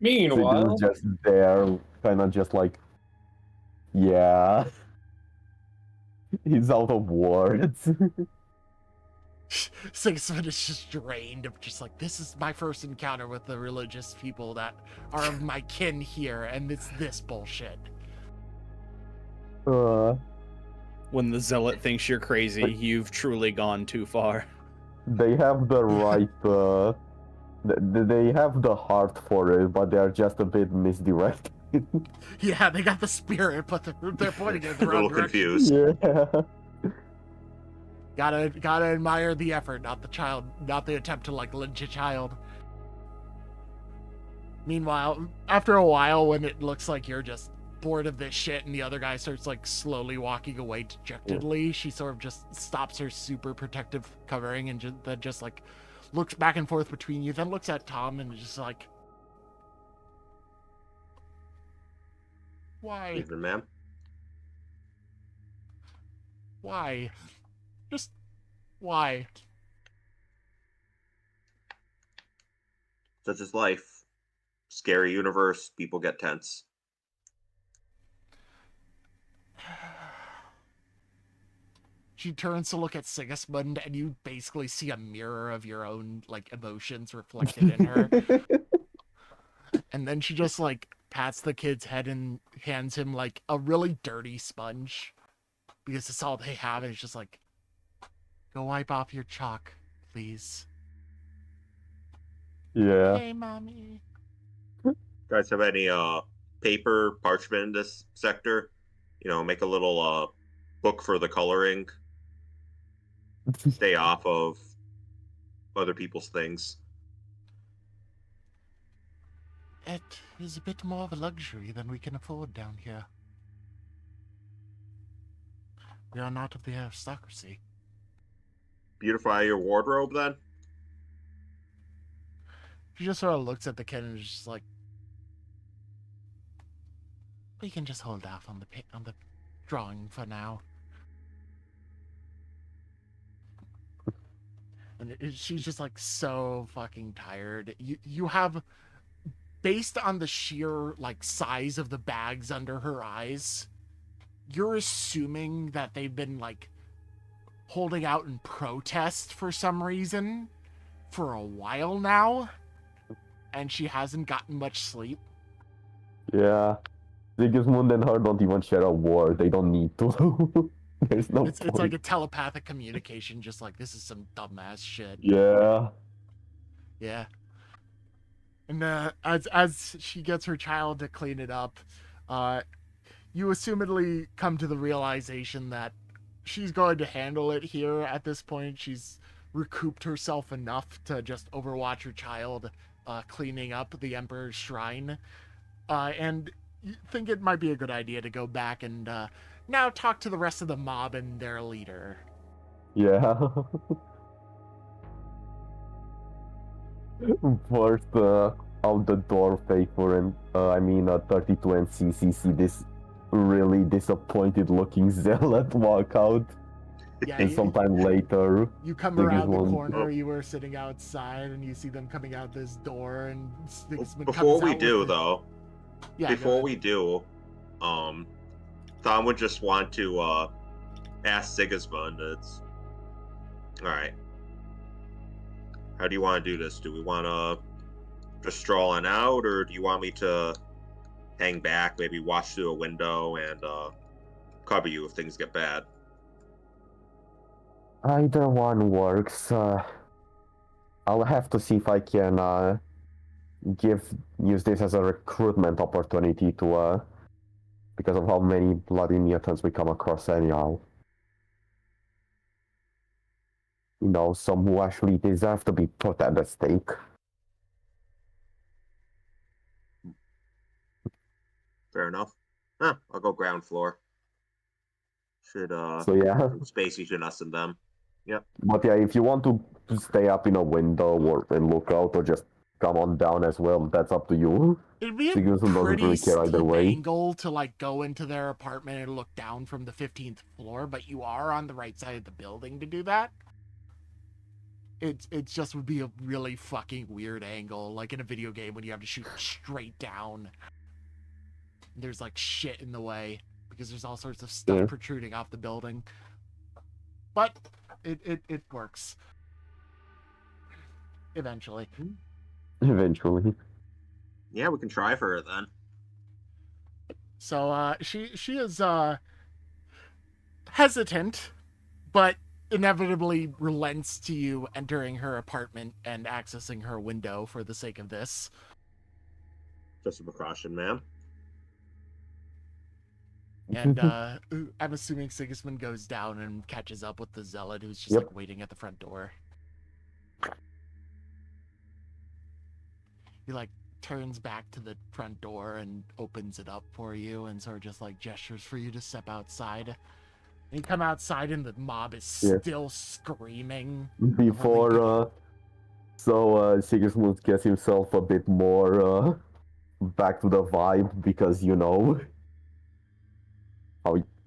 Speaker 3: Meanwhile,
Speaker 5: just there, kind of just like, yeah. He's out of words.
Speaker 1: Sigismund is just drained of just like, this is my first encounter with the religious people that are of my kin here, and it's this bullshit.
Speaker 2: When the zealot thinks you're crazy, you've truly gone too far.
Speaker 5: They have the right, they have the heart for it, but they're just a bit misdirected.
Speaker 1: Yeah, they got the spirit, but they're pointing in the
Speaker 4: A
Speaker 1: wrong
Speaker 4: little
Speaker 1: direction.
Speaker 4: confused.
Speaker 5: Yeah.
Speaker 1: Gotta admire the effort, not the attempt to like lynch a child. Meanwhile, after a while, when it looks like you're just bored of this shit and the other guy starts like slowly walking away dejectedly, she sort of just stops her super protective covering and then just like looks back and forth between you, then looks at Thom and just like, Why?
Speaker 4: Evening, ma'am.
Speaker 1: Why? Just why?
Speaker 4: Such is life. Scary universe. People get tense.
Speaker 1: She turns to look at Sigismund, and you basically see a mirror of your own like emotions reflected in her. And then she just like pats the kid's head and hands him like a really dirty sponge because it's all they have. And it's just like, go wipe off your chalk, please.
Speaker 5: Yeah.
Speaker 1: Hey, mommy.
Speaker 4: Guys have any paper, parchment in this sector? You know, make a little book for the coloring. Stay off of other people's things.
Speaker 1: It is a bit more of a luxury than we can afford down here. We are not of the aristocracy.
Speaker 4: Beautify your wardrobe, then.
Speaker 1: She just sort of looks at the kid and is just like, we can just hold off on the drawing for now. And she's just like so fucking tired. You have, based on the sheer like size of the bags under her eyes, you're assuming that they've been like holding out in protest for some reason for a while now, and she hasn't gotten much sleep.
Speaker 5: Yeah. Sigismund and her don't even share a word. They don't need to. There's no
Speaker 1: It's
Speaker 5: point.
Speaker 1: like a telepathic communication, just like, this is some dumbass shit.
Speaker 5: Yeah.
Speaker 1: Yeah. And as she gets her child to clean it up, you assumedly come to the realization that she's going to handle it here at this point. She's recouped herself enough to just overwatch her child cleaning up the Emperor's shrine. And you think it might be a good idea to go back and now talk to the rest of the mob and their leader.
Speaker 5: Yeah. First, out the door, Faithful and 32 and CC see this really disappointed looking zealot walk out.
Speaker 1: Yeah,
Speaker 5: And sometime later,
Speaker 1: you come around the
Speaker 5: Sigismund-
Speaker 1: corner, you were sitting outside, and you see them coming out this door, and Sigismund
Speaker 4: Before
Speaker 1: comes
Speaker 4: we
Speaker 1: out
Speaker 4: do,
Speaker 1: with the-
Speaker 4: though,
Speaker 1: Yeah, go
Speaker 4: before
Speaker 1: ahead.
Speaker 4: we do, Thom would just want to ask Sigismund. It's all right. How do you want to do this? Do we want to just stroll on out, or do you want me to hang back, maybe watch through a window and cover you if things get bad?
Speaker 5: Either one works. I'll have to see if I can use this as a recruitment opportunity to because of how many bloody mutants we come across anyhow. You know, some who actually deserve to be put at the stake.
Speaker 4: Fair enough. Huh, I'll go ground floor. Should
Speaker 5: So yeah.
Speaker 4: space between us and them.
Speaker 5: But yeah, if you want to stay up in a window or and look out or just come on down as well, that's up to you.
Speaker 1: It'd be a
Speaker 5: Sigismund doesn't
Speaker 1: pretty
Speaker 5: really care either
Speaker 1: steep
Speaker 5: way.
Speaker 1: angle to like go into their apartment and look down from the 15th floor, but you are on the right side of the building to do that. It just would be a really fucking weird angle, like in a video game when you have to shoot straight down. There's like shit in the way because there's all sorts of stuff
Speaker 5: Yeah.
Speaker 1: protruding off the building. But it works. Eventually.
Speaker 5: Eventually.
Speaker 4: Yeah, we can try for it then.
Speaker 1: So she is hesitant, but inevitably relents to you entering her apartment and accessing her window for the sake of this.
Speaker 4: Just a precaution, ma'am.
Speaker 1: And I'm assuming Sigismund goes down and catches up with the zealot who's just
Speaker 5: Yep.
Speaker 1: like waiting at the front door. He like turns back to the front door and opens it up for you and sort of just like gestures for you to step outside. And you come outside and the mob is
Speaker 5: Yeah.
Speaker 1: still screaming.
Speaker 5: Before Sigismund gets himself a bit more back to the vibe because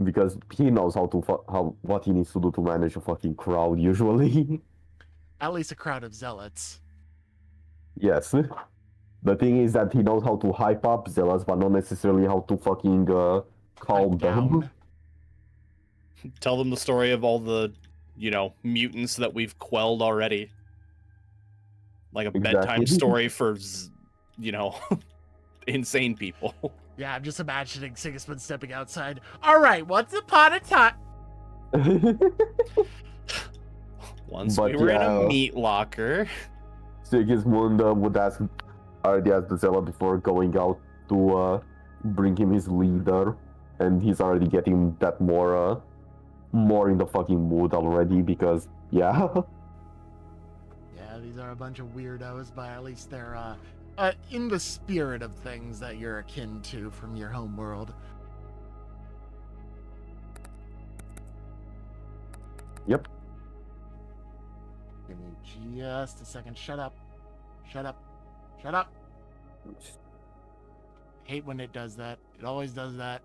Speaker 5: Because he knows what he needs to do to manage a fucking crowd usually.
Speaker 1: At least a crowd of zealots.
Speaker 5: Yes. The thing is that he knows how to hype up zealots, but not necessarily how to fucking calm them.
Speaker 1: Down.
Speaker 2: Tell them the story of all the, mutants that we've quelled already. Like a bedtime
Speaker 5: Exactly.
Speaker 2: story for, insane people.
Speaker 1: Yeah, I'm just imagining Sigismund stepping outside. All right, once upon a time.
Speaker 2: Once
Speaker 5: But
Speaker 2: we were in
Speaker 5: yeah.
Speaker 2: a meat locker.
Speaker 5: Sigismund would already ask the zealot before going out to bring him his leader, and he's already getting that more in the fucking mood already because yeah.
Speaker 1: Yeah, these are a bunch of weirdos, but at least they're in the spirit of things that you're akin to from your home world.
Speaker 5: Yep.
Speaker 1: Give me just a second. Shut up. Shut up. Shut up. Hate when it does that. It always does that.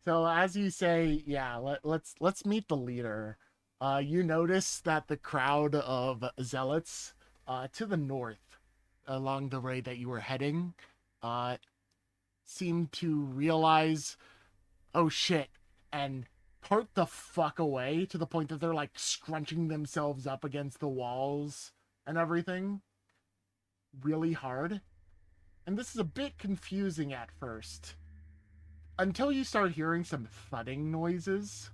Speaker 1: So as you say, yeah, let's meet the leader. You notice that the crowd of zealots to the north, along the way that you were heading, seem to realize, oh shit, and part the fuck away to the point that they're like scrunching themselves up against the walls and everything really hard. And this is a bit confusing at first, until you start hearing some thudding noises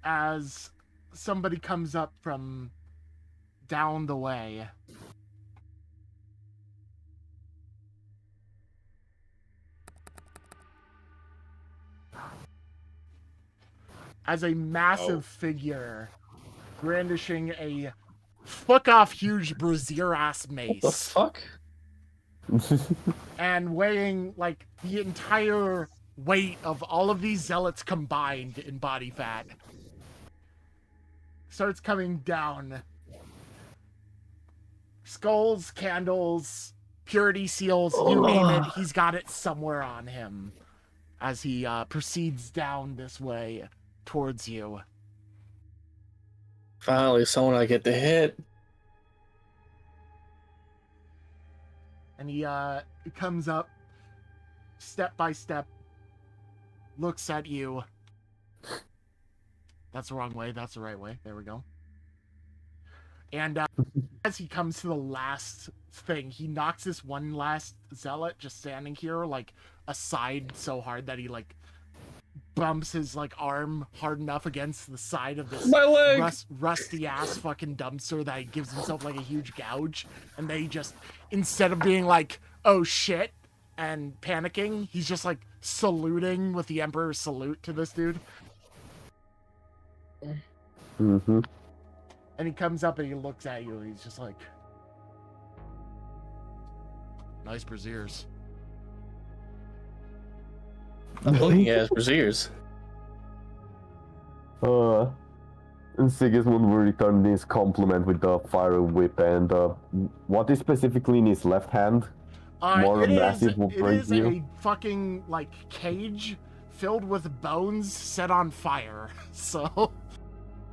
Speaker 1: as somebody comes up from down the way. As a massive figure brandishing a fuck-off huge brazier-ass mace.
Speaker 3: What the fuck?
Speaker 1: And weighing like the entire weight of all of these zealots combined in body fat. Starts coming down. Skulls, candles, purity seals, you name it, he's got it somewhere on him as he proceeds down this way towards you.
Speaker 3: Finally, someone I get to hit.
Speaker 1: And he comes up step by step, looks at you. That's the wrong way. That's the right way. There we go. And as he comes to the last thing, he knocks this one last zealot just standing here like aside so hard that he like bumps his like arm hard enough against the side of this
Speaker 3: My leg!
Speaker 1: rusty ass fucking dumpster that he gives himself like a huge gouge. And they just, instead of being like, oh shit, and panicking, he's just like saluting with the Emperor's salute to this dude.
Speaker 5: Mm-hmm.
Speaker 1: And he comes up and he looks at you and he's just like, nice braziers.
Speaker 3: I'm looking at his braziers.
Speaker 5: And Sigismund will return this compliment with the fire whip and what is specifically in his left hand? More massive will
Speaker 1: it
Speaker 5: bring
Speaker 1: is
Speaker 5: you.
Speaker 1: a fucking like cage filled with bones set on fire. So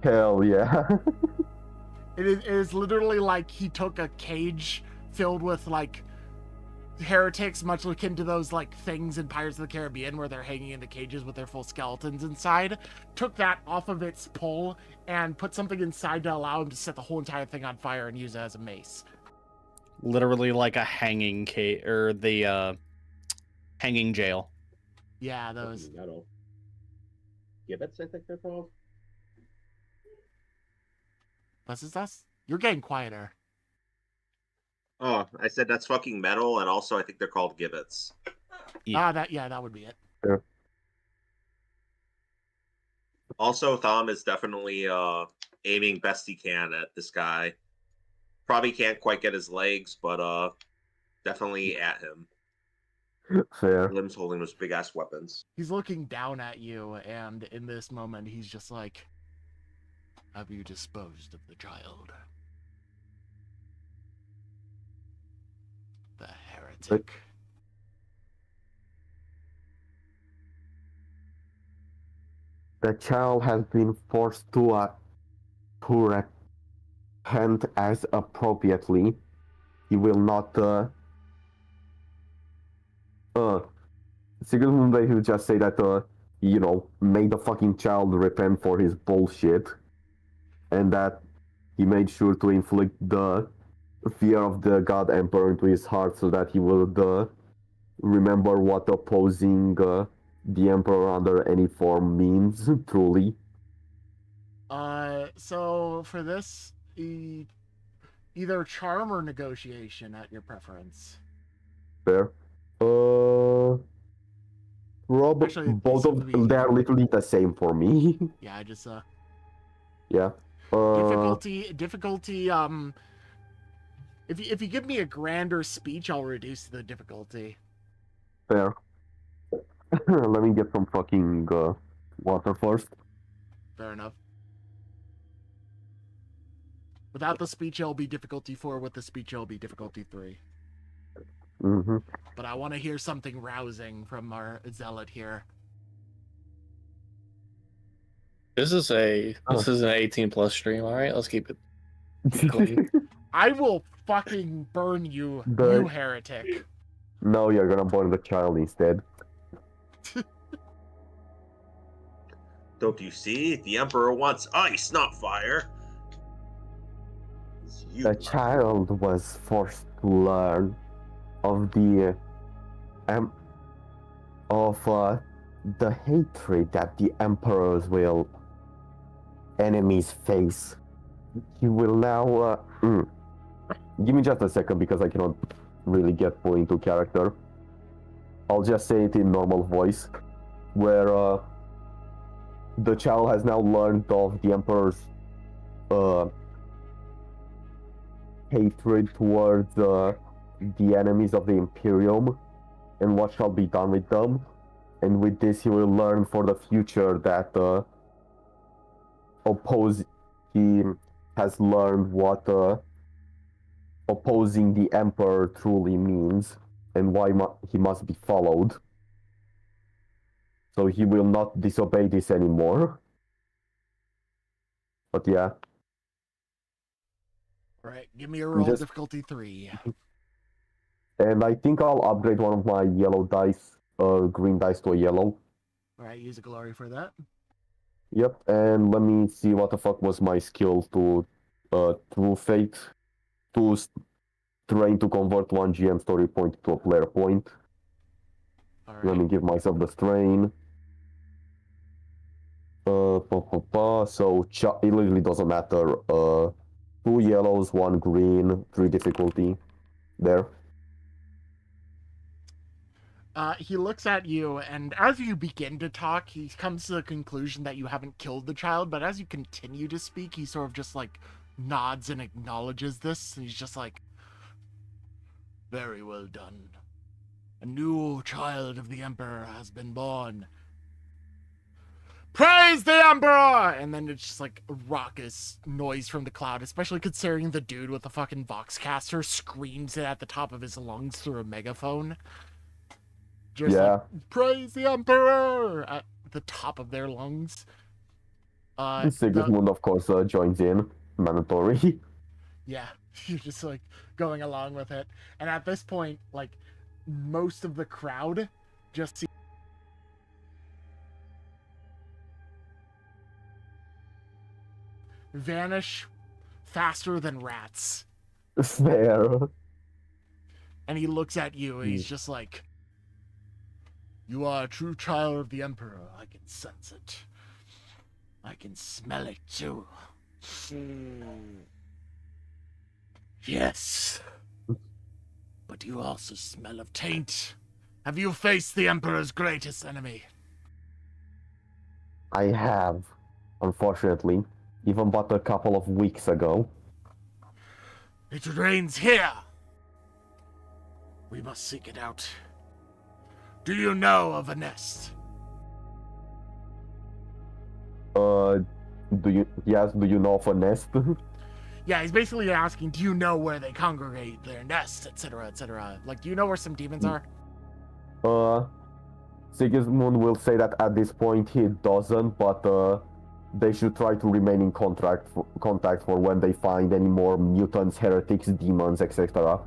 Speaker 5: Hell yeah.
Speaker 1: it is literally like he took a cage filled with like heretics, much akin to those like things in Pirates of the Caribbean where they're hanging in the cages with their full skeletons inside, took that off of its pole and put something inside to allow him to set the whole entire thing on fire and use it as a mace.
Speaker 2: Literally like a hanging or the hanging jail.
Speaker 1: Yeah, those.
Speaker 6: Metal. Gibbets, I think they're called.
Speaker 1: What's this? You're getting quieter.
Speaker 4: Oh, I said that's fucking metal, and also I think they're called gibbets.
Speaker 2: Yeah.
Speaker 1: That would be it.
Speaker 4: Also, Thom is definitely aiming best he can at this guy. Probably can't quite get his legs, but definitely at him.
Speaker 5: Fair.
Speaker 4: Limbs holding those big ass weapons.
Speaker 1: He's looking down at you, and in this moment, he's just like, "Have you disposed of the child?" The heretic.
Speaker 5: The child has been forced to repent as appropriately. He will not. Sigismund will just say that made the fucking child repent for his bullshit, and that he made sure to inflict the fear of the God Emperor into his heart so that he would remember what opposing the Emperor under any form means, truly.
Speaker 1: So for this, either charm or negotiation at your preference.
Speaker 5: Fair.
Speaker 1: Actually,
Speaker 5: Both
Speaker 1: seem
Speaker 5: of
Speaker 1: to be
Speaker 5: them, they're
Speaker 1: equal.
Speaker 5: literally the same for me.
Speaker 1: Yeah, I just
Speaker 5: Yeah.
Speaker 1: difficulty. If you give me a grander speech, I'll reduce the difficulty.
Speaker 5: Fair. Let me get some fucking water first.
Speaker 1: Fair enough. Without the speech, it'll be difficulty 4. With the speech, it'll be difficulty 3.
Speaker 5: Mm-hmm.
Speaker 1: But I want to hear something rousing from our zealot here.
Speaker 3: This is an 18+ stream. All right, let's keep it clean.
Speaker 1: I will fucking burn you, you heretic.
Speaker 5: No, you're gonna burn the child instead.
Speaker 4: Don't you see? The Emperor wants ice, not fire. It's you.
Speaker 5: The child was forced to learn of the hatred that the emperors enemies face. He will now give me just a second because I cannot really get fully into character. I'll just say it in normal voice, where the child has now learned of the emperor's hatred towards the enemies of the Imperium and what shall be done with them. And with this, he will learn for the future that he has learned what opposing the Emperor truly means and why he must be followed. So he will not disobey this anymore. But yeah.
Speaker 1: Alright, give me a roll difficulty 3.
Speaker 5: And I think I'll upgrade one of my yellow dice, green dice to a yellow.
Speaker 1: Alright, use a glory for that.
Speaker 5: Yep, and let me see what the fuck was my skill to True Fate. To train to convert 1 GM story point to a player point.
Speaker 1: Alright.
Speaker 5: Let me give myself the strain. So it literally doesn't matter. 2 yellows, 1 green, 3 difficulty. There.
Speaker 1: He looks at you, and as you begin to talk, he comes to the conclusion that you haven't killed the child, but as you continue to speak, he sort of just, like, nods and acknowledges this, and he's just like, "Very well done. A new child of the Emperor has been born. Praise the Emperor!" And then it's just like a raucous noise from the cloud, especially considering the dude with the fucking Voxcaster screams it at the top of his lungs through a megaphone. Just
Speaker 5: Yeah.
Speaker 1: like, "Praise the Emperor!" at the top of their lungs.
Speaker 5: Sigismund, of course, joins in. Mandatory.
Speaker 1: Yeah, you're just like going along with it. And at this point, like, most of the crowd just see vanish faster than rats.
Speaker 5: Fair.
Speaker 1: And he looks at you and he's just like, "You are a true child of the Emperor. I can sense it. I can smell it too. Yes. But you also smell of taint. Have you faced the Emperor's greatest enemy?"
Speaker 5: I have, unfortunately, even but a couple of weeks ago.
Speaker 1: "It reigns here. We must seek it out. Do you know of a nest?
Speaker 5: Do you know of a nest?
Speaker 1: Yeah, he's basically asking, do you know where they congregate their nests, etc., etc.? Like, do you know where some demons are?
Speaker 5: Sigismund will say that at this point he doesn't, but they should try to remain in contact for when they find any more mutants, heretics, demons, etc.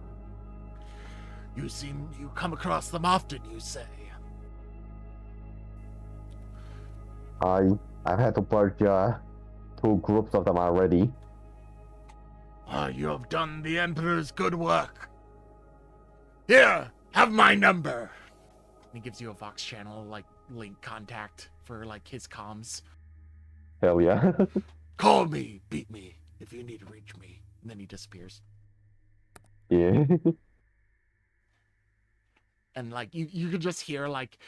Speaker 1: You come across them often, you say?
Speaker 5: I've had to purge 2 groups of them already.
Speaker 1: You have done the Emperor's good work. Here, have my number. He gives you a Vox channel, like, link contact for, like, his comms.
Speaker 5: Hell yeah.
Speaker 1: Call me, beat me, if you need to reach me. And then he disappears.
Speaker 5: Yeah.
Speaker 1: And, like, you could just hear, like,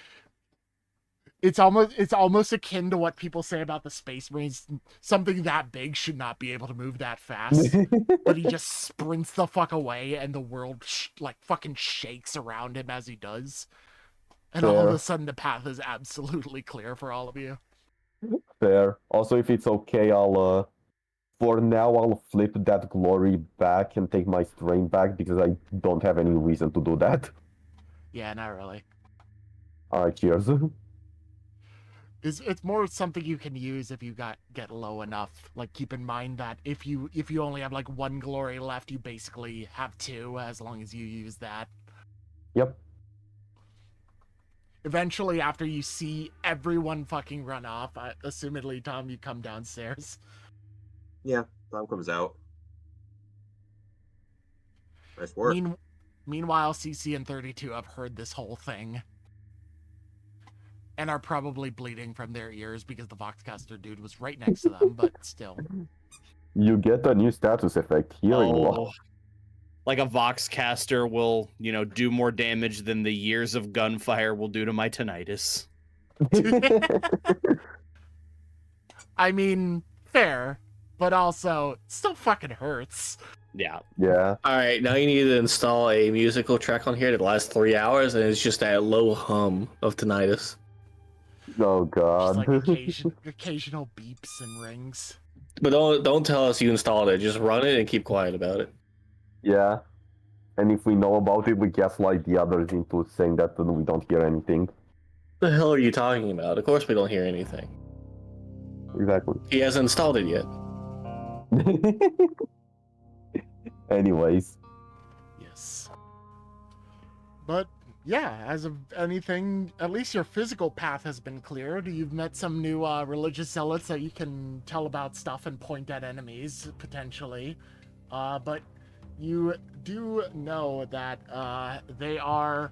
Speaker 1: it's almost akin to what people say about the Space Marines. Something that big should not be able to move that fast. But he just sprints the fuck away, and the world like fucking shakes around him as he does. And all of
Speaker 5: Fair.
Speaker 1: a sudden, the path is absolutely clear for all of you.
Speaker 5: Fair. Also, if it's okay, for now, I'll flip that glory back and take my strain back because I don't have any reason to do that.
Speaker 1: Yeah, not really.
Speaker 5: Alright, cheers.
Speaker 1: It's more something you can use if you get low enough. Like, keep in mind that if you only have like 1 glory left, you basically have 2 as long as you use that.
Speaker 5: Yep.
Speaker 1: Eventually, after you see everyone fucking run off, assumedly, Thom, you come downstairs.
Speaker 4: Yeah, Thom comes out. Nice work.
Speaker 1: Meanwhile, CC and 32 have heard this whole thing. And are probably bleeding from their ears because the Voxcaster dude was right next to them, but still.
Speaker 5: You get a new status effect, healing loss.
Speaker 2: Like a Voxcaster will, do more damage than the years of gunfire will do to my tinnitus.
Speaker 1: I mean, fair, but also, it still fucking hurts.
Speaker 2: Yeah.
Speaker 5: Yeah.
Speaker 3: Alright, now you need to install a musical track on here that lasts 3 hours, and it's just that low hum of tinnitus.
Speaker 5: Oh
Speaker 1: Just
Speaker 5: god.
Speaker 1: like occasional beeps and rings.
Speaker 3: But don't tell us you installed it. Just run it and keep quiet about it.
Speaker 5: Yeah. And if we know about it, we gaslight the others into saying that we don't hear anything.
Speaker 3: What the hell are you talking about? Of course we don't hear anything.
Speaker 5: Exactly.
Speaker 3: He hasn't installed it yet.
Speaker 5: Anyways.
Speaker 1: Yes. But, yeah, as of anything, at least your physical path has been cleared. You've met some new religious zealots that you can tell about stuff and point at enemies, potentially. But you do know that they are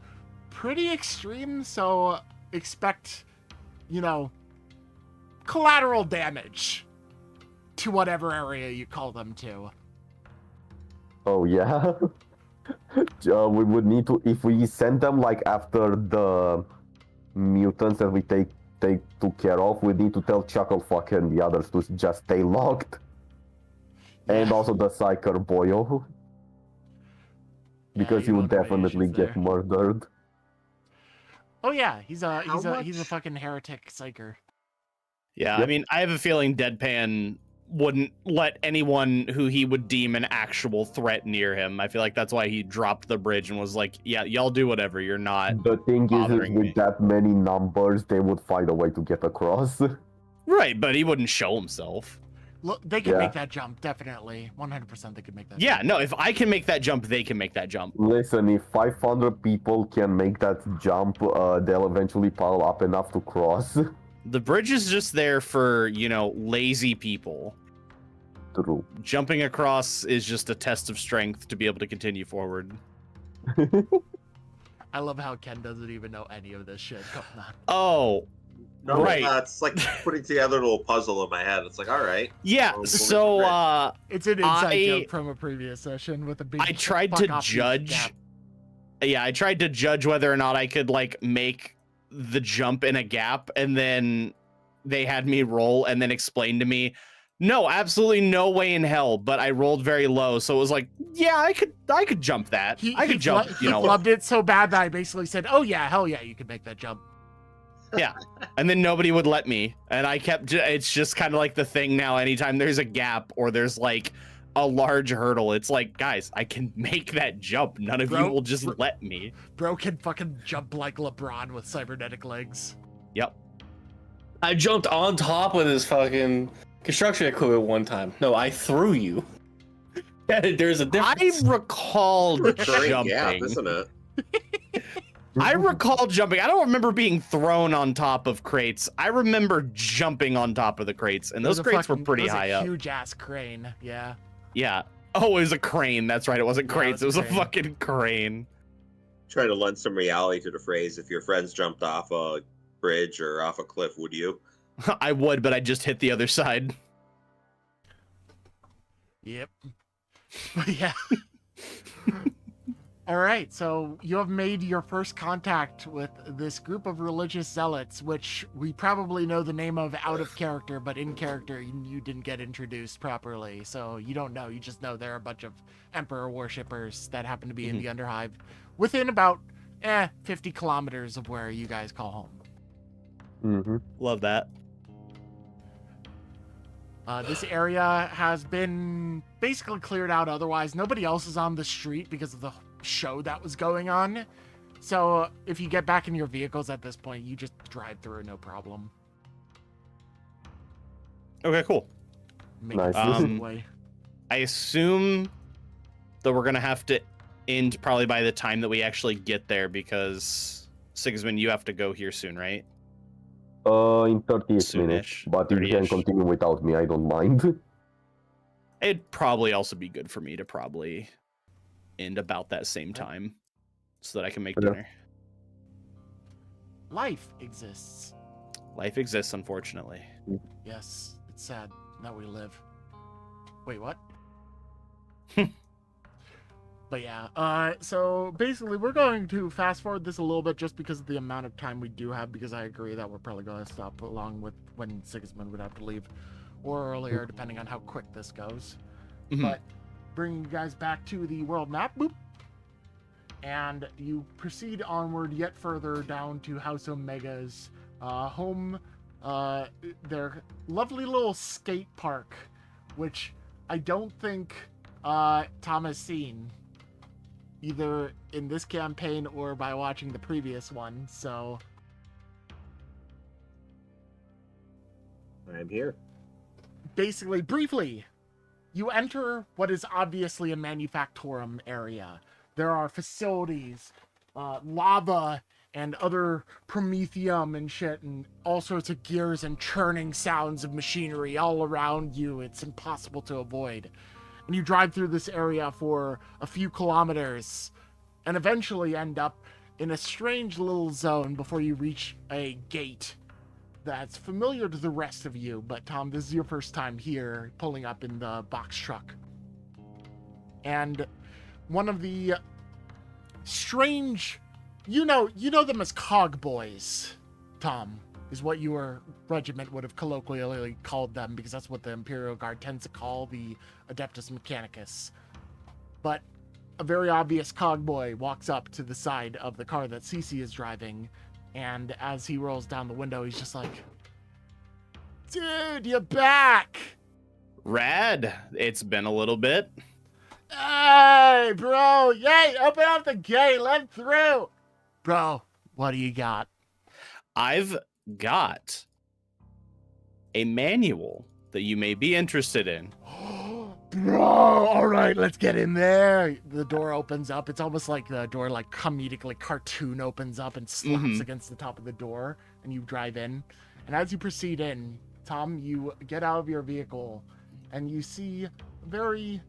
Speaker 1: pretty extreme, so expect, collateral damage to whatever area you call them to.
Speaker 5: Oh yeah. We would need to, if we send them like after the mutants that we took care of, we need to tell Chucklefuck and the others to just stay locked. And also the Psyker Boyo. Because he
Speaker 1: you
Speaker 5: would
Speaker 1: won't have
Speaker 5: definitely
Speaker 1: issues
Speaker 5: get
Speaker 1: there.
Speaker 5: murdered.
Speaker 1: Oh yeah, he's a
Speaker 4: much?
Speaker 1: fucking heretic psyker.
Speaker 2: Yeah,
Speaker 5: Yep.
Speaker 2: I mean, I have a feeling Deadpan wouldn't let anyone who he would deem an actual threat near him. I feel like that's why he dropped the bridge and was like, yeah, y'all do whatever. You're not.
Speaker 5: The thing is
Speaker 2: bothering
Speaker 5: with
Speaker 2: me.
Speaker 5: that many numbers, they would find a way to get across.
Speaker 2: Right, but he wouldn't show himself.
Speaker 1: Look, they can
Speaker 5: Yeah.
Speaker 1: make that jump, definitely. 100% they could make that
Speaker 2: Yeah,
Speaker 1: jump.
Speaker 2: no, if I can make that jump, they can make that jump.
Speaker 5: Listen, if 500 people can make that jump, they'll eventually pile up enough to cross.
Speaker 2: The bridge is just there for, lazy people.
Speaker 5: True.
Speaker 2: Jumping across is just a test of strength to be able to continue forward.
Speaker 1: I love how Ken doesn't even know any of this shit going on.
Speaker 2: Oh,
Speaker 4: No,
Speaker 2: right.
Speaker 4: It's like putting together a little puzzle in my head. It's like, all right.
Speaker 2: Yeah,
Speaker 4: Well,
Speaker 2: so
Speaker 1: It's an inside
Speaker 2: I-
Speaker 1: joke from a previous session with a big.
Speaker 2: I tried
Speaker 1: fuck
Speaker 2: to
Speaker 1: off you
Speaker 2: judge.
Speaker 1: gap.
Speaker 2: Yeah, I tried to judge whether or not I could make the jump in a gap, and then they had me roll and then explain to me, No, absolutely no way in hell. But I rolled very low, so it was like, yeah, I could jump that. I could jump.
Speaker 1: He flubbed it so bad that I basically said, "Oh yeah, hell yeah, you can make that jump."
Speaker 2: Yeah, and then nobody would let me, and I kept. It's just kind of like the thing now. Anytime there's a gap or there's like a large hurdle, it's like, guys, I can make that jump. None of you will just let me.
Speaker 1: Bro can fucking jump like LeBron with cybernetic legs.
Speaker 2: Yep.
Speaker 3: I jumped on top of this fucking construction equipment one time. No, I threw you. There's a difference.
Speaker 2: I recall
Speaker 4: Great
Speaker 2: jumping.
Speaker 4: gap, isn't it?
Speaker 2: I recall jumping. I don't remember being thrown on top of crates. I remember jumping on top of the crates, and those crates were pretty high up.
Speaker 1: Huge ass crane, yeah.
Speaker 2: Yeah. Oh, it was a crane. That's right. It wasn't crates. It was a
Speaker 1: crane.
Speaker 2: fucking crane.
Speaker 4: Trying to lend some reality to the phrase, if your friends jumped off a bridge or off a cliff, would you?
Speaker 2: I would, but I just hit the other side.
Speaker 1: Yep. But yeah. All right, so you have made your first contact with this group of religious zealots, which we probably know the name of out of character, but in character you didn't get introduced properly, so you don't know. You just know they're a bunch of emperor worshippers that happen to be in the Underhive, within about 50 kilometers of where you guys call home.
Speaker 5: Mm-hmm.
Speaker 2: Love that.
Speaker 1: This area has been basically cleared out. Otherwise, nobody else is on the street because of the show that was going on. So if you get back in your vehicles at this point, you just drive through, no problem.
Speaker 2: Okay, cool.
Speaker 1: Make
Speaker 5: Nice.
Speaker 1: it the way.
Speaker 2: I assume that we're gonna have to end probably by the time that we actually get there, because Sigismund, you have to go here soon, right?
Speaker 5: In 30 minutes,
Speaker 2: Soonish.
Speaker 5: but you can
Speaker 2: 30-ish.
Speaker 5: continue without me, I don't mind.
Speaker 2: It'd probably also be good for me to probably end about that same time so that I can make
Speaker 5: Okay.
Speaker 2: dinner.
Speaker 1: Life exists.
Speaker 2: Life exists, unfortunately.
Speaker 1: Yes, it's sad that we live. Wait, what? But yeah, so basically we're going to fast forward this a little bit just because of the amount of time we do have, because I agree that we're probably going to stop along with when Sigismund would have to leave, or earlier, depending on how quick this goes.
Speaker 2: Mhm.
Speaker 1: But bring you guys back to the world map, boop, and you proceed onward yet further down to House Omega's home, their lovely little skate park, which I don't think Thom has seen, either in this campaign or by watching the previous one, so...
Speaker 6: I'm here.
Speaker 1: Basically, briefly, you enter what is obviously a manufactorum area. There are facilities, lava, and other promethium and shit, and all sorts of gears and churning sounds of machinery all around you. It's impossible to avoid. And you drive through this area for a few kilometers and eventually end up in a strange little zone before you reach a gate that's familiar to the rest of you. But Thom, this is your first time here, pulling up in the box truck. And one of the strange, you know them as cog boys, Thom, is what your regiment would have colloquially called them, because that's what the Imperial Guard tends to call the Adeptus Mechanicus. But a very obvious cog boy walks up to the side of the car that Cece is driving, and as he rolls down the window, he's just like, "Dude, you're back!
Speaker 2: Rad. It's been a little bit.
Speaker 1: Hey, bro! Yay! Open up the gate! Let through! Bro, what do you got?"
Speaker 2: I've got a manual that you may be interested in.
Speaker 1: Bro, all right, let's get in there. The door opens up. It's almost like the door, like comedically cartoon, opens up and slaps against the top of the door, and you drive in. And as you proceed in, Thom, you get out of your vehicle, and you see a very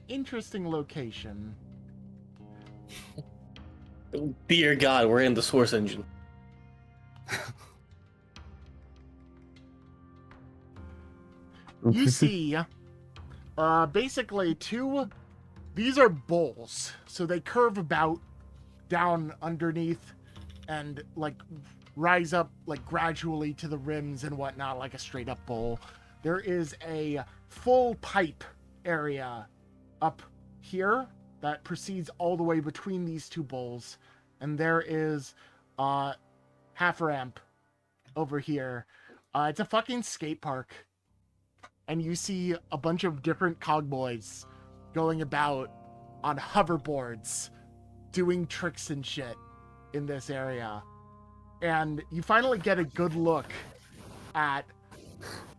Speaker 1: interesting location.
Speaker 3: Dear God, we're in the source engine.
Speaker 1: You see, basically these are bowls, so they curve about down underneath and like rise up like gradually to the rims and whatnot, like a straight up bowl. there is a full pipe area up here that proceeds all the way between these two bowls, and there is half ramp over here. It's a fucking skate park, and you see a bunch of different cogboys going about on hoverboards doing tricks and shit in this area. And you finally get a good look at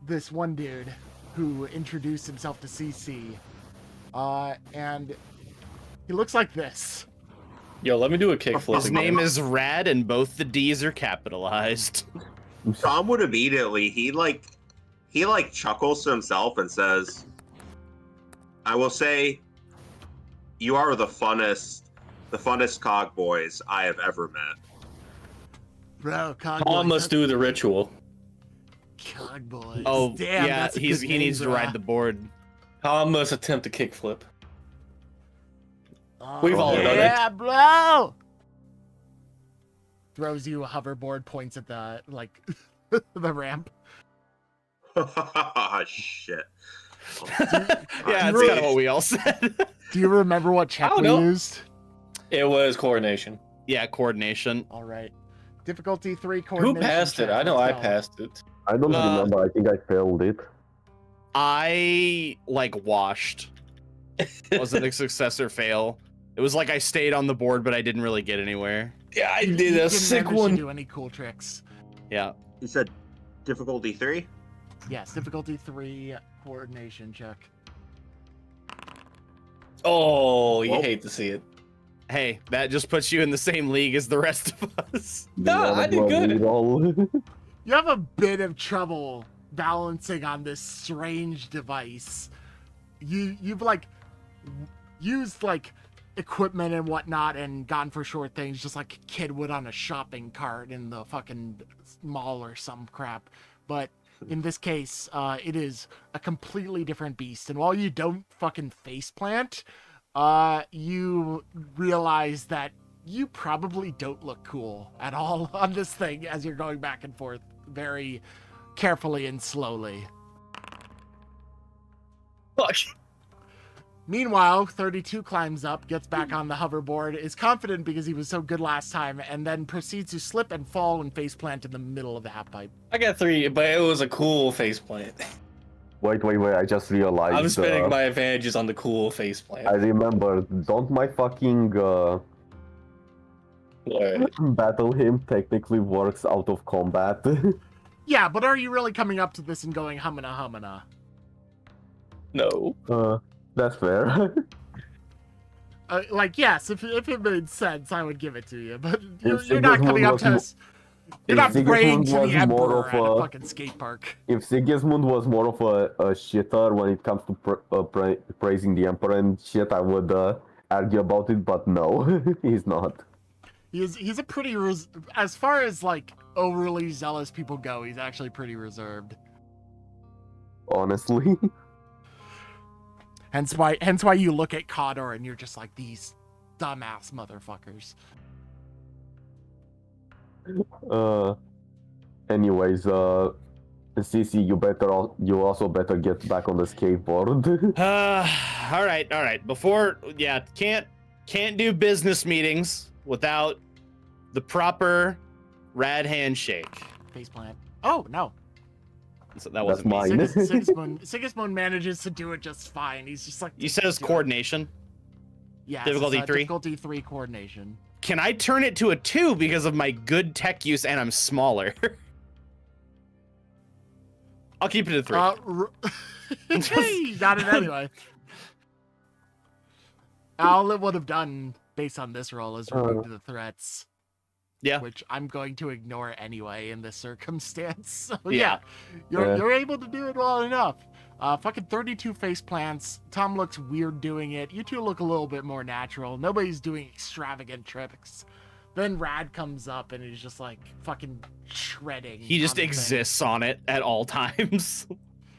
Speaker 1: this one dude who introduced himself to CC. And he looks like this.
Speaker 3: Yo, let me do a kickflip.
Speaker 2: His name is Rad, and both the D's are capitalized.
Speaker 4: Thom would immediately he chuckles to himself and says, "I will say, you are the funnest cog boys I have ever met."
Speaker 1: Bro, cogboys.
Speaker 3: Thom must do the ritual.
Speaker 1: Cogboys.
Speaker 2: Oh,
Speaker 1: damn,
Speaker 2: yeah,
Speaker 1: that's a
Speaker 2: he
Speaker 1: good name,
Speaker 2: needs to
Speaker 1: bro.
Speaker 2: ride the board.
Speaker 3: Thom must attempt a kickflip.
Speaker 1: Oh,
Speaker 3: We've all done it.
Speaker 1: Yeah, bro. Throws you a hoverboard, points at the the ramp.
Speaker 4: Shit.
Speaker 2: Yeah, that's kind of what we all said.
Speaker 1: Do you remember what check
Speaker 3: don't
Speaker 1: we
Speaker 3: know.
Speaker 1: used?
Speaker 3: It was coordination.
Speaker 2: Yeah, coordination.
Speaker 1: All right. Difficulty 3
Speaker 3: Who
Speaker 1: coordination.
Speaker 3: passed it?
Speaker 1: check.
Speaker 3: I know I
Speaker 1: Let's go.
Speaker 3: passed it.
Speaker 5: I don't remember. I think I failed it.
Speaker 2: I washed. Wasn't a success or fail. It was like I stayed on the board, but I didn't really get anywhere.
Speaker 3: Yeah, I
Speaker 1: You
Speaker 3: did a
Speaker 1: didn't
Speaker 3: sick
Speaker 1: manage to
Speaker 3: one.
Speaker 1: do any cool tricks.
Speaker 2: Yeah.
Speaker 4: You said difficulty 3?
Speaker 1: Yes, difficulty 3 coordination check.
Speaker 3: Oh, you
Speaker 4: Well-
Speaker 3: hate to see it.
Speaker 2: Hey, that just puts you in the same league as the rest of us.
Speaker 3: No, I did good.
Speaker 1: You have a bit of trouble balancing on this strange device. You've used equipment and whatnot and gone for short things just like a kid would on a shopping cart in the fucking mall or some crap. But in this case, it is a completely different beast. And while you don't fucking faceplant, you realize that you probably don't look cool at all on this thing as you're going back and forth very carefully and slowly.
Speaker 3: Fuck.
Speaker 1: Meanwhile, 32 climbs up, gets back on the hoverboard, is confident because he was so good last time, and then proceeds to slip and fall and faceplant in the middle of the half pipe.
Speaker 3: I got 3, but it was a cool faceplant.
Speaker 5: Wait, I just realized.
Speaker 3: I'm spending my advantages on the cool faceplant.
Speaker 5: I remember, don't my fucking
Speaker 3: What?
Speaker 5: battle hymn technically works out of combat?
Speaker 1: Yeah, but are you really coming up to this and going humana humana?
Speaker 3: No.
Speaker 5: That's fair.
Speaker 1: Yes, if it made sense, I would give it to you, but
Speaker 5: If
Speaker 1: you're not coming up to
Speaker 5: Sigismund
Speaker 1: us. You're not
Speaker 5: Sigismund
Speaker 1: praying to
Speaker 5: was
Speaker 1: the
Speaker 5: more
Speaker 1: emperor
Speaker 5: of
Speaker 1: at a
Speaker 5: a-
Speaker 1: fucking skate park.
Speaker 5: If Sigismund was more of a shitter when it comes to praising the emperor and shit, I would argue about it, but no, he's not.
Speaker 1: He's a pretty as far as overly zealous people go, he's actually pretty reserved.
Speaker 5: Honestly.
Speaker 1: Hence why you look at Cawdor and you're just like, these dumbass motherfuckers.
Speaker 5: Anyways, CC, you also better get back on the skateboard.
Speaker 2: All right. Before, can't do business meetings without the proper rad handshake.
Speaker 1: Faceplant. Oh no.
Speaker 2: So that wasn't
Speaker 5: That's
Speaker 2: me.
Speaker 5: mine.
Speaker 1: Sigismund manages to do it just fine. He's just like,
Speaker 2: You said it's
Speaker 1: do it.
Speaker 2: coordination.
Speaker 1: Yeah,
Speaker 2: Difficulty 3?
Speaker 1: Difficulty 3 coordination.
Speaker 2: Can I turn it to a 2 because of my good tech use and I'm smaller? I'll keep it at 3.
Speaker 1: Hey, you got it anyway. All it would have done based on this roll is remove the threats.
Speaker 2: Yeah.
Speaker 1: Which I'm going to ignore anyway in this circumstance. So
Speaker 2: Yeah.
Speaker 1: you're able to do it well enough. Fucking 32 face plants. Thom looks weird doing it. You two look a little bit more natural. Nobody's doing extravagant tricks. Then Rad comes up and he's just like fucking shredding.
Speaker 2: He just
Speaker 1: on the thing.
Speaker 2: exists on it at all times.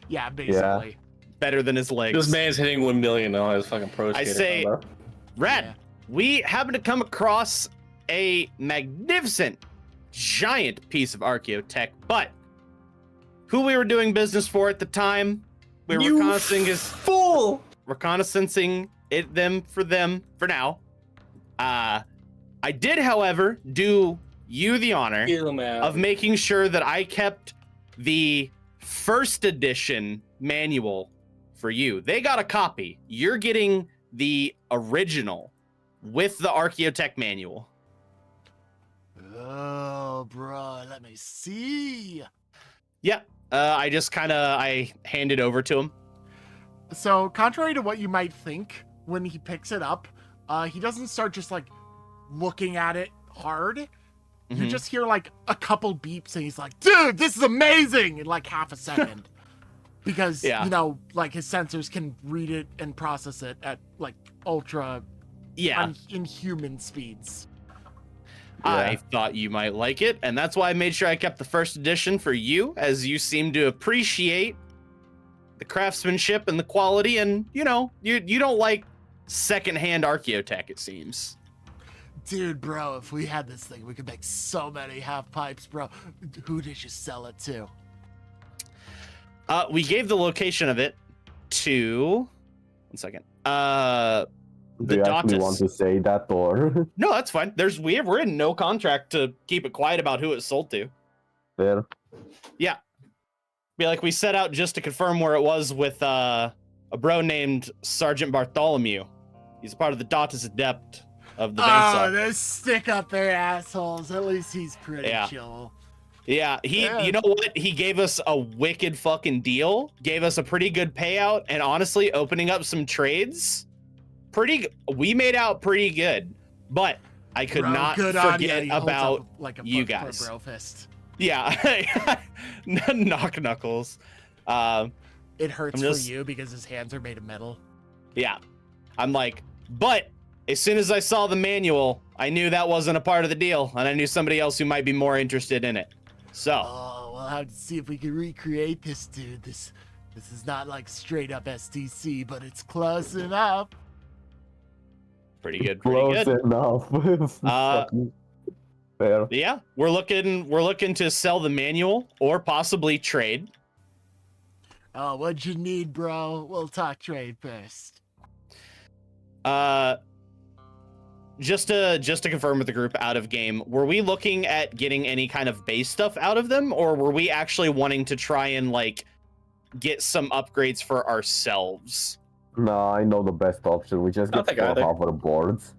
Speaker 1: Yeah, basically.
Speaker 2: Better than his legs.
Speaker 3: This man's hitting 1 million on his fucking pro
Speaker 2: I
Speaker 3: skater
Speaker 2: say-
Speaker 3: combo.
Speaker 2: Rad,
Speaker 1: Yeah.
Speaker 2: we happen to come across a magnificent, giant piece of Archeotech, but who we were doing business for at the time. We were reconnaissancing them for now. I did, however, do you the honor of making sure that I kept the first edition manual for you. They got a copy. You're getting the original with the Archeotech manual.
Speaker 1: Oh, bro, let me see.
Speaker 2: Yeah, I handed over to him.
Speaker 1: So, contrary to what you might think, when he picks it up, he doesn't start just like looking at it hard. You just hear like a couple beeps and he's like, dude, this is amazing, in like half a second. Because, you know, like his sensors can read it and process it at like ultra inhuman speeds.
Speaker 2: I thought you might like it, and that's why I made sure I kept the first edition for you, as you seem to appreciate the craftsmanship and the quality, and, you know, you don't like secondhand Archeotech, it seems.
Speaker 1: Dude, bro, if we had this thing, we could make so many half pipes, bro. Who did you sell it to?
Speaker 2: We gave the location of it to... One second.
Speaker 5: Do you actually want to say that, or?
Speaker 2: No, that's fine. We're in no contract to keep it quiet about who it's sold to.
Speaker 5: Fair.
Speaker 2: Yeah. Be like, we set out just to confirm where it was with a bro named Sergeant Bartholomew. He's a part of the Dautus Adept of the Besa.
Speaker 1: Oh, those stick up their assholes. At least he's pretty chill.
Speaker 2: Yeah, you know what? He gave us a wicked fucking deal, gave us a pretty good payout, and honestly, opening up some trades, we made out pretty good. But I could not forget about you guys.
Speaker 1: Bro fist.
Speaker 2: Yeah, knock knuckles.
Speaker 1: It hurts for you because his hands are made of metal.
Speaker 2: Yeah, I'm like, but as soon as I saw the manual, I knew that wasn't a part of the deal, and I knew somebody else who might be more interested in it. So.
Speaker 1: Oh, we'll have to see if we can recreate this, dude. This is not like straight up STC, but it's close enough.
Speaker 2: Pretty good.
Speaker 5: Close enough. Fair.
Speaker 2: Yeah, we're looking to sell the manual or possibly trade.
Speaker 1: Oh, what'd you need, bro? We'll talk trade first.
Speaker 2: Just to confirm with the group out of game, were we looking at getting any kind of base stuff out of them, or were we actually wanting to try and like get some upgrades for ourselves?
Speaker 5: No, I know the best option. We just get four hoverboards.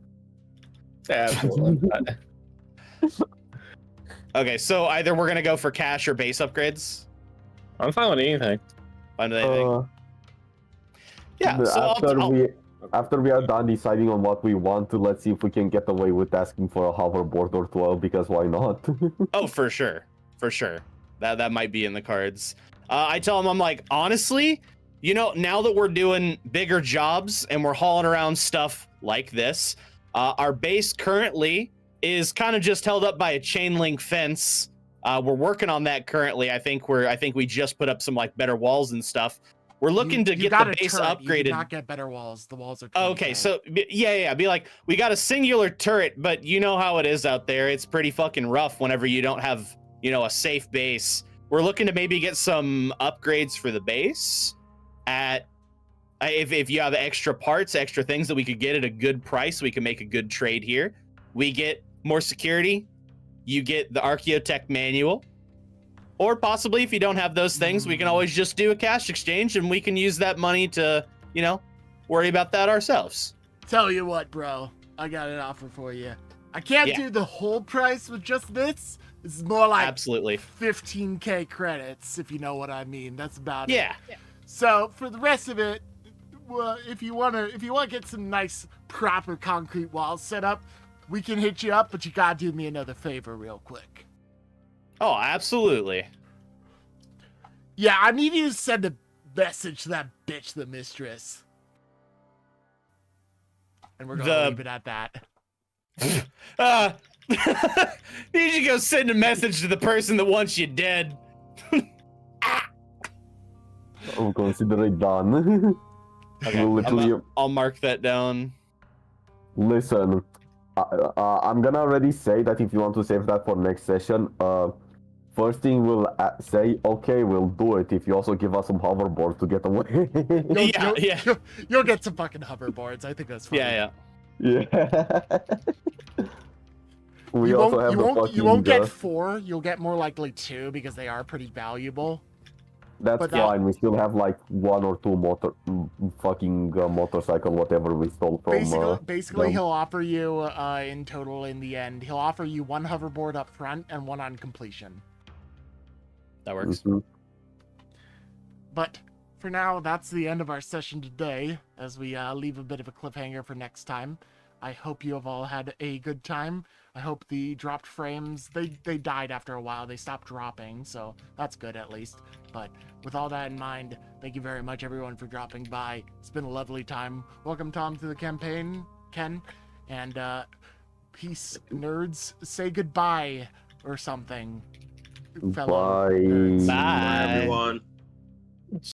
Speaker 3: Yeah, absolutely.
Speaker 2: Okay, so either we're gonna go for cash or base upgrades.
Speaker 3: I'm fine with anything.
Speaker 2: Fine with anything. Yeah.
Speaker 5: So after we are done deciding on what we want to, let's see if we can get away with asking for a hoverboard or 12, because why not?
Speaker 2: Oh, for sure. That might be in the cards. I tell him, I'm like, honestly, you know, now that we're doing bigger jobs and we're hauling around stuff like this, our base currently is kind of just held up by a chain link fence. We're working on that currently. I think we just put up some like better walls and stuff. We're looking to get the base upgraded. You did
Speaker 1: not get better walls. The walls are.
Speaker 2: Okay, so yeah. Be like, we got a singular turret, but you know how it is out there. It's pretty fucking rough whenever you don't have, you know, a safe base. We're looking to maybe get some upgrades for the base. If you have extra parts, extra things that we could get at a good price, we can make a good trade here. We get more security. You get the Archeotech manual. Or possibly, if you don't have those things, we can always just do a cash exchange, and we can use that money to, you know, worry about that ourselves.
Speaker 1: Tell you what, bro, I got an offer for you. I can't do the whole price with just this. This is more like
Speaker 2: absolutely
Speaker 1: 15k credits, if you know what I mean. That's about it.
Speaker 2: Yeah.
Speaker 1: So for the rest of it, well, if you want to get some nice proper concrete walls set up, we can hit you up, but you gotta do me another favor real quick.
Speaker 2: Oh, absolutely.
Speaker 1: Yeah, I need you to send a message to that bitch, the mistress. And we're gonna leave it at that.
Speaker 2: Need you to go send a message to the person that wants you dead.
Speaker 5: I'll consider it done.
Speaker 2: Okay, I'll mark that down.
Speaker 5: Listen, I'm gonna already say that if you want to save that for next session, first thing we'll say, okay, we'll do it if you also give us some hoverboards to get away.
Speaker 1: You'll get some fucking hoverboards. I think that's fine.
Speaker 2: Yeah.
Speaker 5: Yeah. We
Speaker 1: You
Speaker 5: also
Speaker 1: won't,
Speaker 5: have
Speaker 1: you
Speaker 5: the
Speaker 1: won't,
Speaker 5: fucking.
Speaker 1: you won't get 4. You'll get more likely 2 because they are pretty valuable.
Speaker 5: That's
Speaker 1: but
Speaker 5: fine. We still have like 1 or 2 motorcycle, whatever we stole from.
Speaker 1: Basically,
Speaker 5: them.
Speaker 1: he'll offer you in total in the end. He'll offer you 1 hoverboard up front and 1 on completion.
Speaker 2: That works.
Speaker 5: Mhm.
Speaker 1: But for now, that's the end of our session today, as we leave a bit of a cliffhanger for next time. I hope you have all had a good time. I hope the dropped frames, they died after a while. They stopped dropping, so that's good at least. But with all that in mind, thank you very much, everyone, for dropping by. It's been a lovely time. Welcome, Thom, to the campaign, Ken. And peace, nerds. Say goodbye or something. Fellow
Speaker 5: Bye.
Speaker 1: nerds.
Speaker 2: Bye.
Speaker 4: Bye, everyone.